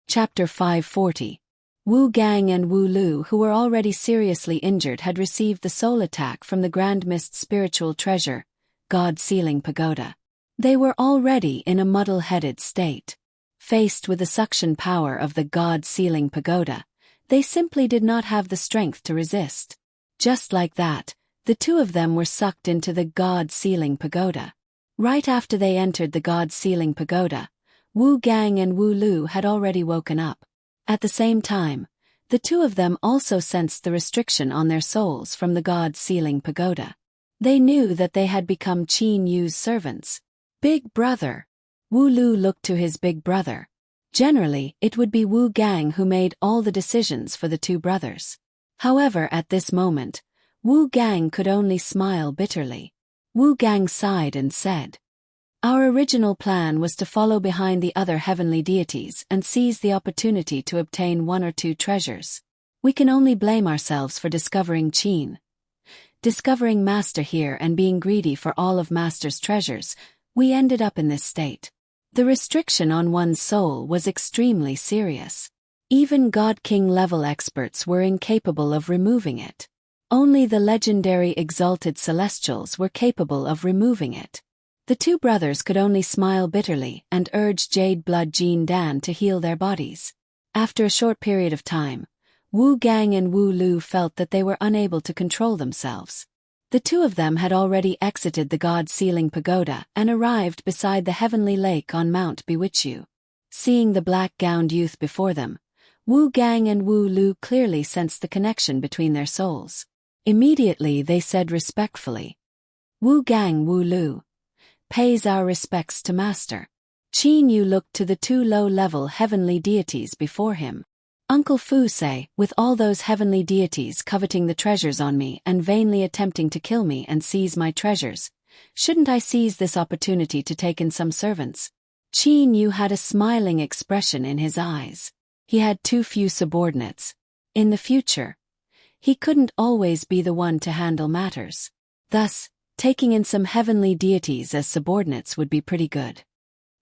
Chapter 540. Wu Gang and Wu Lu, who were already seriously injured, had received the soul attack from the Grand Mist's spiritual treasure, God Sealing Pagoda. They were already in a muddle-headed state. Faced with the suction power of the God Sealing Pagoda, they simply did not have the strength to resist. Just like that, the two of them were sucked into the God Sealing Pagoda. Right after they entered the God Sealing Pagoda, Wu Gang and Wu Lu had already woken up. At the same time, the two of them also sensed the restriction on their souls from the God Sealing Pagoda. They knew that they had become Qin Yu's servants. Big brother. Wu Lu looked to his big brother. Generally, it would be Wu Gang who made all the decisions for the two brothers. However, at this moment, Wu Gang could only smile bitterly. Wu Gang sighed and said, "Our original plan was to follow behind the other heavenly deities and seize the opportunity to obtain one or two treasures. We can only blame ourselves for discovering Qin. Discovering Master here and being greedy for all of Master's treasures, we ended up in this state. The restriction on one's soul was extremely serious. Even God King level experts were incapable of removing it. Only the legendary exalted celestials were capable of removing it." The two brothers could only smile bitterly and urge Jade Blood Jean Dan to heal their bodies. After a short period of time, Wu Gang and Wu Lu felt that they were unable to control themselves. The two of them had already exited the God Sealing Pagoda and arrived beside the heavenly lake on Mount Bewitchu. Seeing the black-gowned youth before them, Wu Gang and Wu Lu clearly sensed the connection between their souls. Immediately they said respectfully, "Wu Gang Wu Lu pays our respects to Master." Qin Yu looked to the two low-level heavenly deities before him. "Uncle Fu say, with all those heavenly deities coveting the treasures on me and vainly attempting to kill me and seize my treasures, shouldn't I seize this opportunity to take in some servants?" Qin Yu had a smiling expression in his eyes. He had too few subordinates. In the future, he couldn't always be the one to handle matters. Thus, taking in some heavenly deities as subordinates would be pretty good.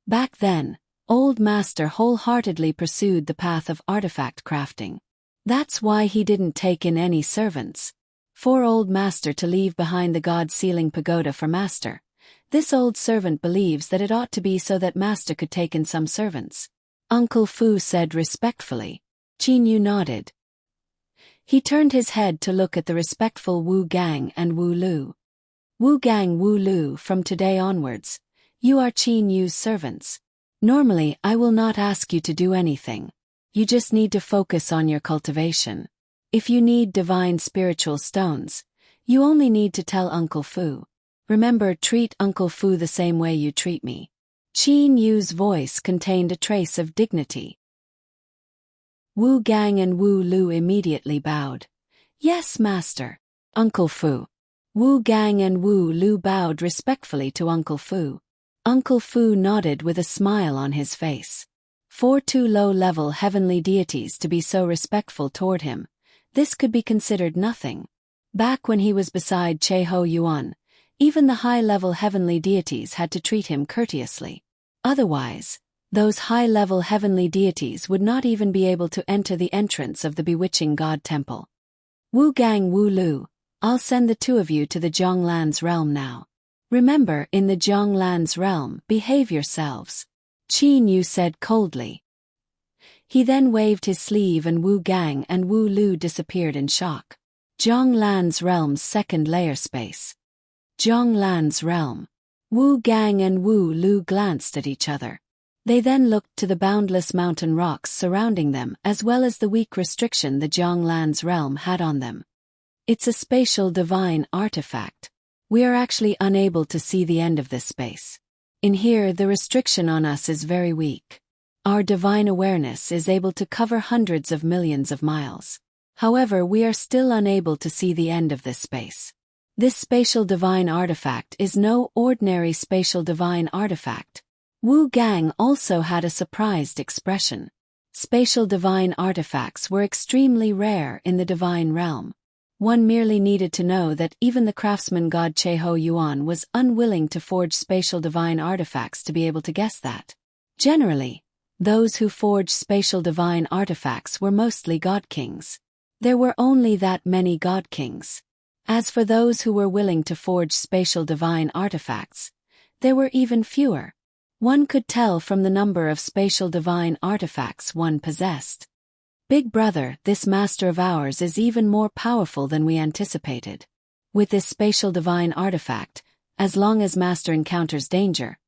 Back then, Old Master wholeheartedly pursued the path of artifact crafting. That's why he didn't take in any servants. For Old Master to leave behind the God Sealing Pagoda for Master, this old servant believes that it ought to be so that Master could take in some servants. Uncle Fu said respectfully. Qin Yu nodded. He turned his head to look at the respectful Wu Gang and Wu Lu. "Wu Gang Wu Lu, from today onwards, you are Qin Yu's servants. Normally I will not ask you to do anything. You just need to focus on your cultivation. If you need divine spiritual stones, you only need to tell Uncle Fu. Remember, treat Uncle Fu the same way you treat me." Qin Yu's voice contained a trace of dignity. Wu Gang and Wu Lu immediately bowed. "Yes, Master." "Uncle Fu." Wu Gang and Wu Lu bowed respectfully to Uncle Fu. Uncle Fu nodded with a smile on his face. For two low-level heavenly deities to be so respectful toward him, this could be considered nothing. Back when he was beside Che Ho Yuan, even the high-level heavenly deities had to treat him courteously. Otherwise, those high-level heavenly deities would not even be able to enter the entrance of the bewitching God Temple. "Wu Gang Wu Lu, I'll send the two of you to the Zhonglan's realm now. Remember, in the Zhonglan's realm, behave yourselves," Qin Yu said coldly. He then waved his sleeve and Wu Gang and Wu Lu disappeared in shock. Zhonglan's realm's second layer space. Zhonglan's realm. Wu Gang and Wu Lu glanced at each other. They then looked to the boundless mountain rocks surrounding them as well as the weak restriction the Zhonglan's realm had on them. "It's a spatial divine artifact. We are actually unable to see the end of this space. In here, the restriction on us is very weak. Our divine awareness is able to cover hundreds of millions of miles. However, we are still unable to see the end of this space. This spatial divine artifact is no ordinary spatial divine artifact." Wu Gang also had a surprised expression. Spatial divine artifacts were extremely rare in the divine realm. One merely needed to know that even the craftsman god Che Ho Yuan was unwilling to forge spatial divine artifacts to be able to guess that. Generally, Those who forged spatial divine artifacts were mostly god kings. There were only that many god kings. As for those who were willing to forge spatial divine artifacts, there were even fewer. One could tell from the number of spatial divine artifacts one possessed. Big Brother, this master of ours is even more powerful than we anticipated. With this spatial divine artifact, as long as Master encounters danger,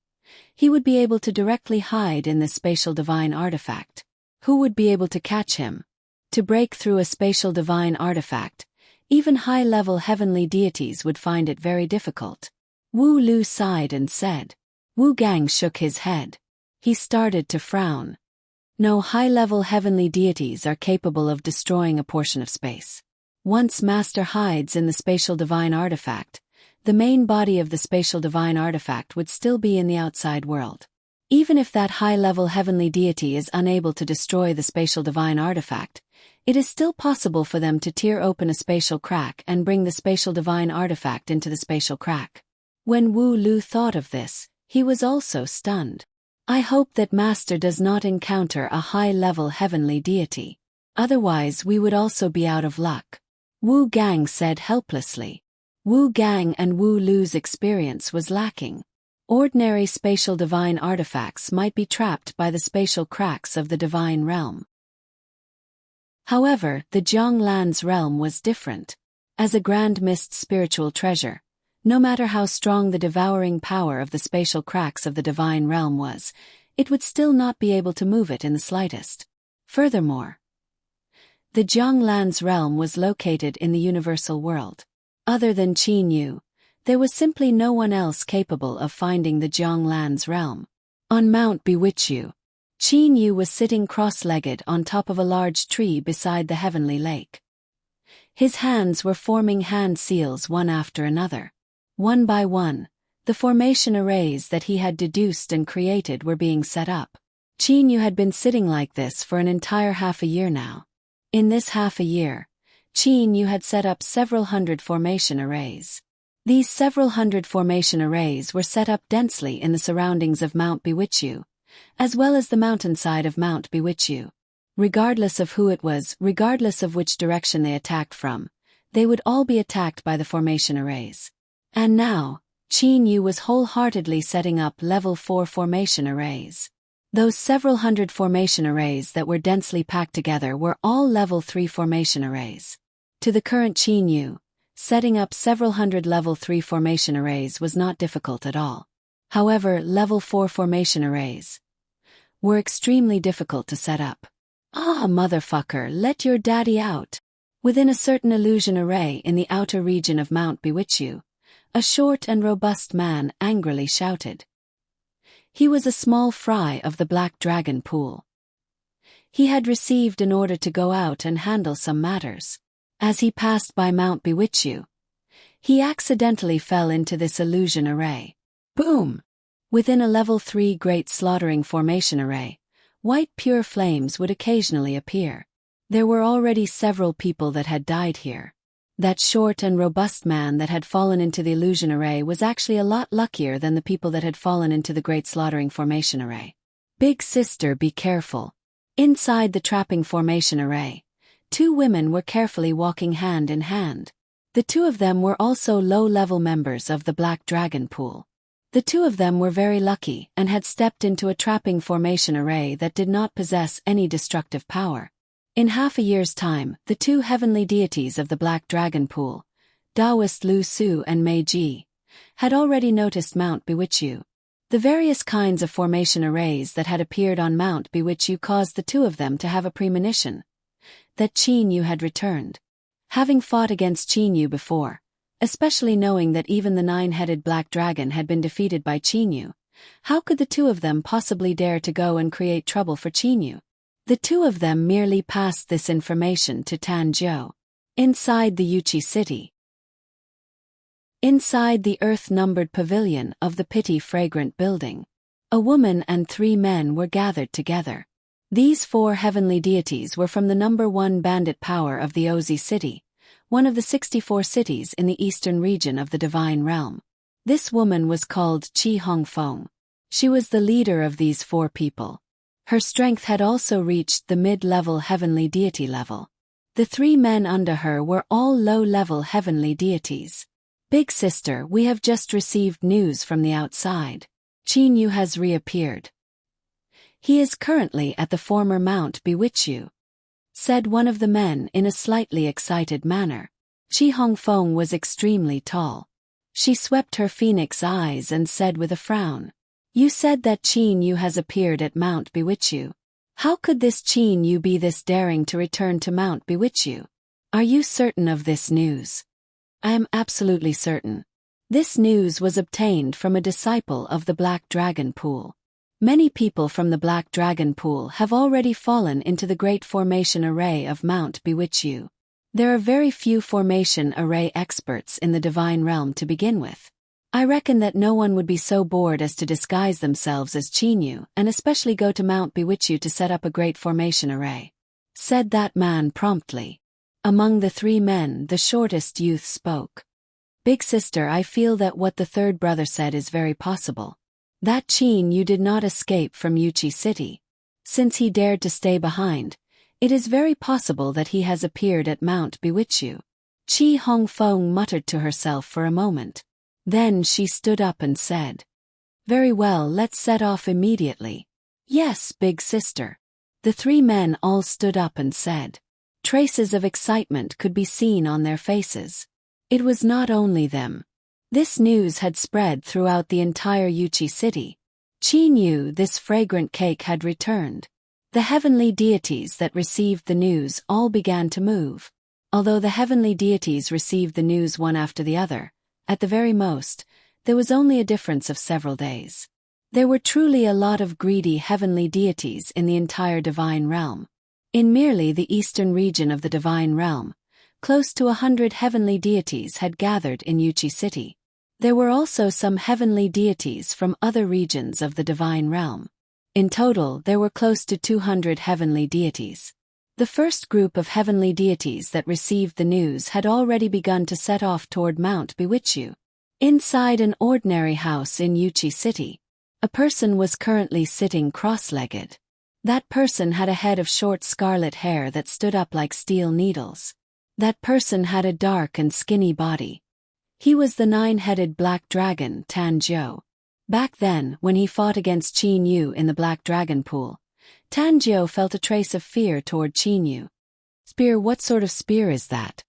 he would be able to directly hide in this spatial divine artifact. Who would be able to catch him? To break through a spatial divine artifact, even high-level heavenly deities would find it very difficult. Wu Lu sighed and said. Wu Gang shook his head. He started to frown. No high-level heavenly deities are capable of destroying a portion of space. Once Master hides in the spatial divine artifact, the main body of the spatial divine artifact would still be in the outside world. Even if that high-level heavenly deity is unable to destroy the spatial divine artifact, it is still possible for them to tear open a spatial crack and bring the spatial divine artifact into the spatial crack. When Wu Lu thought of this, he was also stunned. I hope that Master does not encounter a high-level heavenly deity. Otherwise we would also be out of luck. Wu Gang said helplessly. Wu Gang and Wu Lu's experience was lacking. Ordinary spatial divine artifacts might be trapped by the spatial cracks of the divine realm. However, the Jianglan's realm was different. As a grand mist spiritual treasure, no matter how strong the devouring power of the spatial cracks of the divine realm was, it would still not be able to move it in the slightest. Furthermore, the Jianglan's realm was located in the universal world. Other than Qin Yu, there was simply no one else capable of finding the Jianglan's realm. On Mount Biwichu, Qin Yu was sitting cross-legged on top of a large tree beside the heavenly lake. His hands were forming hand seals one after another. One by one, the formation arrays that he had deduced and created were being set up. Qin Yu had been sitting like this for an entire half a year now. In this half a year, Qin Yu had set up several hundred formation arrays. These several hundred formation arrays were set up densely in the surroundings of Mount Biwichu, as well as the mountainside of Mount Biwichu. Regardless of who it was, regardless of which direction they attacked from, they would all be attacked by the formation arrays. And now, Qin Yu was wholeheartedly setting up level 4 formation arrays. Those several hundred formation arrays that were densely packed together were all level 3 formation arrays. To the current Qin Yu, setting up several hundred level 3 formation arrays was not difficult at all. However, level 4 formation arrays were extremely difficult to set up. Ah, motherfucker, let your daddy out. Within a certain illusion array in the outer region of Mount Biwichu, a short and robust man angrily shouted. He was a small fry of the Black Dragon Pool. He had received an order to go out and handle some matters. As he passed by Mount Biwichu, he accidentally fell into this illusion array. Boom! Within a level 3 great slaughtering formation array, white pure flames would occasionally appear. There were already several people that had died here. That short and robust man that had fallen into the illusion array was actually a lot luckier than the people that had fallen into the great slaughtering formation array. Big sister, be careful. Inside the trapping formation array, 2 women were carefully walking hand in hand. The 2 of them were also low-level members of the Black Dragon Pool. The 2 of them were very lucky and had stepped into a trapping formation array that did not possess any destructive power. In half a year's time, the 2 heavenly deities of the Black Dragon Pool, Taoist Lu Su and Mei Ji, had already noticed Mount Biwichu. The various kinds of formation arrays that had appeared on Mount Biwichu caused the 2 of them to have a premonition that Qin Yu had returned. Having fought against Qin Yu before, especially knowing that even the 9-headed black dragon had been defeated by Qin Yu, how could the 2 of them possibly dare to go and create trouble for Qin Yu? The 2 of them merely passed this information to Tanzhou. Inside the Yuchi city. Inside the earth-numbered pavilion of the pity-fragrant building, a woman and 3 men were gathered together. These 4 heavenly deities were from the number 1 bandit power of the Ozi city, one of the 64 cities in the eastern region of the divine realm. This woman was called Qi Hongfeng. She was the leader of these 4 people. Her strength had also reached the mid-level heavenly deity level. The 3 men under her were all low-level heavenly deities. Big sister, we have just received news from the outside. Qin Yu has reappeared. He is currently at the former Mount Bewitchu, said one of the men in a slightly excited manner. Chi Hongfeng was extremely tall. She swept her phoenix eyes and said with a frown, "You said that Qin Yu has appeared at Mount Bewitchu. How could this Qin Yu be this daring to return to Mount Bewitchu? Are you certain of this news?" "I am absolutely certain. This news was obtained from a disciple of the Black Dragon Pool. Many people from the Black Dragon Pool have already fallen into the Great Formation Array of Mount Bewitchu. There are very few formation array experts in the divine realm to begin with. I reckon that no one would be so bored as to disguise themselves as Qin Yu and especially go to Mount Bewitchu to set up a great formation array," said that man promptly. Among the 3 men, the shortest youth spoke. "Big sister, I feel that what the 3rd brother said is very possible. That Qin Yu did not escape from Yuchi City. Since he dared to stay behind, it is very possible that he has appeared at Mount Bewitchu." Chi Hongfeng muttered to herself for a moment. Then she stood up and said, "Very well, let's set off immediately." "Yes, big sister." The 3 men all stood up and said. Traces of excitement could be seen on their faces. It was not only them. This news had spread throughout the entire Yuchi city. Qin Yu, this fragrant cake, had returned. The heavenly deities that received the news all began to move. Although the heavenly deities received the news one after the other, at the very most, there was only a difference of several days. There were truly a lot of greedy heavenly deities in the entire divine realm. In merely the eastern region of the divine realm, close to 100 heavenly deities had gathered in Yuchi City. There were also some heavenly deities from other regions of the divine realm. In total, there were close to 200 heavenly deities. The first group of heavenly deities that received the news had already begun to set off toward Mount Bewitchu. Inside an ordinary house in Yuchi City, a person was currently sitting cross-legged. That person had a head of short scarlet hair that stood up like steel needles. That person had a dark and skinny body. He was the 9-headed black dragon, Tan Jiu. Back then, when he fought against Qin Yu in the Black Dragon Pool, Tan Jiu felt a trace of fear toward Qin Yu. "Spear, what sort of spear is that?"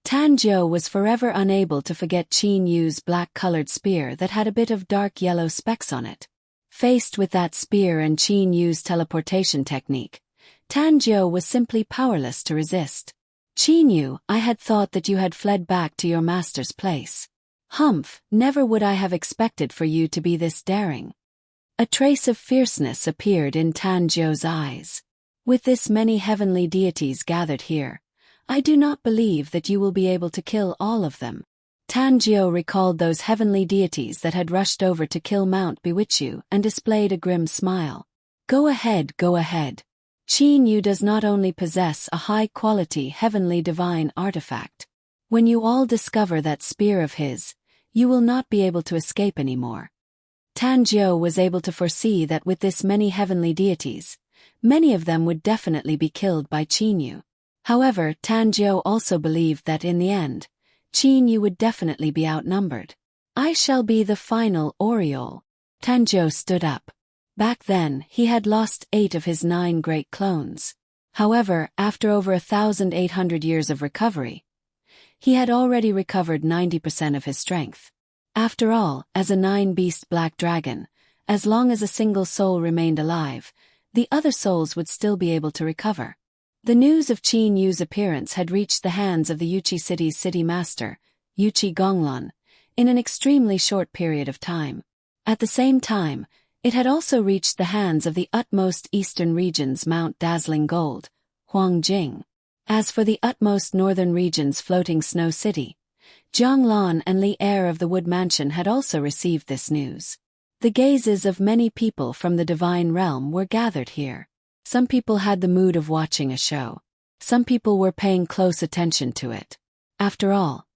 Tan Jiu was forever unable to forget Qin Yu's black-colored spear that had a bit of dark yellow specks on it. Faced with that spear and Qin Yu's teleportation technique, Tan Jiu was simply powerless to resist. "Qin Yu, I had thought that you had fled back to your master's place. Humph, never would I have expected for you to be this daring." A trace of fierceness appeared in Tan Jiu's eyes. "With this many heavenly deities gathered here, I do not believe that you will be able to kill all of them." Tan Jiu recalled those heavenly deities that had rushed over to kill Mount Bewitchu and displayed a grim smile. Go ahead. Qin Yu does not only possess a high-quality heavenly divine artifact. When you all discover that spear of his, you will not be able to escape anymore." Tan Jiu was able to foresee that with this many heavenly deities, many of them would definitely be killed by Qin Yu. However, Tan Jiu also believed that in the end, Qin Yu would definitely be outnumbered. "I shall be the final Oriole." Tan Jiu stood up. Back then, he had lost 8 of his 9 great clones. However, after over 1,800 years of recovery, he had already recovered 90% of his strength. After all, as a 9-beast black dragon, as long as a single soul remained alive, the other souls would still be able to recover. The news of Qin Yu's appearance had reached the hands of the Yuchi City's city master, Yuchi Gonglun, in an extremely short period of time. At the same time, it had also reached the hands of the utmost eastern region's Mount Dazzling Gold, Huangjing. As for the utmost northern region's Floating Snow City, Jianglan and Li heir of the Wood Mansion had also received this news. The gazes of many people from the divine realm were gathered here. Some people had the mood of watching a show. Some people were paying close attention to it. After all,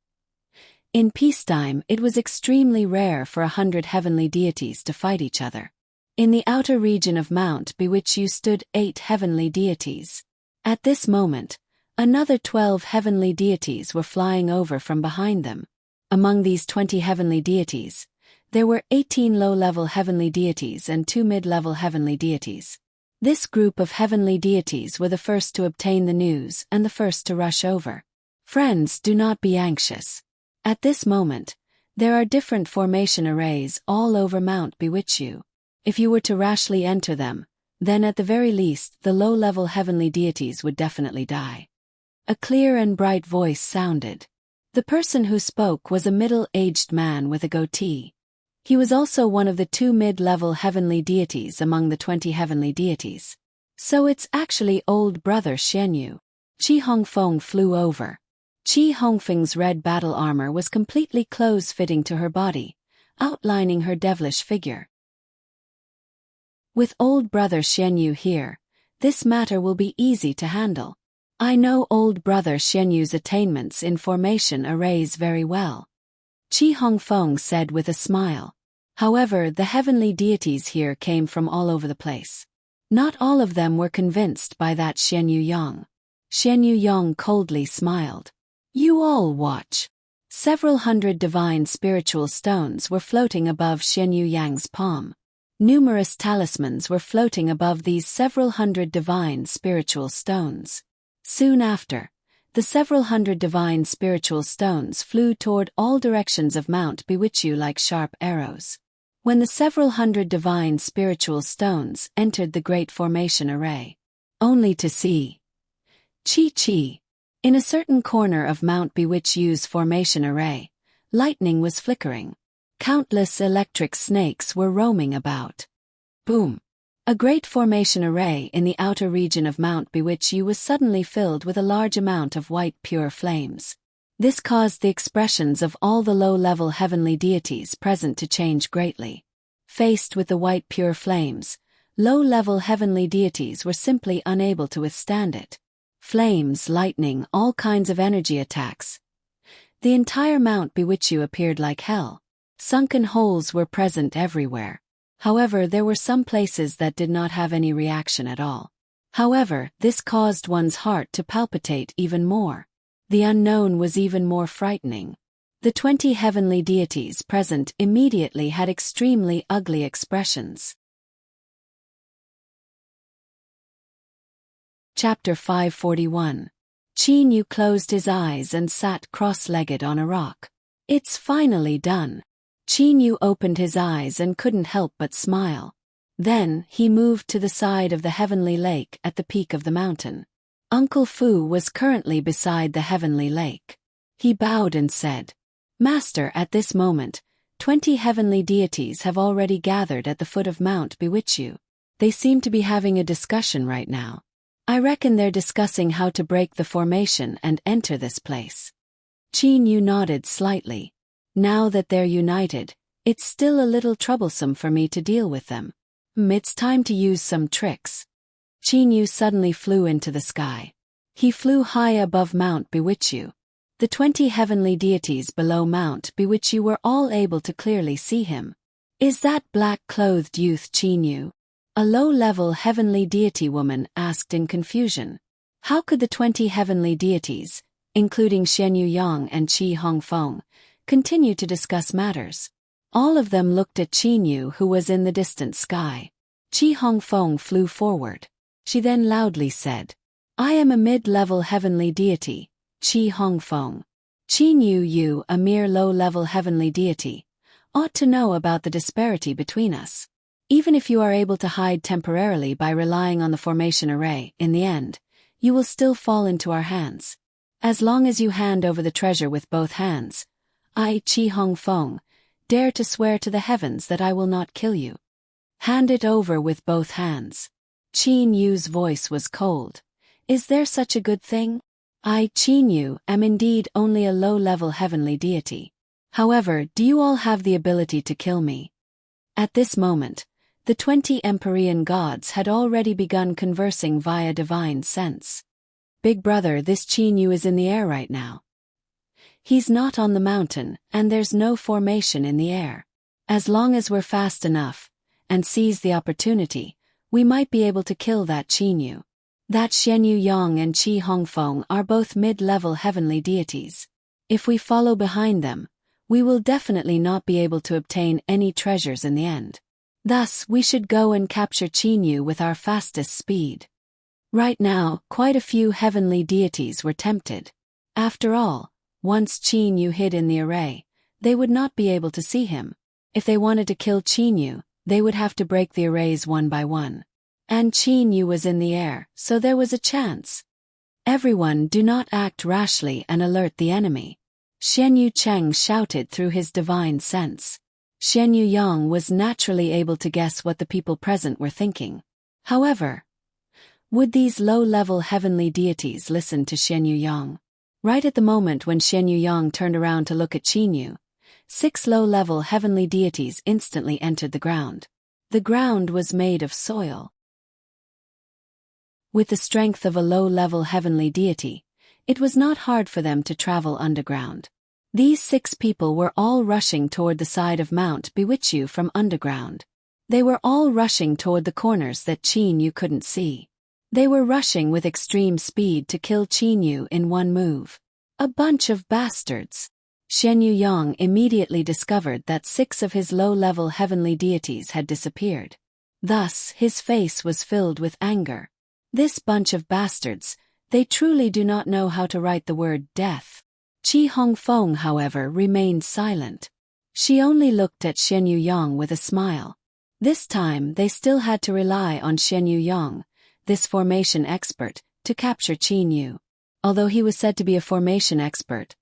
in peacetime it was extremely rare for 100 heavenly deities to fight each other. In the outer region of Mount Bewitchu stood 8 heavenly deities. At this moment, another 12 heavenly deities were flying over from behind them. Among these 20 heavenly deities, there were 18 low-level heavenly deities and 2 mid-level heavenly deities. This group of heavenly deities were the first to obtain the news and the first to rush over. Friends, do not be anxious. At this moment, there are different formation arrays all over Mount Bewitchu. If you were to rashly enter them, then at the very least the low-level heavenly deities would definitely die. A clear and bright voice sounded. The person who spoke was a middle-aged man with a goatee. He was also one of the 2 mid-level heavenly deities among the 20 heavenly deities. So it's actually old brother Xianyu. Qi Hongfeng flew over. Qi Hongfeng's red battle armor was completely close-fitting to her body, outlining her devilish figure. With old brother Xianyu here, this matter will be easy to handle. I know old brother Xianyu's attainments in formation arrays very well. Qi Hongfeng said with a smile. However, the heavenly deities here came from all over the place. Not all of them were convinced by that Xianyu Yang. Xianyu Yang coldly smiled. You all watch. Several hundred divine spiritual stones were floating above Xianyu Yang's palm. Numerous talismans were floating above these several hundred divine spiritual stones. Soon after, the several hundred divine spiritual stones flew toward all directions of Mount Bewitchu like sharp arrows. When the several hundred divine spiritual stones entered the great formation array, only to see Chi. In a certain corner of Mount Bewitchu's formation array, lightning was flickering. Countless electric snakes were roaming about. Boom! A great formation array in the outer region of Mount Bewitchu was suddenly filled with a large amount of white pure flames. This caused the expressions of all the low-level heavenly deities present to change greatly. Faced with the white pure flames, low-level heavenly deities were simply unable to withstand it. Flames, lightning, all kinds of energy attacks. The entire Mount Bewitchu appeared like hell. Sunken holes were present everywhere. However, there were some places that did not have any reaction at all. However, this caused one's heart to palpitate even more. The unknown was even more frightening. The 20 heavenly deities present immediately had extremely ugly expressions. Chapter 541. Qin Yu closed his eyes and sat cross-legged on a rock. It's finally done. Qin Yu opened his eyes and couldn't help but smile. Then, he moved to the side of the heavenly lake at the peak of the mountain. Uncle Fu was currently beside the heavenly lake. He bowed and said, Master, at this moment, 20 heavenly deities have already gathered at the foot of Mount Bewitchu. They seem to be having a discussion right now. I reckon they're discussing how to break the formation and enter this place. Qin Yu nodded slightly. Now that they're united, it's still a little troublesome for me to deal with them. It's time to use some tricks. Qin Yu suddenly flew into the sky. He flew high above Mount Bewitchu. The 20 heavenly deities below Mount Bewitchu were all able to clearly see him. Is that black-clothed youth Qin Yu? A low-level heavenly deity woman asked in confusion. How could the 20 heavenly deities, including Xianyu Yang and Qi Hongfeng, continue to discuss matters? All of them looked at Qin Yu, who was in the distant sky. Qi Hongfeng flew forward. She then loudly said, I am a mid-level heavenly deity, Qi Hongfeng. Qin Yu, a mere low-level heavenly deity, ought to know about the disparity between us. Even if you are able to hide temporarily by relying on the formation array, in the end, you will still fall into our hands. As long as you hand over the treasure with both hands, I, Qi Hongfeng, dare to swear to the heavens that I will not kill you. Hand it over with both hands. Qin Yu's voice was cold. Is there such a good thing? I, Qin Yu, am indeed only a low-level heavenly deity. However, do you all have the ability to kill me? At this moment, the 20 Empyrean gods had already begun conversing via divine sense. Big brother, this Qin Yu is in the air right now. He's not on the mountain, and there's no formation in the air. As long as we're fast enough, and seize the opportunity, we might be able to kill that Qin Yu. That Shen Yu Yang and Qi Hongfeng are both mid-level heavenly deities. If we follow behind them, we will definitely not be able to obtain any treasures in the end. Thus, we should go and capture Qin Yu with our fastest speed. Right now, quite a few heavenly deities were tempted. After all, once Qin Yu hid in the array, they would not be able to see him. If they wanted to kill Qin Yu, they would have to break the arrays one by one. And Qin Yu was in the air, so there was a chance. Everyone, do not act rashly and alert the enemy. Shen Yu Cheng shouted through his divine sense. Shen Yu Yang was naturally able to guess what the people present were thinking. However, would these low-level heavenly deities listen to Shen Yu Yang? Right at the moment when Shen Yu Yang turned around to look at Qin Yu, 6 low-level heavenly deities instantly entered the ground. The ground was made of soil. With the strength of a low-level heavenly deity, it was not hard for them to travel underground. These 6 people were all rushing toward the side of Mount Biwichu from underground. They were all rushing toward the corners that Qin Yu couldn't see. They were rushing with extreme speed to kill Qin Yu in one move. A bunch of bastards. Shen Yu Yang immediately discovered that 6 of his low-level heavenly deities had disappeared. Thus, his face was filled with anger. This bunch of bastards, they truly do not know how to write the word death. Qi Hongfeng, however, remained silent. She only looked at Shen Yu Yang with a smile. This time they still had to rely on Shen Yu Yang, this formation expert, to capture Qin Yu. Although he was said to be a formation expert,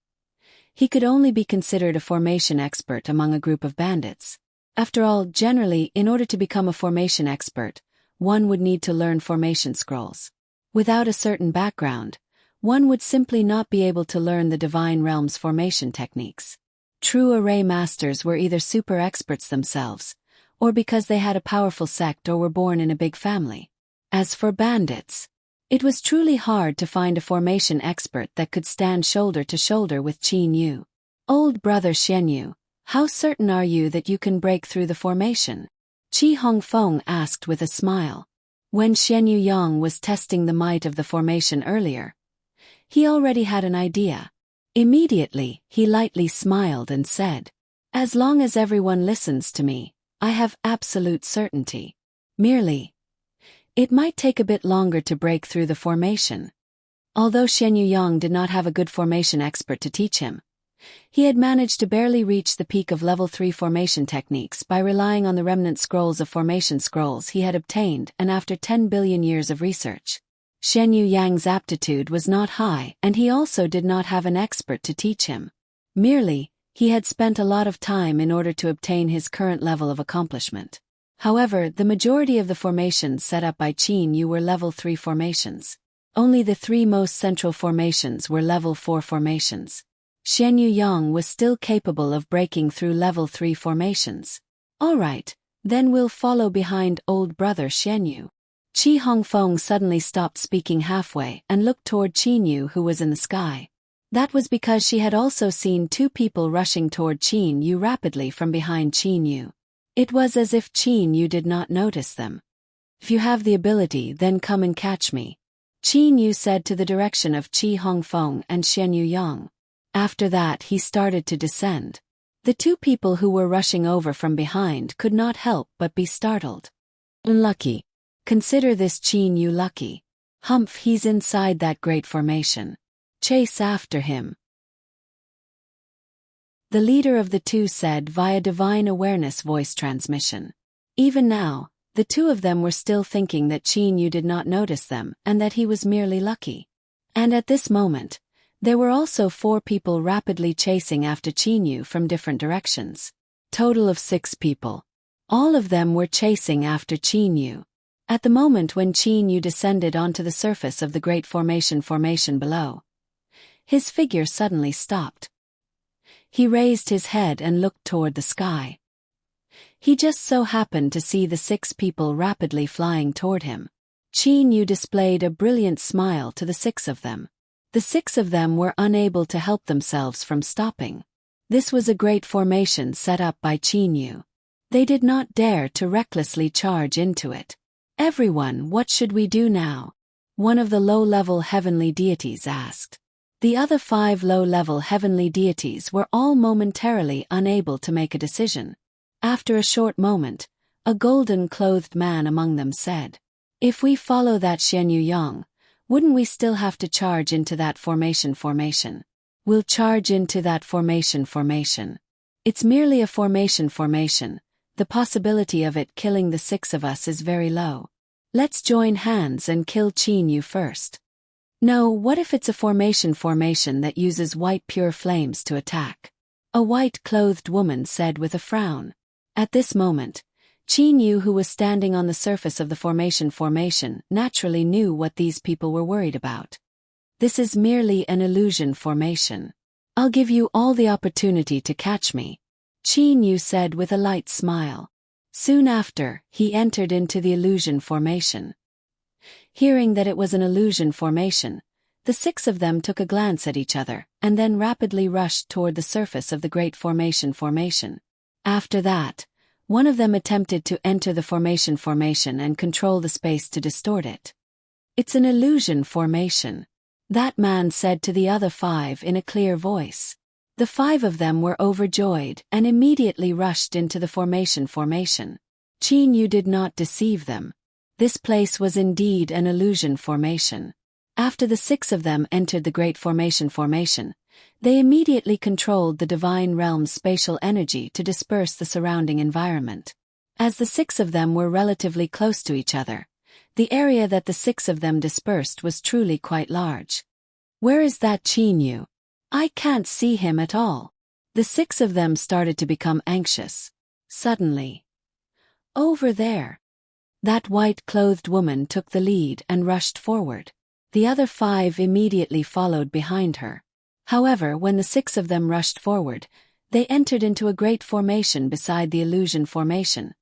he could only be considered a formation expert among a group of bandits. After all, generally, in order to become a formation expert, one would need to learn formation scrolls. Without a certain background, one would simply not be able to learn the Divine Realm's formation techniques. True array masters were either super experts themselves, or because they had a powerful sect or were born in a big family. As for bandits, it was truly hard to find a formation expert that could stand shoulder to shoulder with Qin Yu. Old brother Shen Yu, how certain are you that you can break through the formation? Qi Hongfeng asked with a smile. When Shen Yu Yang was testing the might of the formation earlier, he already had an idea. Immediately, he lightly smiled and said, "As long as everyone listens to me, I have absolute certainty. Merely, it might take a bit longer to break through the formation." Although Shen Yu Yang did not have a good formation expert to teach him, he had managed to barely reach the peak of level 3 formation techniques by relying on the remnant scrolls of formation scrolls he had obtained, and after 10 billion years of research. Shen Yu Yang's aptitude was not high, and he also did not have an expert to teach him. Merely, he had spent a lot of time in order to obtain his current level of accomplishment. However, the majority of the formations set up by Qin Yu were level 3 formations. Only the 3 most central formations were level 4 formations. Shen Yu Yang was still capable of breaking through level 3 formations. Alright, then we'll follow behind old brother Shen Yu. Qi Hongfeng suddenly stopped speaking halfway and looked toward Qin Yu, who was in the sky. That was because she had also seen 2 people rushing toward Qin Yu rapidly from behind Qin Yu. It was as if Qin Yu did not notice them. "If you have the ability, then come and catch me," Qin Yu said to the direction of Qi Hongfeng and Shen Yu Yang. After that he started to descend. The 2 people who were rushing over from behind could not help but be startled. "Unlucky. Consider this Qin Yu lucky. Humph, he's inside that great formation. Chase after him," the leader of the 2 said via divine awareness voice transmission. Even now, the 2 of them were still thinking that Qin Yu did not notice them and that he was merely lucky. And at this moment, there were also 4 people rapidly chasing after Qin Yu from different directions. Total of 6 people. All of them were chasing after Qin Yu. At the moment when Qin Yu descended onto the surface of the great formation below, his figure suddenly stopped. He raised his head and looked toward the sky. He just so happened to see the 6 people rapidly flying toward him. Qin Yu displayed a brilliant smile to the 6 of them. The 6 of them were unable to help themselves from stopping. This was a great formation set up by Qin Yu. They did not dare to recklessly charge into it. "Everyone, what should we do now?" one of the low-level heavenly deities asked. The other 5 low-level heavenly deities were all momentarily unable to make a decision. After a short moment, a golden-clothed man among them said, "If we follow that Xianyu Yang, wouldn't we still have to charge into that formation? We'll charge into that formation. It's merely a formation. The possibility of it killing the 6 of us is very low. Let's join hands and kill Qin Yu first." "No, what if it's a formation that uses white pure flames to attack?" a white-clothed woman said with a frown. At this moment, Qin Yu, who was standing on the surface of the formation, naturally knew what these people were worried about. "This is merely an illusion formation. I'll give you all the opportunity to catch me," Qin Yu said with a light smile. Soon after, he entered into the illusion formation. Hearing that it was an illusion formation, the 6 of them took a glance at each other, and then rapidly rushed toward the surface of the great formation. After that, one of them attempted to enter the formation and control the space to distort it. "It's an illusion formation," that man said to the other 5 in a clear voice. The 5 of them were overjoyed and immediately rushed into the formation. Qin Yu did not deceive them. This place was indeed an illusion formation. After the 6 of them entered the great formation, they immediately controlled the divine realm's spatial energy to disperse the surrounding environment. As the 6 of them were relatively close to each other, the area that the 6 of them dispersed was truly quite large. "Where is that Qin Yu? I can't see him at all." The 6 of them started to become anxious. Suddenly, "Over there." That white-clothed woman took the lead and rushed forward. The other 5 immediately followed behind her. However, when the 6 of them rushed forward, they entered into a great formation beside the illusion formation.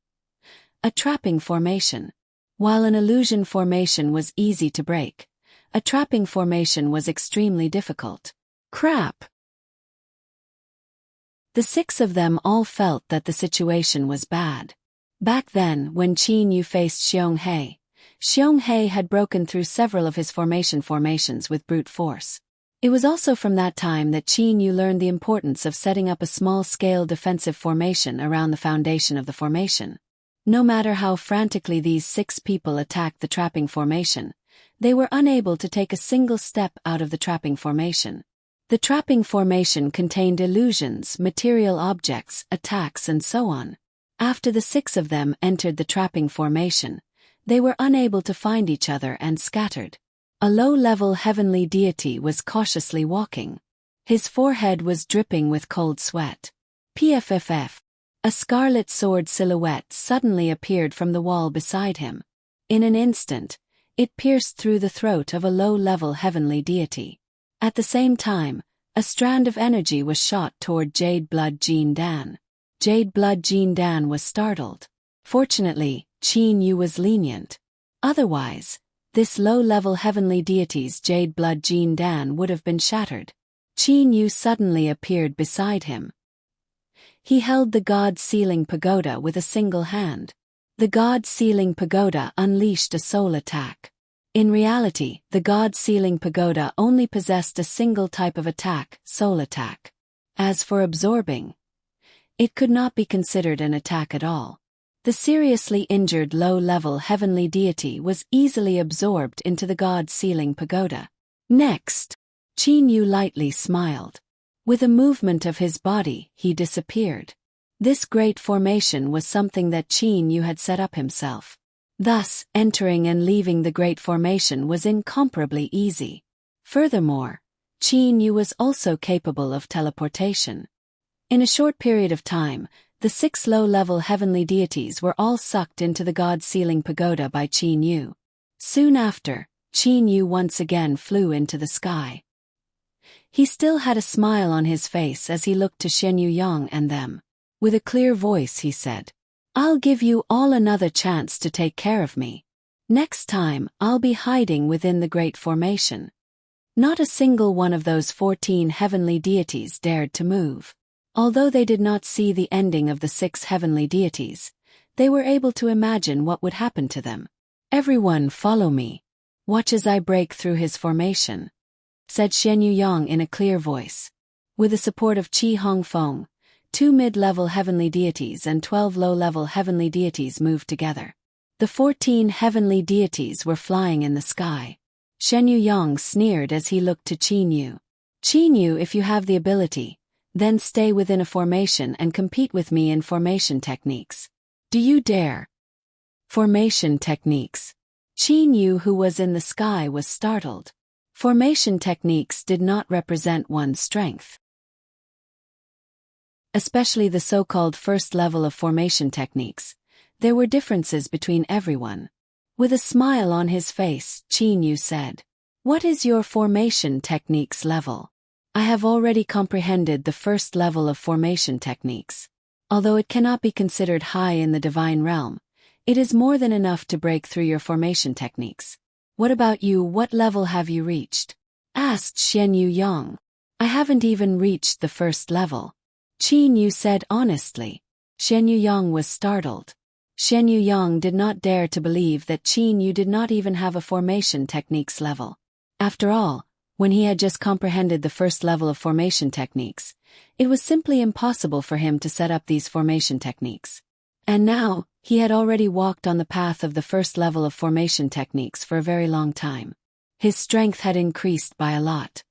A trapping formation. While an illusion formation was easy to break, a trapping formation was extremely difficult. Crap! The 6 of them all felt that the situation was bad. Back then, when Qin Yu faced Xiong He had broken through several of his formations with brute force. It was also from that time that Qin Yu learned the importance of setting up a small-scale defensive formation around the foundation of the formation. No matter how frantically these 6 people attacked the trapping formation, they were unable to take a single step out of the trapping formation. The trapping formation contained illusions, material objects, attacks, and so on. After the 6 of them entered the trapping formation, they were unable to find each other and scattered. A low-level heavenly deity was cautiously walking. His forehead was dripping with cold sweat. Pff. A scarlet sword silhouette suddenly appeared from the wall beside him. In an instant, it pierced through the throat of a low-level heavenly deity. At the same time, a strand of energy was shot toward Jade Blood Jin Dan. Jade Blood Jin Dan was startled. Fortunately, Qin Yu was lenient. Otherwise, this low-level heavenly deity's Jade Blood Jin Dan would have been shattered. Qin Yu suddenly appeared beside him. He held the God-sealing pagoda with a single hand. The God-sealing pagoda unleashed a soul attack. In reality, the God-sealing pagoda only possessed a single type of attack, soul attack. As for absorbing, it could not be considered an attack at all. The seriously injured low-level heavenly deity was easily absorbed into the God-sealing pagoda. Next, Qin Yu lightly smiled. With a movement of his body, he disappeared. This great formation was something that Qin Yu had set up himself. Thus, entering and leaving the great formation was incomparably easy. Furthermore, Qin Yu was also capable of teleportation. In a short period of time, the 6 low-level heavenly deities were all sucked into the God-sealing pagoda by Qin Yu. Soon after, Qin Yu once again flew into the sky. He still had a smile on his face as he looked to Xianyu Yang and them. With a clear voice he said, "I'll give you all another chance to take care of me. Next time, I'll be hiding within the great formation." Not a single one of those 14 heavenly deities dared to move. Although they did not see the ending of the 6 heavenly deities, they were able to imagine what would happen to them. "Everyone follow me. Watch as I break through his formation," said Shen Yuyang in a clear voice. With the support of Qi Hongfeng, 2 mid-level heavenly deities and 12 low-level heavenly deities moved together. The 14 heavenly deities were flying in the sky. Shen Yuyang sneered as he looked to Qin Yu. "Qin Yu, if you have the ability, then stay within a formation and compete with me in formation techniques. Do you dare?" Formation techniques. Qin Yu, who was in the sky, was startled. Formation techniques did not represent one's strength. Especially the so-called first level of formation techniques. There were differences between everyone. With a smile on his face, Qin Yu said, "What is your formation techniques level?" "I have already comprehended the first level of formation techniques. Although it cannot be considered high in the divine realm, it is more than enough to break through your formation techniques. What about you? What level have you reached?" asked Shen Yuyang. "I haven't even reached the first level," Qin Yu said honestly. Shen Yuyang was startled. Shen Yuyang did not dare to believe that Qin Yu did not even have a formation techniques level. After all, when he had just comprehended the first level of formation techniques, it was simply impossible for him to set up these formation techniques. And now, he had already walked on the path of the first level of formation techniques for a very long time. His strength had increased by a lot.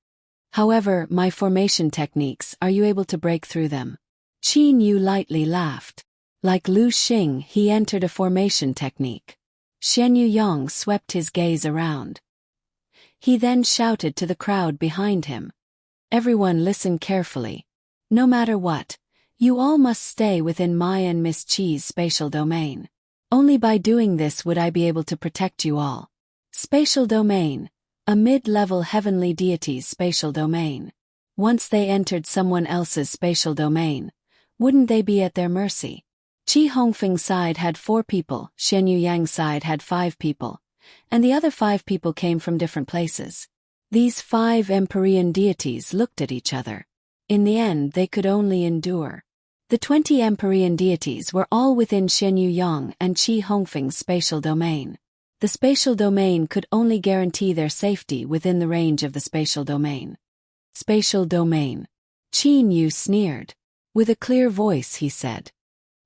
"However, my formation techniques, are you able to break through them?" Qin Yu lightly laughed. Like Lu Xing, he entered a formation technique. Shen Yuyang swept his gaze around. He then shouted to the crowd behind him. "Everyone listen carefully. No matter what, you all must stay within my and Miss Qi's spatial domain. Only by doing this would I be able to protect you all." Spatial domain. A mid-level heavenly deity's spatial domain. Once they entered someone else's spatial domain, wouldn't they be at their mercy? Qi Hongfeng's side had 4 people, Shen Yuyang's side had 5 people, and the other 5 people came from different places. These 5 Empyrean deities looked at each other. In the end, they could only endure. The 20 Empyrean deities were all within Shen Yuyang and Qi Hongfeng's spatial domain. The spatial domain could only guarantee their safety within the range of the spatial domain. Spatial domain. Qin Yu sneered. With a clear voice he said,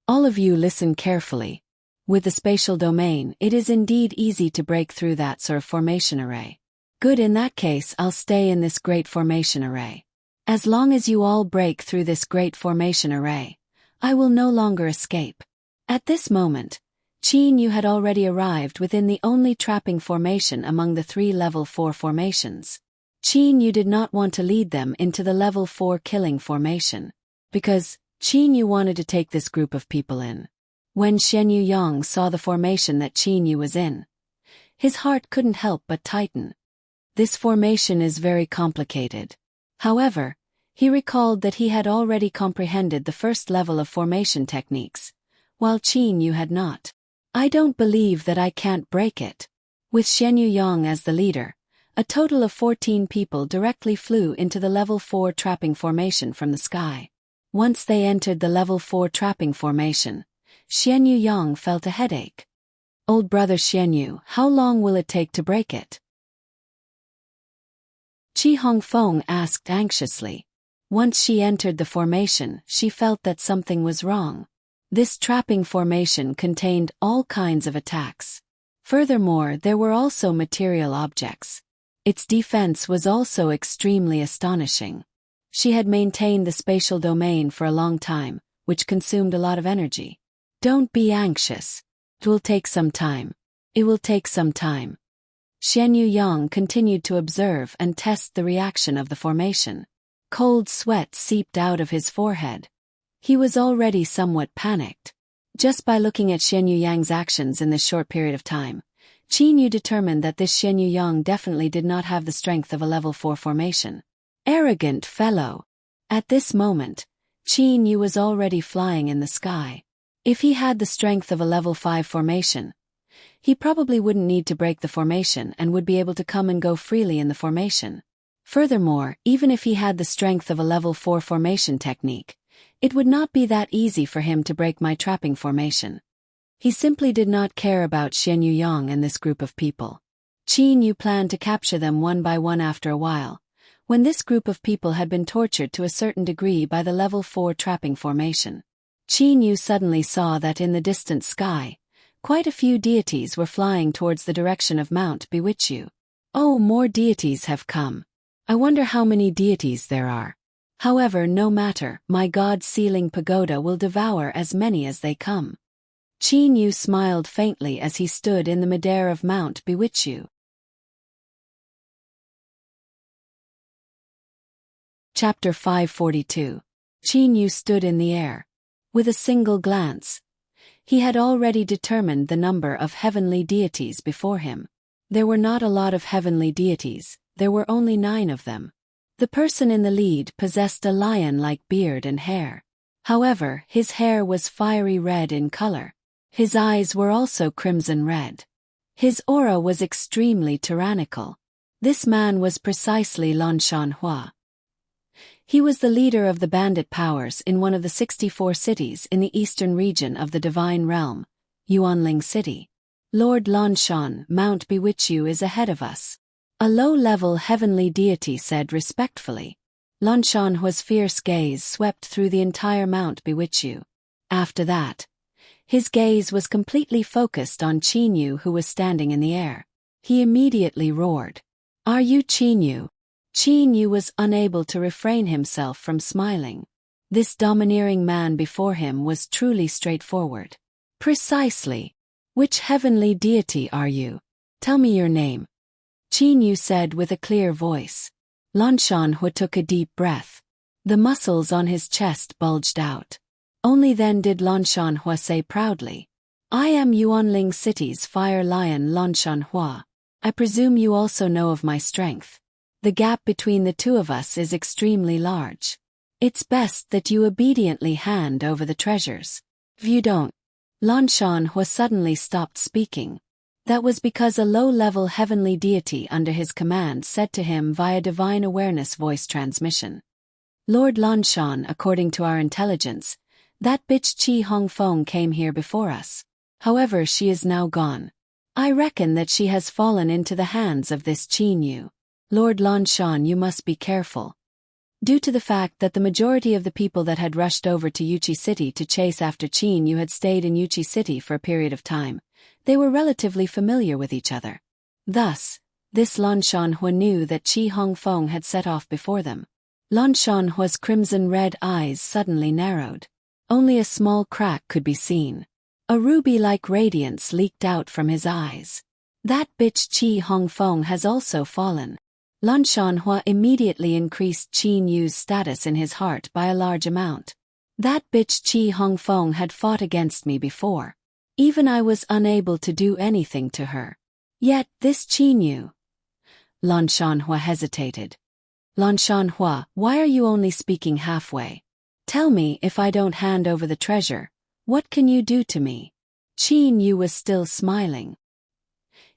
"All of you listen carefully. With the spatial domain, it is indeed easy to break through that sort of formation array. Good, in that case I'll stay in this great formation array. As long as you all break through this great formation array, I will no longer escape." At this moment, Qin Yu had already arrived within the only trapping formation among the 3 level 4 formations. Qin Yu did not want to lead them into the level 4 killing formation, because Qin Yu wanted to take this group of people in. When Shen Yuyang saw the formation that Qin Yu was in, his heart couldn't help but tighten. This formation is very complicated. However, he recalled that he had already comprehended the first level of formation techniques, while Qin Yu had not. "I don't believe that I can't break it." With Shen Yuyang as the leader, a total of 14 people directly flew into the level 4 trapping formation from the sky. Once they entered the level 4 trapping formation, Shen Yuyang felt a headache. "Old brother Shen Yu, how long will it take to break it?" Qi Hongfeng asked anxiously. Once she entered the formation, she felt that something was wrong. This trapping formation contained all kinds of attacks. Furthermore, there were also material objects. Its defense was also extremely astonishing. She had maintained the spatial domain for a long time, which consumed a lot of energy. "Don't be anxious. It will take some time. It will take some time." Shen Yuyang continued to observe and test the reaction of the formation. Cold sweat seeped out of his forehead. He was already somewhat panicked. Just by looking at Shen Yuyang's actions in this short period of time, Qin Yu determined that this Shen Yuyang definitely did not have the strength of a level 4 formation. Arrogant fellow! At this moment, Qin Yu was already flying in the sky. If he had the strength of a level 5 formation, he probably wouldn't need to break the formation and would be able to come and go freely in the formation. Furthermore, even if he had the strength of a level 4 formation technique, It would not be that easy for him to break my trapping formation. He simply did not care about Xian Yuyang and this group of people. Qin Yu planned to capture them one by one after a while, when this group of people had been tortured to a certain degree by the level 4 trapping formation. Qin Yu suddenly saw that in the distant sky, quite a few deities were flying towards the direction of Mount Biwichu. Oh, more deities have come. I wonder how many deities there are. However, no matter, my God-sealing pagoda will devour as many as they come. Qin Yu smiled faintly as he stood in the midair of Mount Biwichu. Chapter 542. Qin Yu stood in the air. With a single glance, he had already determined the number of heavenly deities before him. There were not a lot of heavenly deities, there were only 9 of them. The person in the lead possessed a lion-like beard and hair. However, his hair was fiery red in color. His eyes were also crimson red. His aura was extremely tyrannical. This man was precisely Lan Shanhua. He was the leader of the bandit powers in one of the 64 cities in the eastern region of the Divine Realm, Yuanling City. Lord Lanshan, Mount Biwichu is ahead of us. A low-level heavenly deity said respectfully. Lanshanhua's fierce gaze swept through the entire Mount Biwichu. After that, his gaze was completely focused on Qin Yu, who was standing in the air. He immediately roared. "Are you Qin Yu?" Qin Yu was unable to refrain himself from smiling. This domineering man before him was truly straightforward. "Precisely. Which heavenly deity are you? Tell me your name," Qin Yu said with a clear voice. Lan Shanhua took a deep breath. The muscles on his chest bulged out. Only then did Lan Shanhua say proudly, "I am Yuanling City's fire lion Lan Shanhua. I presume you also know of my strength. The gap between the two of us is extremely large. It's best that you obediently hand over the treasures. If you don't..." Lan Shanhua suddenly stopped speaking. That was because a low-level heavenly deity under his command said to him via divine awareness voice transmission. "Lord Lanshan, according to our intelligence, that bitch Qi Hongfeng came here before us. However, she is now gone. I reckon that she has fallen into the hands of this Qin Yu. Lord Lanshan, you must be careful." Due to the fact that the majority of the people that had rushed over to Yuchi City to chase after Qin Yu had stayed in Yuchi City for a period of time, they were relatively familiar with each other. Thus, this Lan Shanhua knew that Qi Hongfeng had set off before them. Lan Shanhua's crimson-red eyes suddenly narrowed. Only a small crack could be seen. A ruby-like radiance leaked out from his eyes. "That bitch Qi Hongfeng has also fallen." Lan Shanhua immediately increased Qin Yu's status in his heart by a large amount. "That bitch Qi Hongfeng had fought against me before. Even I was unable to do anything to her. Yet this Qin Yu..." Lan Shanhua hesitated. "Lan Shanhua, why are you only speaking halfway? Tell me, if I don't hand over the treasure, what can you do to me?" Qin Yu was still smiling.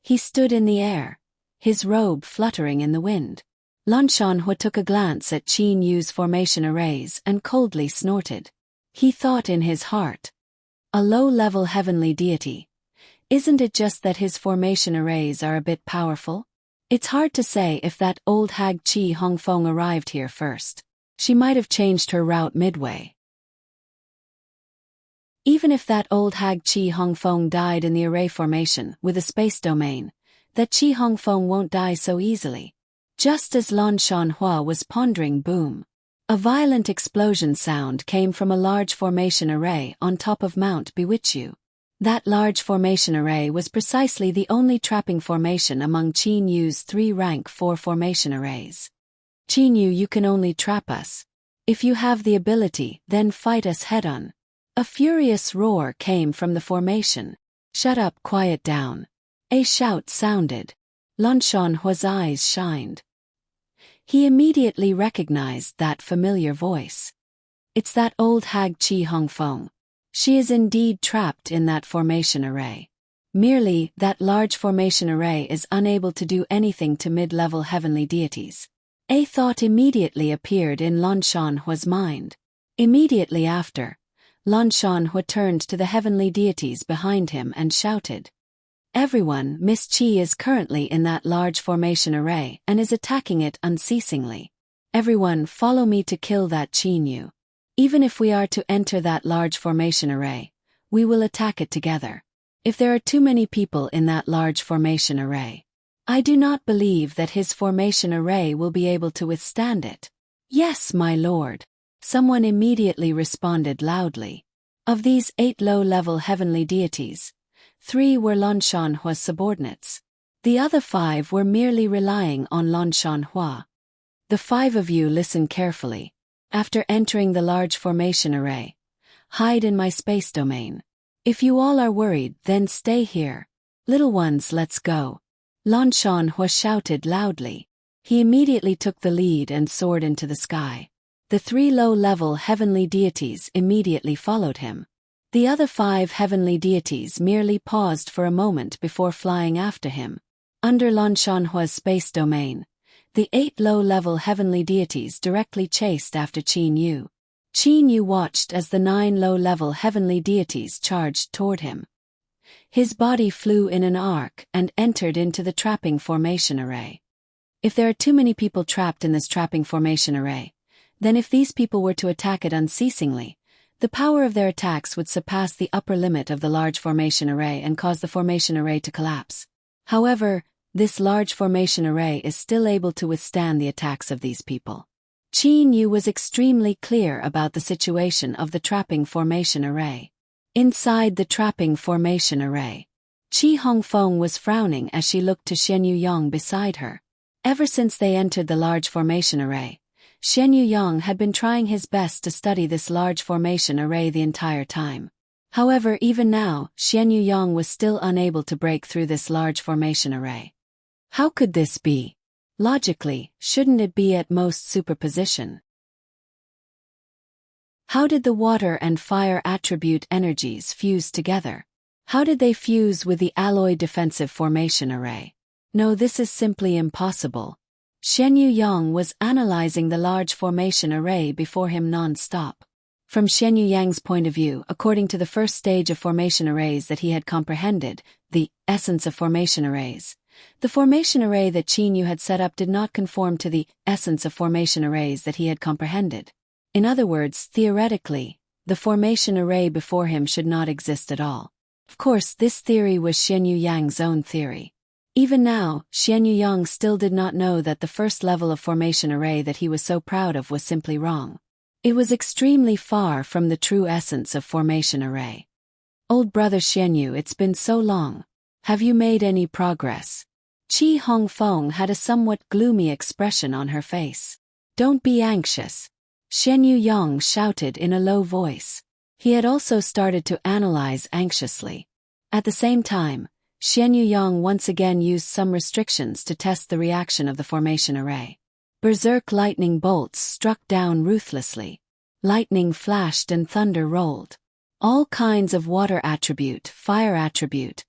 He stood in the air, his robe fluttering in the wind. Lan Shanhua took a glance at Qin Yu's formation arrays and coldly snorted. He thought in his heart, a low-level heavenly deity. Isn't it just that his formation arrays are a bit powerful? It's hard to say if that old hag Qi Hongfeng arrived here first. She might have changed her route midway. Even if that old hag Qi Hongfeng died in the array formation with a space domain, that Qi Hongfeng won't die so easily. Just as Lan Shanhua was pondering, boom. A violent explosion sound came from a large formation array on top of Mount Biwichu. That large formation array was precisely the only trapping formation among Qin Yu's 3 rank 4 formation arrays. "Qin Yu, you can only trap us. If you have the ability, then fight us head-on." A furious roar came from the formation. "Shut up, quiet down." A shout sounded. Lan Shanhua's eyes shined. He immediately recognized that familiar voice. It's that old hag Qi Hongfeng. She is indeed trapped in that formation array. Merely, that large formation array is unable to do anything to mid-level heavenly deities. A thought immediately appeared in Lan Shanhua's mind. Immediately after, Lan Shanhua turned to the heavenly deities behind him and shouted, "Everyone, Miss Qi is currently in that large formation array and is attacking it unceasingly. Everyone, follow me to kill that Qi Nu. Even if we are to enter that large formation array, we will attack it together. If there are too many people in that large formation array, I do not believe that his formation array will be able to withstand it." "Yes, my lord," someone immediately responded loudly. Of these 8 low-level heavenly deities, 3 were Lan Shanhua's subordinates. The other 5 were merely relying on Lan Shanhua. "The 5 of you listen carefully. After entering the large formation array, hide in my space domain. If you all are worried, then stay here. Little ones, let's go." Lan Shanhua shouted loudly. He immediately took the lead and soared into the sky. The 3 low-level heavenly deities immediately followed him. The other 5 heavenly deities merely paused for a moment before flying after him. Under Lan Shanhua's space domain, the 8 low-level heavenly deities directly chased after Qin Yu. Qin Yu watched as the 9 low-level heavenly deities charged toward him. His body flew in an arc and entered into the trapping formation array. If there are too many people trapped in this trapping formation array, then if these people were to attack it unceasingly, the power of their attacks would surpass the upper limit of the large formation array and cause the formation array to collapse. However, this large formation array is still able to withstand the attacks of these people. Qin Yu was extremely clear about the situation of the trapping formation array. Inside the trapping formation array, Qi Hongfeng was frowning as she looked to Shen Yuyang beside her. Ever since they entered the large formation array, Shen Yuyang had been trying his best to study this large formation array the entire time. However, even now, Shen Yuyang was still unable to break through this large formation array. How could this be? Logically, shouldn't it be at most superposition? How did the water and fire attribute energies fuse together? How did they fuse with the alloy defensive formation array? No, this is simply impossible. Shen Yuyang was analyzing the large formation array before him non-stop. From Shen Yuyang's point of view, according to the first stage of formation arrays that he had comprehended, the essence of formation arrays, the formation array that Qin Yu had set up did not conform to the essence of formation arrays that he had comprehended. In other words, theoretically, the formation array before him should not exist at all. Of course, this theory was Shen Yuyang's own theory. Even now, Shen Yuyang still did not know that the first level of formation array that he was so proud of was simply wrong. It was extremely far from the true essence of formation array. "Old brother Shen Yu, it's been so long. Have you made any progress?" Qi Hongfeng had a somewhat gloomy expression on her face. "Don't be anxious," Shen Yuyang shouted in a low voice. He had also started to analyze anxiously. At the same time, Shen Yuyang once again used some restrictions to test the reaction of the formation array. Berserk lightning bolts struck down ruthlessly. Lightning flashed and thunder rolled. All kinds of water attribute, fire attribute,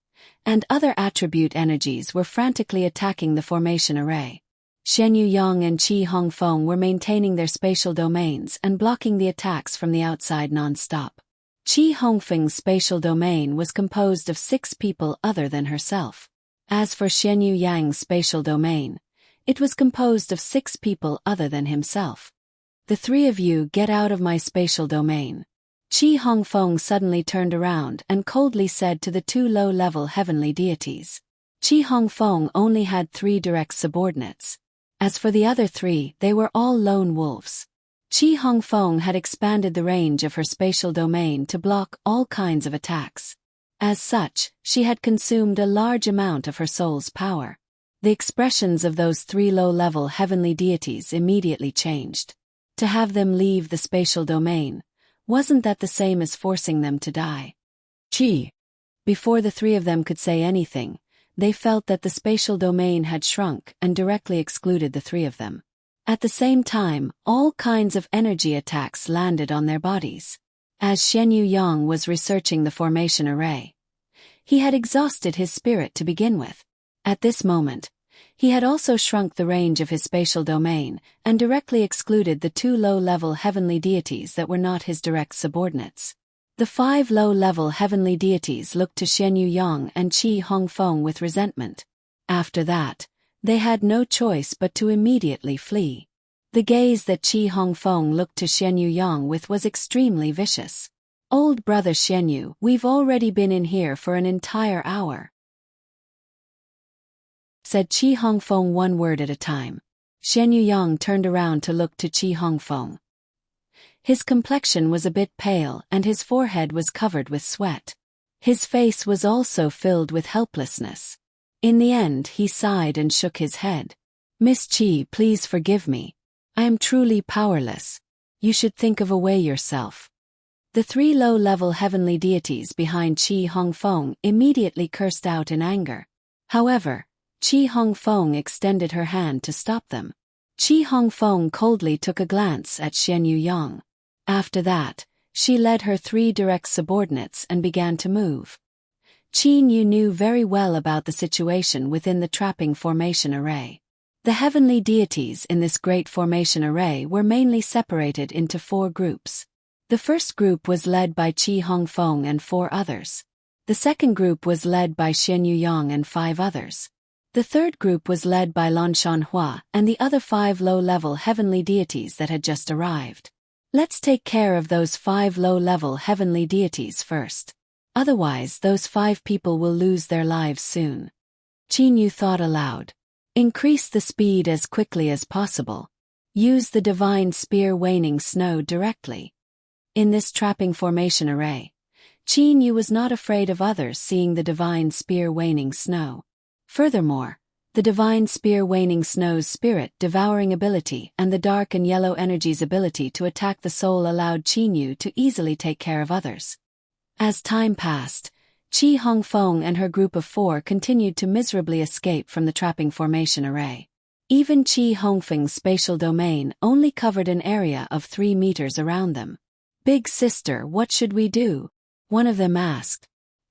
and other attribute energies were frantically attacking the formation array. Shen Yuyang and Qi Hongfeng were maintaining their spatial domains and blocking the attacks from the outside non-stop. Qi Hongfeng's spatial domain was composed of 6 people other than herself. As for Shen Yuyang's spatial domain, it was composed of 6 people other than himself. "The 3 of you get out of my spatial domain." Qi Hongfeng suddenly turned around and coldly said to the 2 low-level heavenly deities. Qi Hongfeng only had 3 direct subordinates. As for the other 3, they were all lone wolves. Qi Hongfeng had expanded the range of her spatial domain to block all kinds of attacks. As such, she had consumed a large amount of her soul's power. The expressions of those 3 low-level heavenly deities immediately changed. To have them leave the spatial domain, wasn't that the same as forcing them to die? Qi. Before the 3 of them could say anything, they felt that the spatial domain had shrunk and directly excluded the 3 of them. At the same time, all kinds of energy attacks landed on their bodies. As Shen Yuyang was researching the formation array, he had exhausted his spirit to begin with. At this moment, He had also shrunk the range of his spatial domain, and directly excluded the 2 low-level heavenly deities that were not his direct subordinates. The 5 low-level heavenly deities looked to Xian Yang and Qi Hongfeng with resentment. After that, they had no choice but to immediately flee. The gaze that Qi Hongfeng looked to Xian Yang with was extremely vicious. "Old brother Xianyu, we've already been in here for an entire hour," said Qi Hongfeng one word at a time. Xian Yang turned around to look to Qi Hongfeng. His complexion was a bit pale and his forehead was covered with sweat. His face was also filled with helplessness. In the end he sighed and shook his head. "Miss Qi, please forgive me. I am truly powerless. You should think of a way yourself." The 3 low-level heavenly deities behind Qi Hongfeng immediately cursed out in anger. However, Qi Hongfeng extended her hand to stop them. Qi Hongfeng coldly took a glance at Xian Yang. After that, she led her 3 direct subordinates and began to move. Qin Yu knew very well about the situation within the trapping formation array. The heavenly deities in this great formation array were mainly separated into 4 groups. The first group was led by Qi Hongfeng and 4 others. The second group was led by Xian Yang and 5 others. The third group was led by Lan Shanhua and the other 5 low-level heavenly deities that had just arrived. Let's take care of those 5 low-level heavenly deities first. Otherwise those 5 people will lose their lives soon. Qin Yu thought aloud. Increase the speed as quickly as possible. Use the divine spear waning snow directly. In this trapping formation array, Qin Yu was not afraid of others seeing the divine spear waning snow. Furthermore, the divine spear waning snow's spirit devouring ability and the dark and yellow energy's ability to attack the soul allowed Qin Yu to easily take care of others. As time passed, Qi Hongfeng and her group of 4 continued to miserably escape from the trapping formation array. Even Qi Hongfeng's spatial domain only covered an area of 3 meters around them. "Big sister, what should we do?" one of them asked.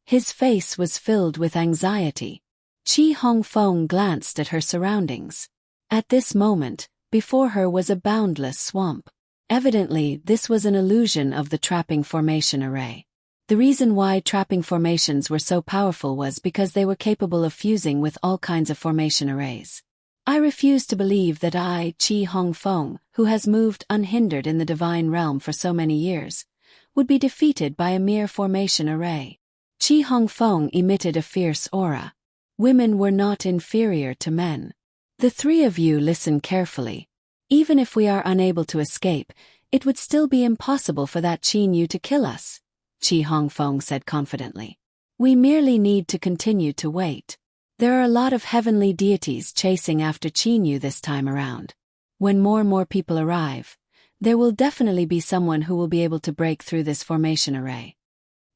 His face was filled with anxiety. Qi Hongfeng glanced at her surroundings. At this moment, before her was a boundless swamp. Evidently, this was an illusion of the trapping formation array. The reason why trapping formations were so powerful was because they were capable of fusing with all kinds of formation arrays. I refuse to believe that I, Qi Hongfeng, who has moved unhindered in the divine realm for so many years, would be defeated by a mere formation array. Qi Hongfeng emitted a fierce aura. Women were not inferior to men. "The 3 of you listen carefully. Even if we are unable to escape, it would still be impossible for that Qin Yu to kill us," Qi Hongfeng said confidently. "We merely need to continue to wait. There are a lot of heavenly deities chasing after Qin Yu this time around. When more and more people arrive, there will definitely be someone who will be able to break through this formation array."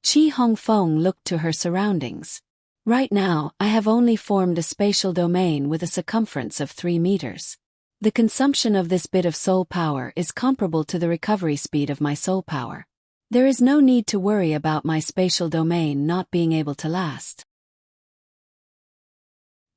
Qi Hongfeng looked to her surroundings. "Right now, I have only formed a spatial domain with a circumference of 3 meters. The consumption of this bit of soul power is comparable to the recovery speed of my soul power. There is no need to worry about my spatial domain not being able to last."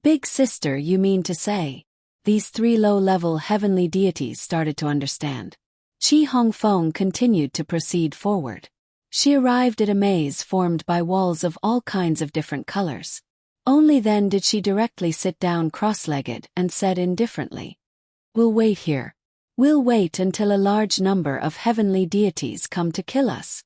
"Big sister, you mean to say?" These 3 low-level heavenly deities started to understand. Qi Hongfeng continued to proceed forward. She arrived at a maze formed by walls of all kinds of different colors. Only then did she directly sit down cross-legged and said indifferently, "We'll wait here. We'll wait until a large number of heavenly deities come to kill us."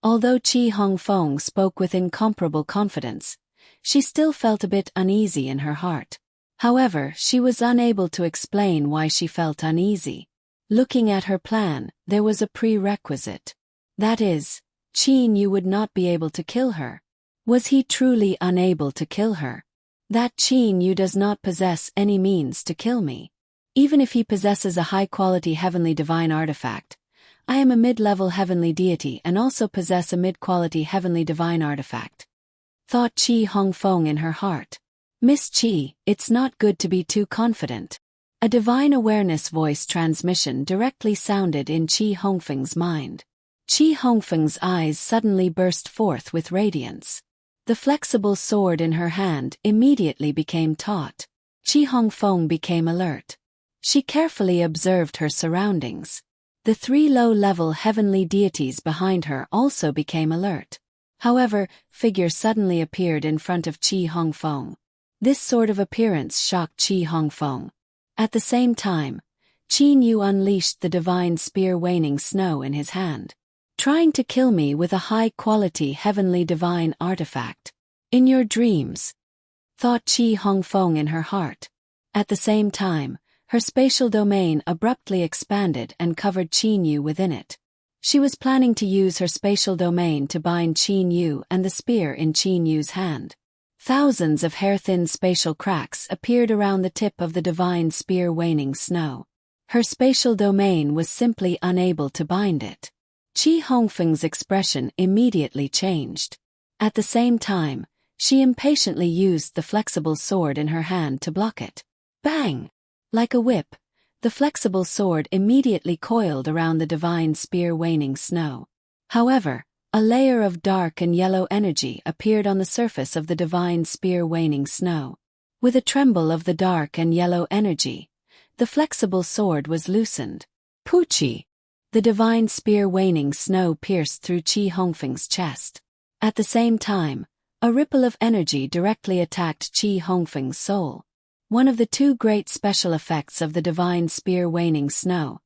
Although Qi Hongfeng spoke with incomparable confidence, she still felt a bit uneasy in her heart. However, she was unable to explain why she felt uneasy. Looking at her plan, there was a prerequisite. That is, Qin Yu would not be able to kill her. Was he truly unable to kill her? That Qin Yu does not possess any means to kill me. Even if he possesses a high-quality heavenly divine artifact, I am a mid-level heavenly deity and also possess a mid-quality heavenly divine artifact. Thought Qi Hongfeng in her heart. "Miss Qi, it's not good to be too confident." A divine awareness voice transmission directly sounded in Qi Hongfeng's mind. Qi Hongfeng's eyes suddenly burst forth with radiance. The flexible sword in her hand immediately became taut. Qi Hongfeng became alert. She carefully observed her surroundings. The three low-level heavenly deities behind her also became alert. However, figures suddenly appeared in front of Qi Hongfeng. This sort of appearance shocked Qi Hongfeng. At the same time, Qin Yu unleashed the divine spear waning snow in his hand. Trying to kill me with a high-quality heavenly divine artifact. In your dreams, thought Qi Hongfeng in her heart. At the same time, her spatial domain abruptly expanded and covered Qin Yu within it. She was planning to use her spatial domain to bind Qin Yu and the spear in Qin Yu's hand. Thousands of hair-thin spatial cracks appeared around the tip of the divine spear waning snow. Her spatial domain was simply unable to bind it. Qi Hongfeng's expression immediately changed. At the same time, she impatiently used the flexible sword in her hand to block it. Bang! Like a whip, the flexible sword immediately coiled around the divine spear waning snow. However, a layer of dark and yellow energy appeared on the surface of the divine spear waning snow. With a tremble of the dark and yellow energy, the flexible sword was loosened. Puchi! The divine spear waning snow pierced through Qi Hongfeng's chest. At the same time, a ripple of energy directly attacked Qi Hongfeng's soul. One of the two great special effects of the divine spear waning snow.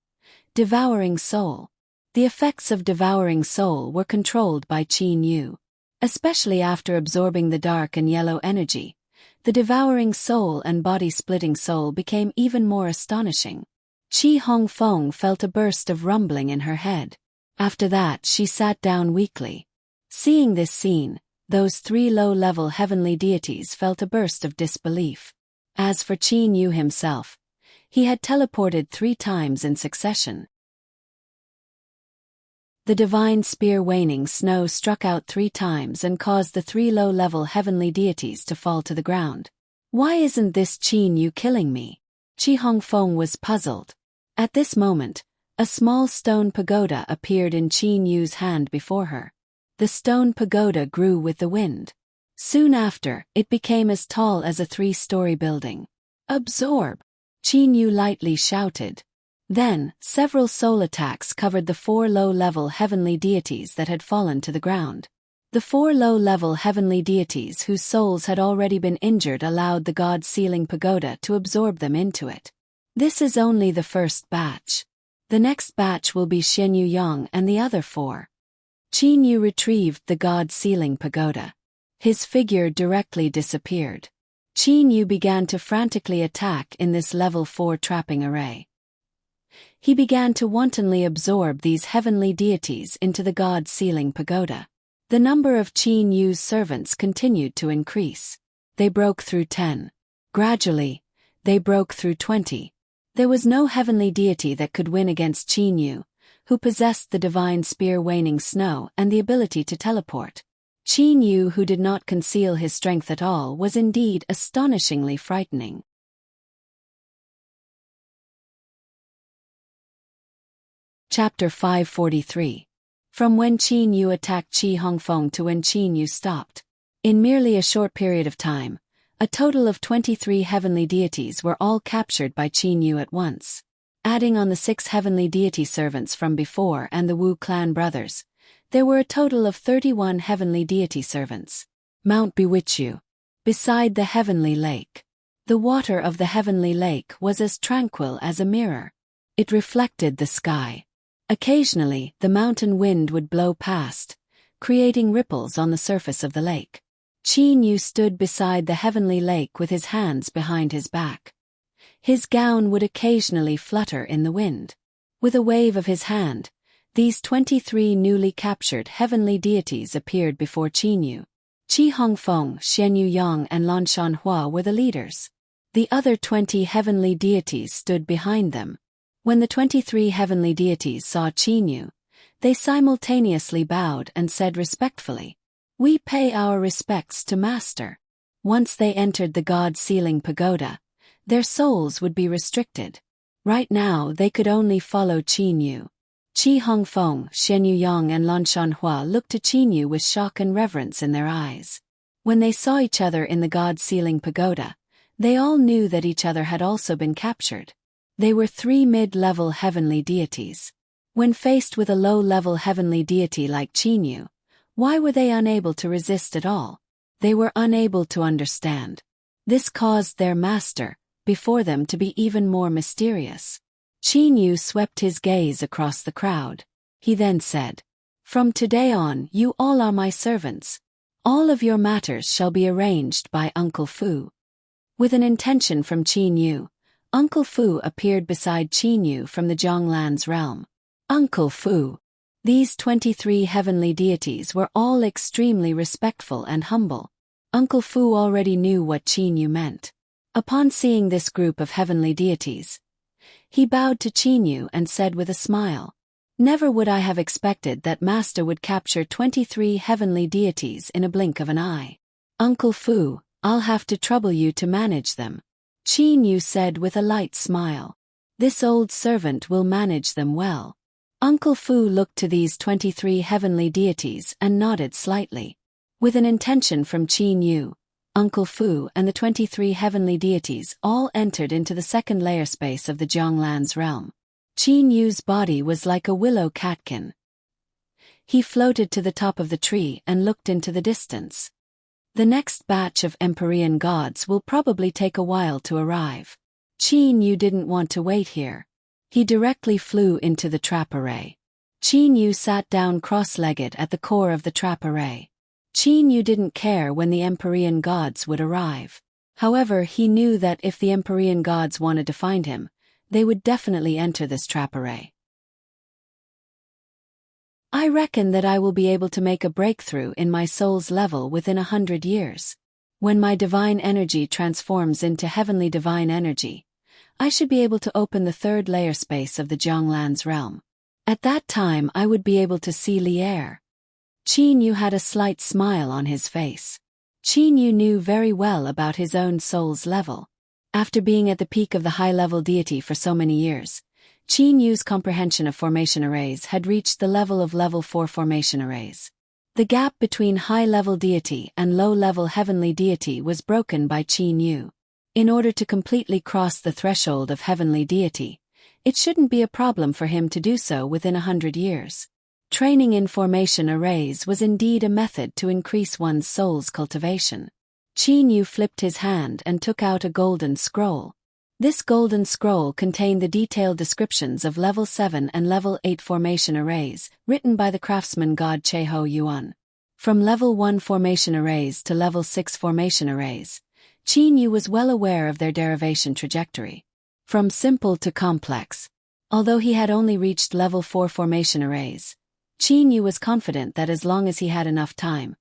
Devouring soul. The effects of devouring soul were controlled by Qin Yu. Especially after absorbing the dark and yellow energy, the devouring soul and body-splitting soul became even more astonishing. Qi Hongfeng felt a burst of rumbling in her head. After that she sat down weakly. Seeing this scene, those three low-level heavenly deities felt a burst of disbelief. As for Qin Yu himself, he had teleported 3 times in succession. The divine spear waning snow struck out 3 times and caused the 3 low-level heavenly deities to fall to the ground. Why isn't this Qin Yu killing me? Qi Hongfeng was puzzled. At this moment, a small stone pagoda appeared in Qin Yu's hand before her. The stone pagoda grew with the wind. Soon after, it became as tall as a 3-story building. Absorb! Qin Yu lightly shouted. Then, several soul attacks covered the 4 low-level heavenly deities that had fallen to the ground. The 4 low-level heavenly deities whose souls had already been injured allowed the god-sealing pagoda to absorb them into it. This is only the first batch. The next batch will be Shen Yu Yang and the other 4. Qin Yu retrieved the god-sealing pagoda. His figure directly disappeared. Qin Yu began to frantically attack in this level 4 trapping array. He began to wantonly absorb these heavenly deities into the god-sealing pagoda. The number of Qin Yu's servants continued to increase. They broke through 10. Gradually, they broke through 20. There was no heavenly deity that could win against Qin Yu, who possessed the divine spear waning snow and the ability to teleport. Qin Yu, who did not conceal his strength at all, was indeed astonishingly frightening. Chapter 543. From when Qin Yu attacked Qi Hongfeng to when Qin Yu stopped. In merely a short period of time, a total of 23 heavenly deities were all captured by Qin Yu at once. Adding on the 6 heavenly deity servants from before and the Wu clan brothers, there were a total of 31 heavenly deity servants. Mount Bewitchu. Beside the heavenly lake. The water of the heavenly lake was as tranquil as a mirror. It reflected the sky. Occasionally, the mountain wind would blow past, creating ripples on the surface of the lake. Qin Yu stood beside the heavenly lake with his hands behind his back. His gown would occasionally flutter in the wind. With a wave of his hand, these 23 newly captured heavenly deities appeared before Qin Yu. Qi Hongfeng, Shen Yu Yang and Lan Shanhua were the leaders. The other 20 heavenly deities stood behind them. When the 23 heavenly deities saw Qin Yu, they simultaneously bowed and said respectfully, "We pay our respects to Master." Once they entered the god-sealing pagoda, their souls would be restricted. Right now they could only follow Qin Yu. Qi Hongfeng, Shen Yu Yang and Lan Shanhua looked to Qin Yu with shock and reverence in their eyes. When they saw each other in the god-sealing pagoda, They all knew that each other had also been captured. They were 3 mid-level heavenly deities. When faced with a low-level heavenly deity like Chinyu, why were they unable to resist at all? They were unable to understand. This caused their master, before them, to be even more mysterious. Chinyu swept his gaze across the crowd. He then said, "From today on, you all are my servants. All of your matters shall be arranged by Uncle Fu." With an intention from Chinyu, Uncle Fu appeared beside Chinyu from the Zhonglan's realm. Uncle Fu. These 23 heavenly deities were all extremely respectful and humble. Uncle Fu already knew what Chinyu meant. Upon seeing this group of heavenly deities, he bowed to Chinyu and said with a smile, "Never would I have expected that Master would capture 23 heavenly deities in a blink of an eye. Uncle Fu, I'll have to trouble you to manage them." Chinyu said with a light smile. "This old servant will manage them well." Uncle Fu looked to these 23 heavenly deities and nodded slightly. With an intention from Chinyu, Uncle Fu and the 23 heavenly deities all entered into the second layer space of the Zhonglan's realm. Chinyu's body was like a willow catkin. He floated to the top of the tree and looked into the distance. The next batch of Empyrean gods will probably take a while to arrive. Chinyu didn't want to wait here. He directly flew into the trap array. Chinyu sat down cross-legged at the core of the trap array. Chinyu didn't care when the Empyrean gods would arrive. However, he knew that if the Empyrean gods wanted to find him, they would definitely enter this trap array. "I reckon that I will be able to make a breakthrough in my soul's level within 100 years. When my divine energy transforms into heavenly divine energy, I should be able to open the third layer space of the Zhonglan's realm. At that time I would be able to see Lier." Chinyu had a slight smile on his face. Chinyu knew very well about his own soul's level. After being at the peak of the high-level deity for so many years, Chinyu's comprehension of formation arrays had reached the level of level 4 formation arrays. The gap between high-level deity and low-level heavenly deity was broken by Chinyu. In order to completely cross the threshold of heavenly deity, it shouldn't be a problem for him to do so within 100 years. Training in formation arrays was indeed a method to increase one's soul's cultivation. Chinyu flipped his hand and took out a golden scroll. This golden scroll contained the detailed descriptions of level 7 and level 8 formation arrays, written by the craftsman god Cheho Yuan. From level 1 formation arrays to level 6 formation arrays, Chinyu was well aware of their derivation trajectory. From simple to complex. Although he had only reached level 4 formation arrays, Chinyu was confident that as long as he had enough time,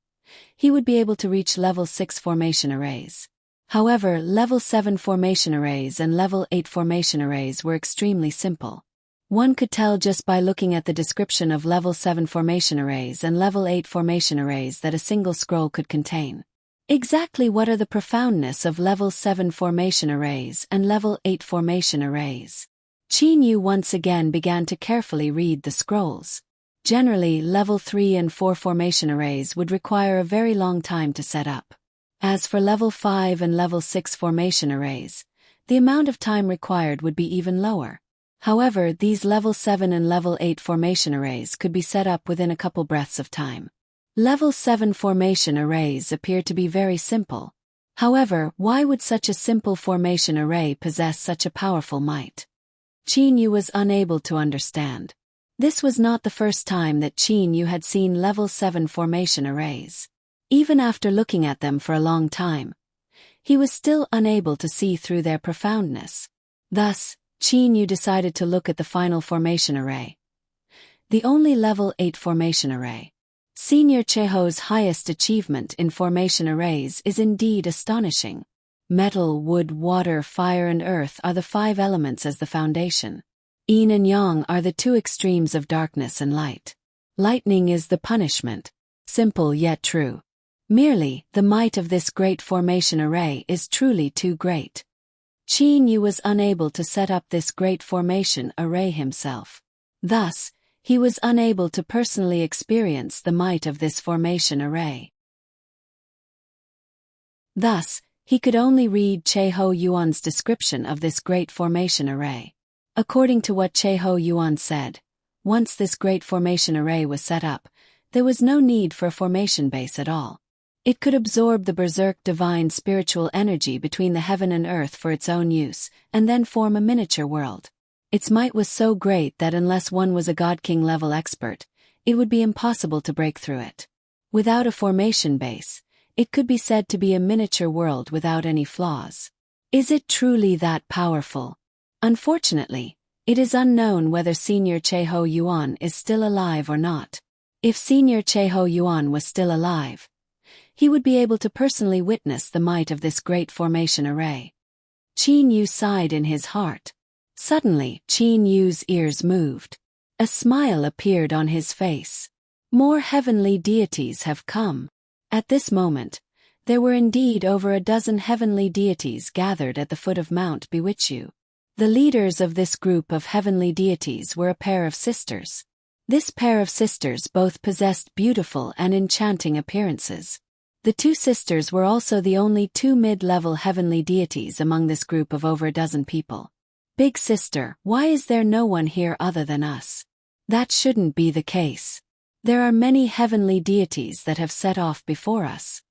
he would be able to reach level 6 formation arrays. However, level 7 formation arrays and level 8 formation arrays were extremely simple. One could tell just by looking at the description of level 7 formation arrays and level 8 formation arrays that a single scroll could contain. Exactly what are the profoundness of level 7 formation arrays and level 8 formation arrays? Chinyu once again began to carefully read the scrolls. Generally, level 3 and 4 formation arrays would require a very long time to set up. As for level 5 and level 6 formation arrays, the amount of time required would be even lower. However, these level 7 and level 8 formation arrays could be set up within a couple breaths of time. Level 7 formation arrays appear to be very simple. However, why would such a simple formation array possess such a powerful might? Chinyu was unable to understand. This was not the first time that Chinyu had seen level 7 formation arrays. Even after looking at them for a long time, he was still unable to see through their profoundness. Thus, Chinyu decided to look at the final formation array. The only level 8 formation array. Senior Cheho's highest achievement in formation arrays is indeed astonishing. Metal, wood, water, fire and earth are the 5 elements as the foundation. Yin and yang are the 2 extremes of darkness and light. Lightning is the punishment. Simple yet true. Merely, the might of this great formation array is truly too great. Chinyu was unable to set up this great formation array himself. Thus, he was unable to personally experience the might of this formation array. Thus, He could only read Che Ho Yuan's description of this great formation array. According to what Che Ho Yuan said, once this great formation array was set up, there was no need for a formation base at all. It could absorb the berserk divine spiritual energy between the heaven and earth for its own use, and then form a miniature world. Its might was so great that unless one was a God King level expert, it would be impossible to break through it. Without a formation base, it could be said to be a miniature world without any flaws. Is it truly that powerful? Unfortunately, it is unknown whether Senior Che Ho Yuan is still alive or not. If Senior Che Ho Yuan was still alive, he would be able to personally witness the might of this great formation array. Qin Yu sighed in his heart. Suddenly, Qin Yu's ears moved. A smile appeared on his face. More heavenly deities have come. At this moment, there were indeed over a dozen heavenly deities gathered at the foot of Mount Biwichu. The leaders of this group of heavenly deities were a pair of sisters. This pair of sisters both possessed beautiful and enchanting appearances. The two sisters were also the only two mid-level heavenly deities among this group of over a dozen people. Big sister, why is there no one here other than us? That shouldn't be the case. There are many heavenly deities that have set off before us.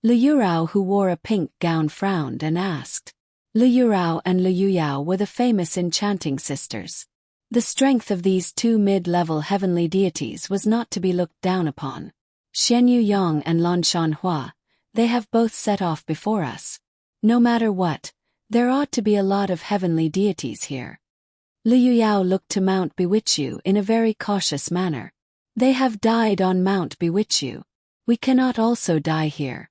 Lu Yurao, who wore a pink gown, frowned and asked. Lu Yurao and Lu Yuyao were the famous enchanting sisters. The strength of these two mid-level heavenly deities was not to be looked down upon. Xian Yu Yang and Lan Shanhua, they have both set off before us. No matter what, there ought to be a lot of heavenly deities here. Lu Yuyao looked to Mount Biwichu in a very cautious manner. They have died on Mount Biwichu. We cannot also die here.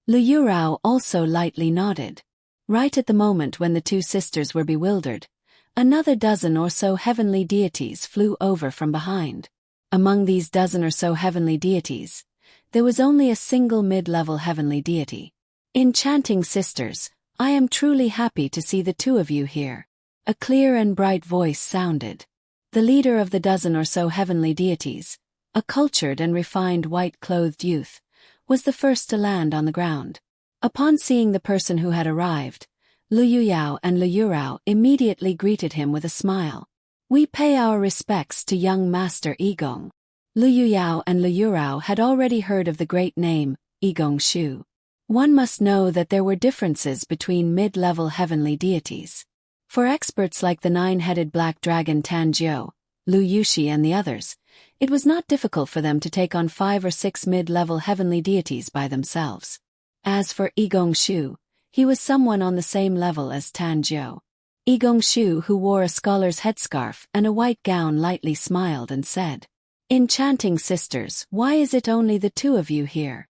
Lu Yurao also lightly nodded. Right at the moment when the two sisters were bewildered, another dozen or so heavenly deities flew over from behind. Among these dozen or so heavenly deities, there was only a single mid-level heavenly deity. Enchanting sisters, I am truly happy to see the two of you here. A clear and bright voice sounded. The leader of the dozen or so heavenly deities, a cultured and refined white-clothed youth, was the first to land on the ground. Upon seeing the person who had arrived, Lu Yuyao and Lu Yurao immediately greeted him with a smile. We pay our respects to young Master Igong. Lu Yuyao and Lu Yurao had already heard of the great name, Igong Shu. One must know that there were differences between mid-level heavenly deities. For experts like the nine-headed black dragon Tanjiu, Lu Yushi and the others, it was not difficult for them to take on 5 or 6 mid-level heavenly deities by themselves. As for Igong Shu, he was someone on the same level as Tanjiu. Igong Shu, who wore a scholar's headscarf and a white gown, lightly smiled and said, "Enchanting sisters, why is it only the two of you here?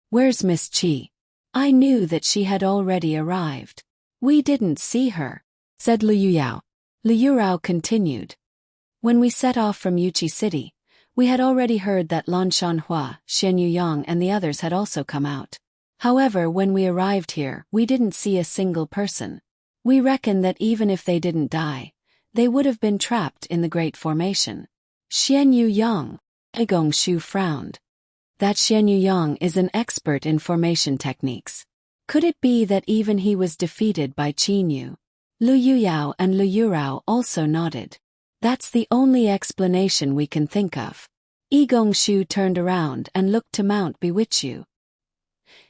Where's Miss Qi? I knew that she had already arrived." "We didn't see her," said Lu Yuyao. Lu Yurao continued. "When we set off from Yuqi City, we had already heard that Lan Shanhua, Xian Yu Yang and the others had also come out. However, when we arrived here, we didn't see a single person. We reckon that even if they didn't die, they would have been trapped in the Great Formation." Xian Yu Yang. Igong Shu frowned. That Xian Yu Yang is an expert in formation techniques. Could it be that even he was defeated by Qin Yu? Lu Yuyao and Lu Yurao also nodded. That's the only explanation we can think of. Igong Shu turned around and looked to Mount Biwichu.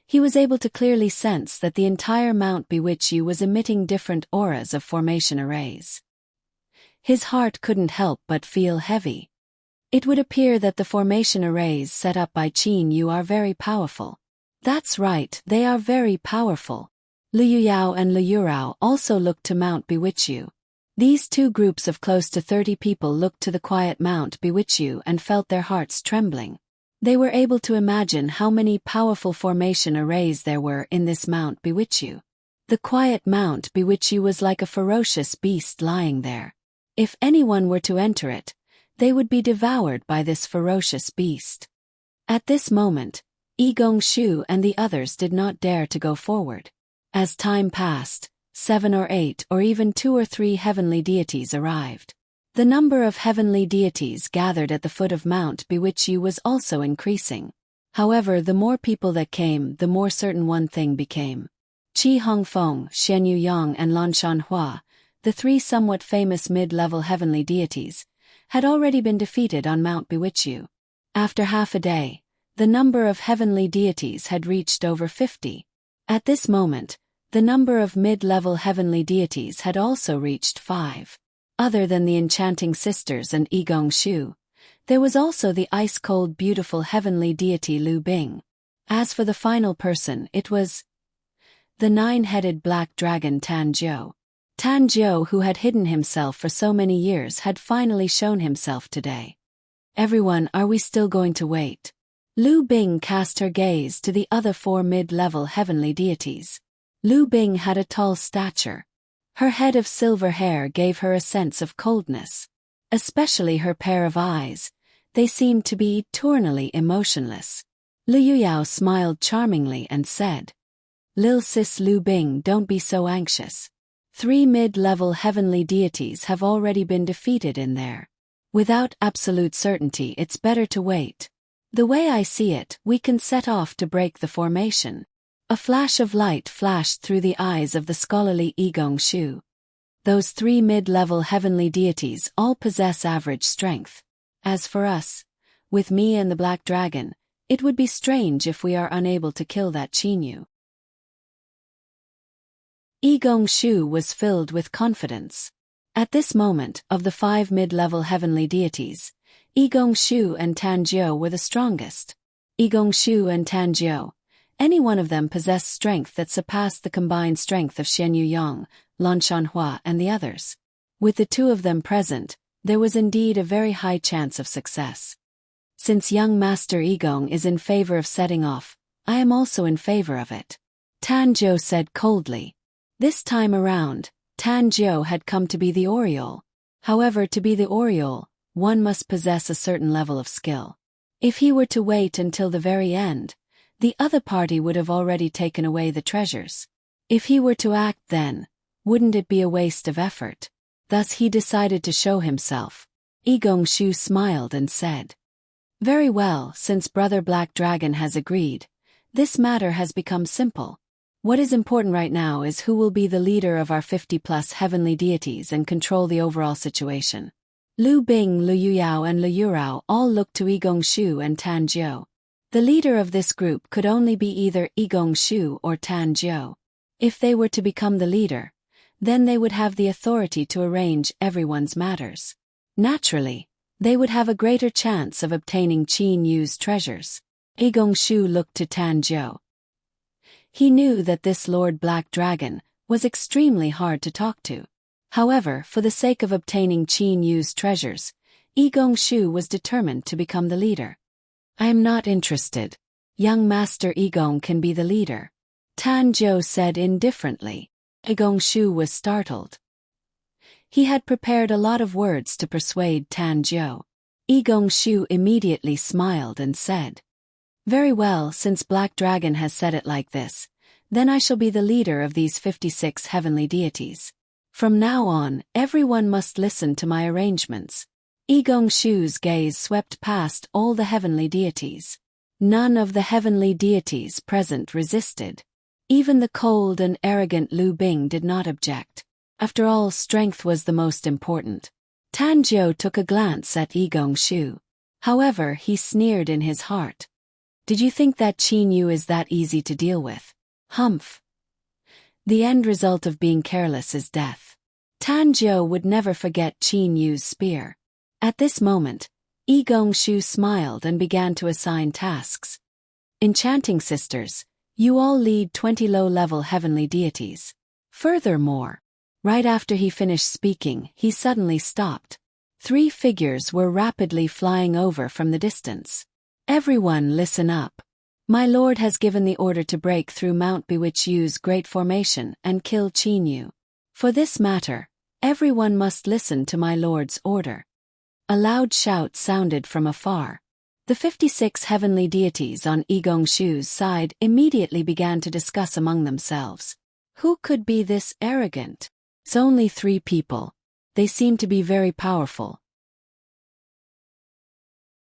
He was able to clearly sense that the entire Mount Biwichu was emitting different auras of formation arrays. His heart couldn't help but feel heavy. It would appear that the formation arrays set up by Qin Yu are very powerful. That's right, they are very powerful. Lu Yuyao and Lu Yurao also looked to Mount Biwichu. These two groups of close to 30 people looked to the quiet Mount Biwichu and felt their hearts trembling. They were able to imagine how many powerful formation arrays there were in this Mount Biwichu. The quiet Mount Biwichu was like a ferocious beast lying there. If anyone were to enter it, they would be devoured by this ferocious beast. At this moment, Igong Shu and the others did not dare to go forward. As time passed, 7 or 8 or even 2 or 3 heavenly deities arrived. The number of heavenly deities gathered at the foot of Mount Biwichu was also increasing. However, the more people that came, the more certain one thing became. Qi Hongfeng, Shen Yuyang and Lan Shanhua, the three somewhat famous mid-level heavenly deities, had already been defeated on Mount Biwichu. After half a day, the number of heavenly deities had reached over 50. At this moment, the number of mid-level heavenly deities had also reached 5. Other than the enchanting sisters and Igong Shu, there was also the ice-cold beautiful heavenly deity Lu Bing. As for the final person, it was the nine-headed black dragon Tan Jiu. Tan Jiu, who had hidden himself for so many years, had finally shown himself today. Everyone, are we still going to wait? Lu Bing cast her gaze to the other 4 mid-level heavenly deities. Lu Bing had a tall stature. Her head of silver hair gave her a sense of coldness. Especially her pair of eyes, they seemed to be eternally emotionless. Liu Yuyao smiled charmingly and said, "Lil sis Lu Bing, don't be so anxious. 3 mid-level heavenly deities have already been defeated in there. Without absolute certainty, it's better to wait. The way I see it, we can set off to break the formation." A flash of light flashed through the eyes of the scholarly Igong Shu. Those 3 mid-level heavenly deities all possess average strength. As for us, with me and the Black Dragon, it would be strange if we are unable to kill that Qinyu. Igong Shu was filled with confidence. At this moment, of the 5 mid-level heavenly deities, Igong Shu and Tan Jiu were the strongest. Igong Shu and Tan Jiu, any one of them possessed strength that surpassed the combined strength of Shen Yuyang, Lan Shanhua and the others. With the 2 of them present, there was indeed a very high chance of success. Since young Master Igong is in favor of setting off, I am also in favor of it. Tan Jiu said coldly. This time around, Tan Jiu had come to be the Oriole. However, to be the Oriole, one must possess a certain level of skill. If he were to wait until the very end, the other party would have already taken away the treasures. If he were to act then, wouldn't it be a waste of effort? Thus he decided to show himself. Igong Shu smiled and said, "Very well, since Brother Black Dragon has agreed, this matter has become simple. What is important right now is who will be the leader of our 50-plus heavenly deities and control the overall situation." Lu Bing, Liu Yuyao and Liu Yurao all looked to Igong Shu and Tan Jiu. The leader of this group could only be either Igong Shu or Tan Jiu. If they were to become the leader, then they would have the authority to arrange everyone's matters. Naturally, they would have a greater chance of obtaining Qin Yu's treasures. Igong Shu looked to Tan Jiu. He knew that this Lord Black Dragon was extremely hard to talk to. However, for the sake of obtaining Qin Yu's treasures, Igong Shu was determined to become the leader. "I am not interested. Young Master Igong can be the leader," Tan Jiu said indifferently. Igong Shu was startled. He had prepared a lot of words to persuade Tan Jiu. Igong Shu immediately smiled and said, "Very well, since Black Dragon has said it like this, then I shall be the leader of these 56 heavenly deities. From now on, everyone must listen to my arrangements." Igong Shu's gaze swept past all the heavenly deities. None of the heavenly deities present resisted. Even the cold and arrogant Lu Bing did not object. After all, strength was the most important. Tan Jiu took a glance at Igong Shu. However, he sneered in his heart. "Did you think that Qin Yu is that easy to deal with? Humph. The end result of being careless is death." Tan Jiu would never forget Qin Yu's spear. At this moment, Igong Shu smiled and began to assign tasks. "Enchanting sisters, you all lead 20 low-level heavenly deities. Furthermore," right after he finished speaking, he suddenly stopped. 3 figures were rapidly flying over from the distance. "Everyone listen up. My lord has given the order to break through Mount Biwichu's great formation and kill Qin Yu. For this matter, everyone must listen to my lord's order." A loud shout sounded from afar. The 56 heavenly deities on Igong Shu's side immediately began to discuss among themselves. Who could be this arrogant? It's only 3 people. They seem to be very powerful.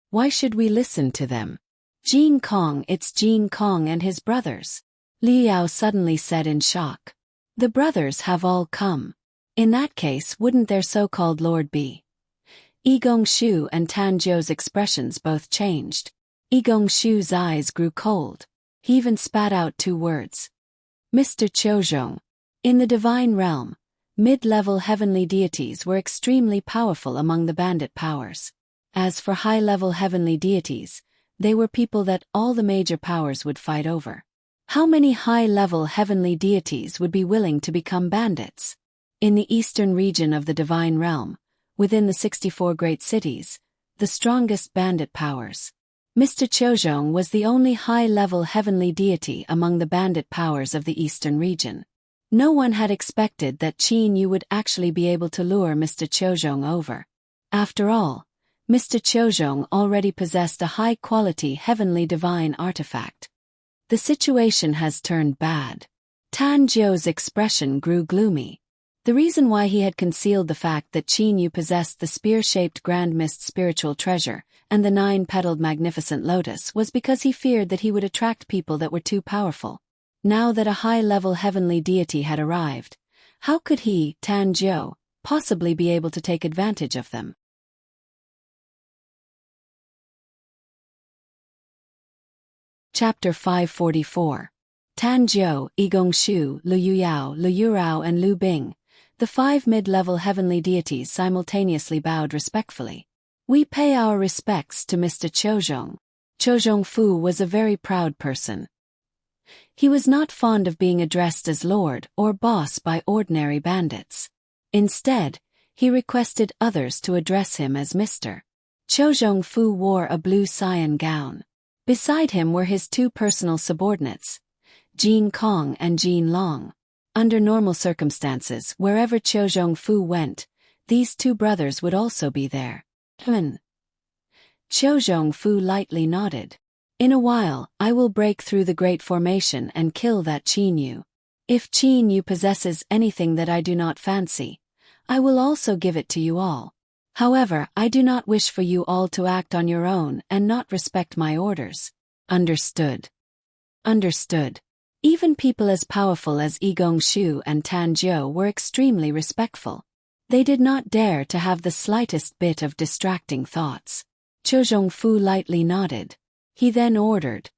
Why should we listen to them? Jin Kong, it's Jin Kong and his brothers. Liu Yao suddenly said in shock. The brothers have all come. In that case, wouldn't their so-called lord be? Yi Gongshu and Tan Jiu's expressions both changed. Yi Gongshu's eyes grew cold. He even spat out 2 words. Mr. Qiuzhong. In the divine realm, mid-level heavenly deities were extremely powerful among the bandit powers. As for high-level heavenly deities, they were people that all the major powers would fight over. How many high-level heavenly deities would be willing to become bandits? In the eastern region of the divine realm, within the 64 great cities, the strongest bandit powers. Mr. Qiuzhong was the only high-level heavenly deity among the bandit powers of the eastern region. No one had expected that Qin Yu would actually be able to lure Mr. Qiuzhong over. After all, Mr. Qiuzhong already possessed a high-quality heavenly divine artifact. The situation has turned bad. Tan Jiu's expression grew gloomy. The reason why he had concealed the fact that Qin Yu possessed the spear-shaped Grand Mist spiritual treasure and the 9-petaled magnificent lotus was because he feared that he would attract people that were too powerful. Now that a high-level heavenly deity had arrived, how could he, Tan Jiu, possibly be able to take advantage of them? Chapter 544. Tan Jiu, Yi Gongshu, Liu Yao, Liu Yurao and Liu Bing. The 5 mid-level heavenly deities simultaneously bowed respectfully. We pay our respects to Mr. Qiuzhong. Qiuzhong Fu was a very proud person. He was not fond of being addressed as lord or boss by ordinary bandits. Instead, he requested others to address him as Mr. Qiuzhong Fu wore a blue cyan gown. Beside him were his 2 personal subordinates, Jin Kong and Jin Long. Under normal circumstances, wherever Qiuzhong Fu went, these 2 brothers would also be there. Qiuzhong Fu lightly nodded. In a while, I will break through the Great Formation and kill that Qin Yu. If Qin Yu possesses anything that I do not fancy, I will also give it to you all. However, I do not wish for you all to act on your own and not respect my orders. Understood. Understood. Even people as powerful as Yi Gongshu and Tan Jiu were extremely respectful. They did not dare to have the slightest bit of distracting thoughts. Qiuzhong Fu lightly nodded. He then ordered,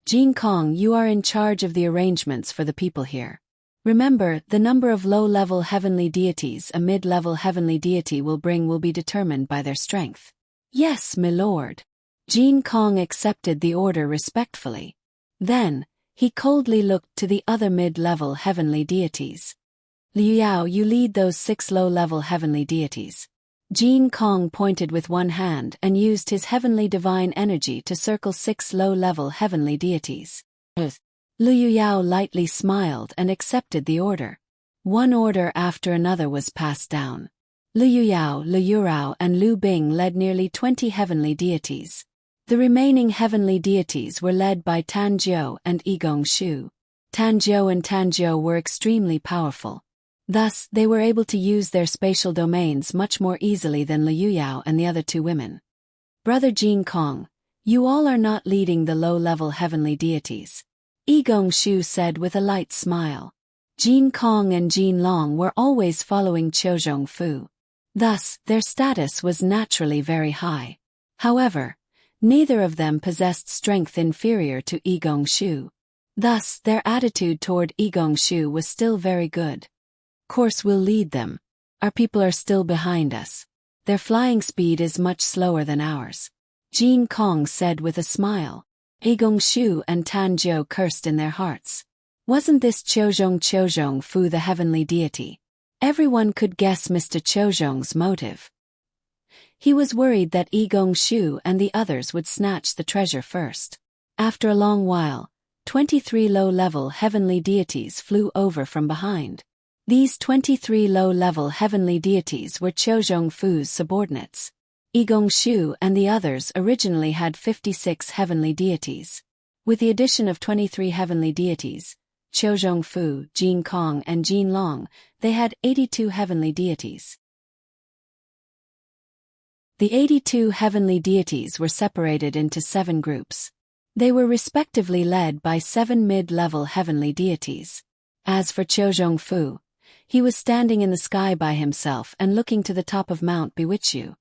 Jin Kong, you are in charge of the arrangements for the people here. Remember, the number of low-level heavenly deities a mid-level heavenly deity will bring will be determined by their strength. Yes, my lord. Jin Kong accepted the order respectfully. Then, he coldly looked to the other mid-level heavenly deities. Liu Yao, you lead those 6 low-level heavenly deities. Jin Kong pointed with one hand and used his heavenly divine energy to circle 6 low-level heavenly deities. Liu Yao lightly smiled and accepted the order. One order after another was passed down. Liu Yao, Liu Yurao and Liu Bing led nearly 20 heavenly deities. The remaining heavenly deities were led by Tan Jiu and Yi Gongshu. Tan Jiu and Tan Jiu were extremely powerful. Thus, they were able to use their spatial domains much more easily than Liu Yao and the other 2 women. Brother Jin Kong, you all are not leading the low-level heavenly deities. Yi Gongshu said with a light smile. Jin Kong and Jin Long were always following Qiuzhong Fu. Thus, their status was naturally very high. However, neither of them possessed strength inferior to Yi Gongshu. Thus, their attitude toward Yi Gongshu was still very good. Course will lead them. Our people are still behind us. Their flying speed is much slower than ours. Jin Kong said with a smile. Yi Gongshu and Tan Jiu cursed in their hearts. Wasn't this Qiuzhong Fu the heavenly deity? Everyone could guess Mr. Qiuzhong's motive. He was worried that Yi Gongshu and the others would snatch the treasure first. After a long while, 23 low-level heavenly deities flew over from behind. These 23 low-level heavenly deities were Qiuzhong Fu's subordinates. Yi Gongshu and the others originally had 56 heavenly deities. With the addition of 23 heavenly deities, Qiuzhong Fu, Jin Kong and Jin Long, they had 82 heavenly deities. The 82 heavenly deities were separated into 7 groups. They were respectively led by 7 mid-level heavenly deities. As for Fu, he was standing in the sky by himself and looking to the top of Mount Biwichu.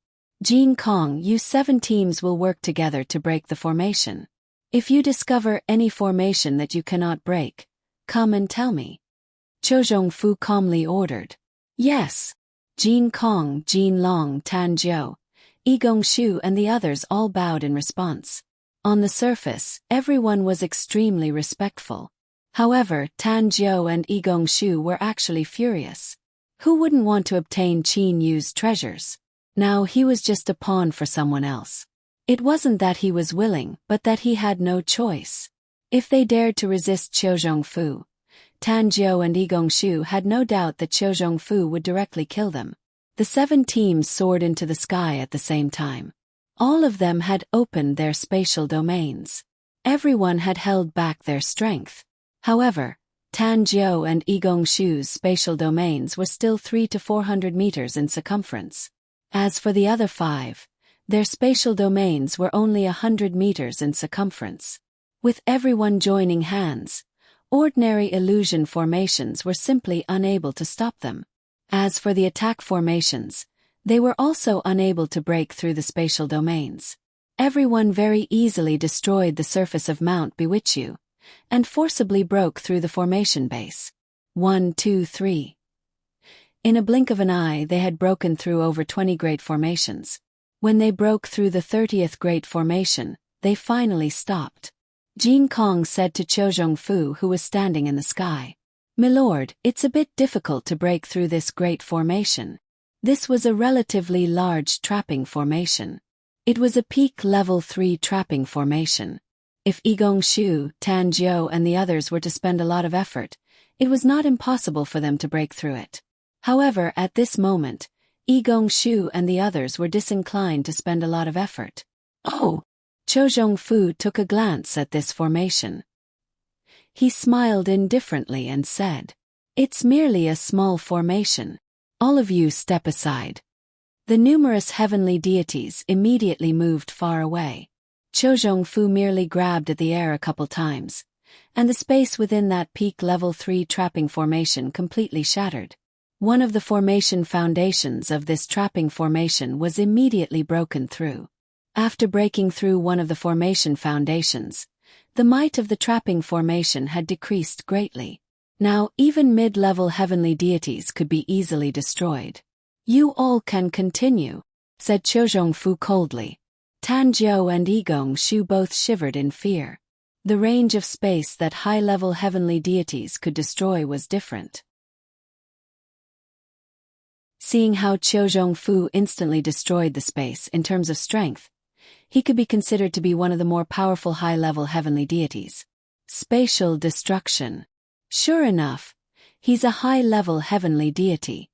Jin Kong, you 7 teams will work together to break the formation. If you discover any formation that you cannot break, come and tell me. Fu calmly ordered. Yes. Jin Kong, Jin Long, Tan Jiu, Yi Gongshu and the others all bowed in response. On the surface, everyone was extremely respectful. However, Tan Jiu and Yi Gongshu were actually furious. Who wouldn't want to obtain Qin Yu's treasures? Now he was just a pawn for someone else. It wasn't that he was willing, but that he had no choice. If they dared to resist Fu, Tan Jiu and Yi Gongshu had no doubt that Fu would directly kill them. The 7 teams soared into the sky at the same time. All of them had opened their spatial domains. Everyone had held back their strength. However, Tan Jiu and Yi Gongshu's spatial domains were still 300 to 400 meters in circumference. As for the other 5, their spatial domains were only 100 meters in circumference. With everyone joining hands, ordinary illusion formations were simply unable to stop them. As for the attack formations, they were also unable to break through the spatial domains. Everyone very easily destroyed the surface of Mount Biwichu, and forcibly broke through the formation base. 1, 2, 3. In a blink of an eye they had broken through over 20 great formations. When they broke through the 30th great formation, they finally stopped. Jin Kong said to Fu, who was standing in the sky, "Milord, it's a bit difficult to break through this great formation." This was a relatively large trapping formation. It was a peak level 3 trapping formation. If Yi Gongshu, Tan Jiu and the others were to spend a lot of effort, it was not impossible for them to break through it. However, at this moment, Yi Gongshu and the others were disinclined to spend a lot of effort. Oh! Fu took a glance at this formation. He smiled indifferently and said, "It's merely a small formation. All of you step aside." The numerous heavenly deities immediately moved far away. Fu merely grabbed at the air a couple times, and the space within that peak level 3 trapping formation completely shattered. One of the formation foundations of this trapping formation was immediately broken through. After breaking through one of the formation foundations, the might of the trapping formation had decreased greatly. Now even mid-level heavenly deities could be easily destroyed. "You all can continue," said Fu coldly. Tan Jiu and Yi Gongshu both shivered in fear. The range of space that high-level heavenly deities could destroy was different. Seeing how Fu instantly destroyed the space in terms of strength, he could be considered to be one of the more powerful high-level heavenly deities. Spatial destruction. Sure enough, he's a high-level heavenly deity.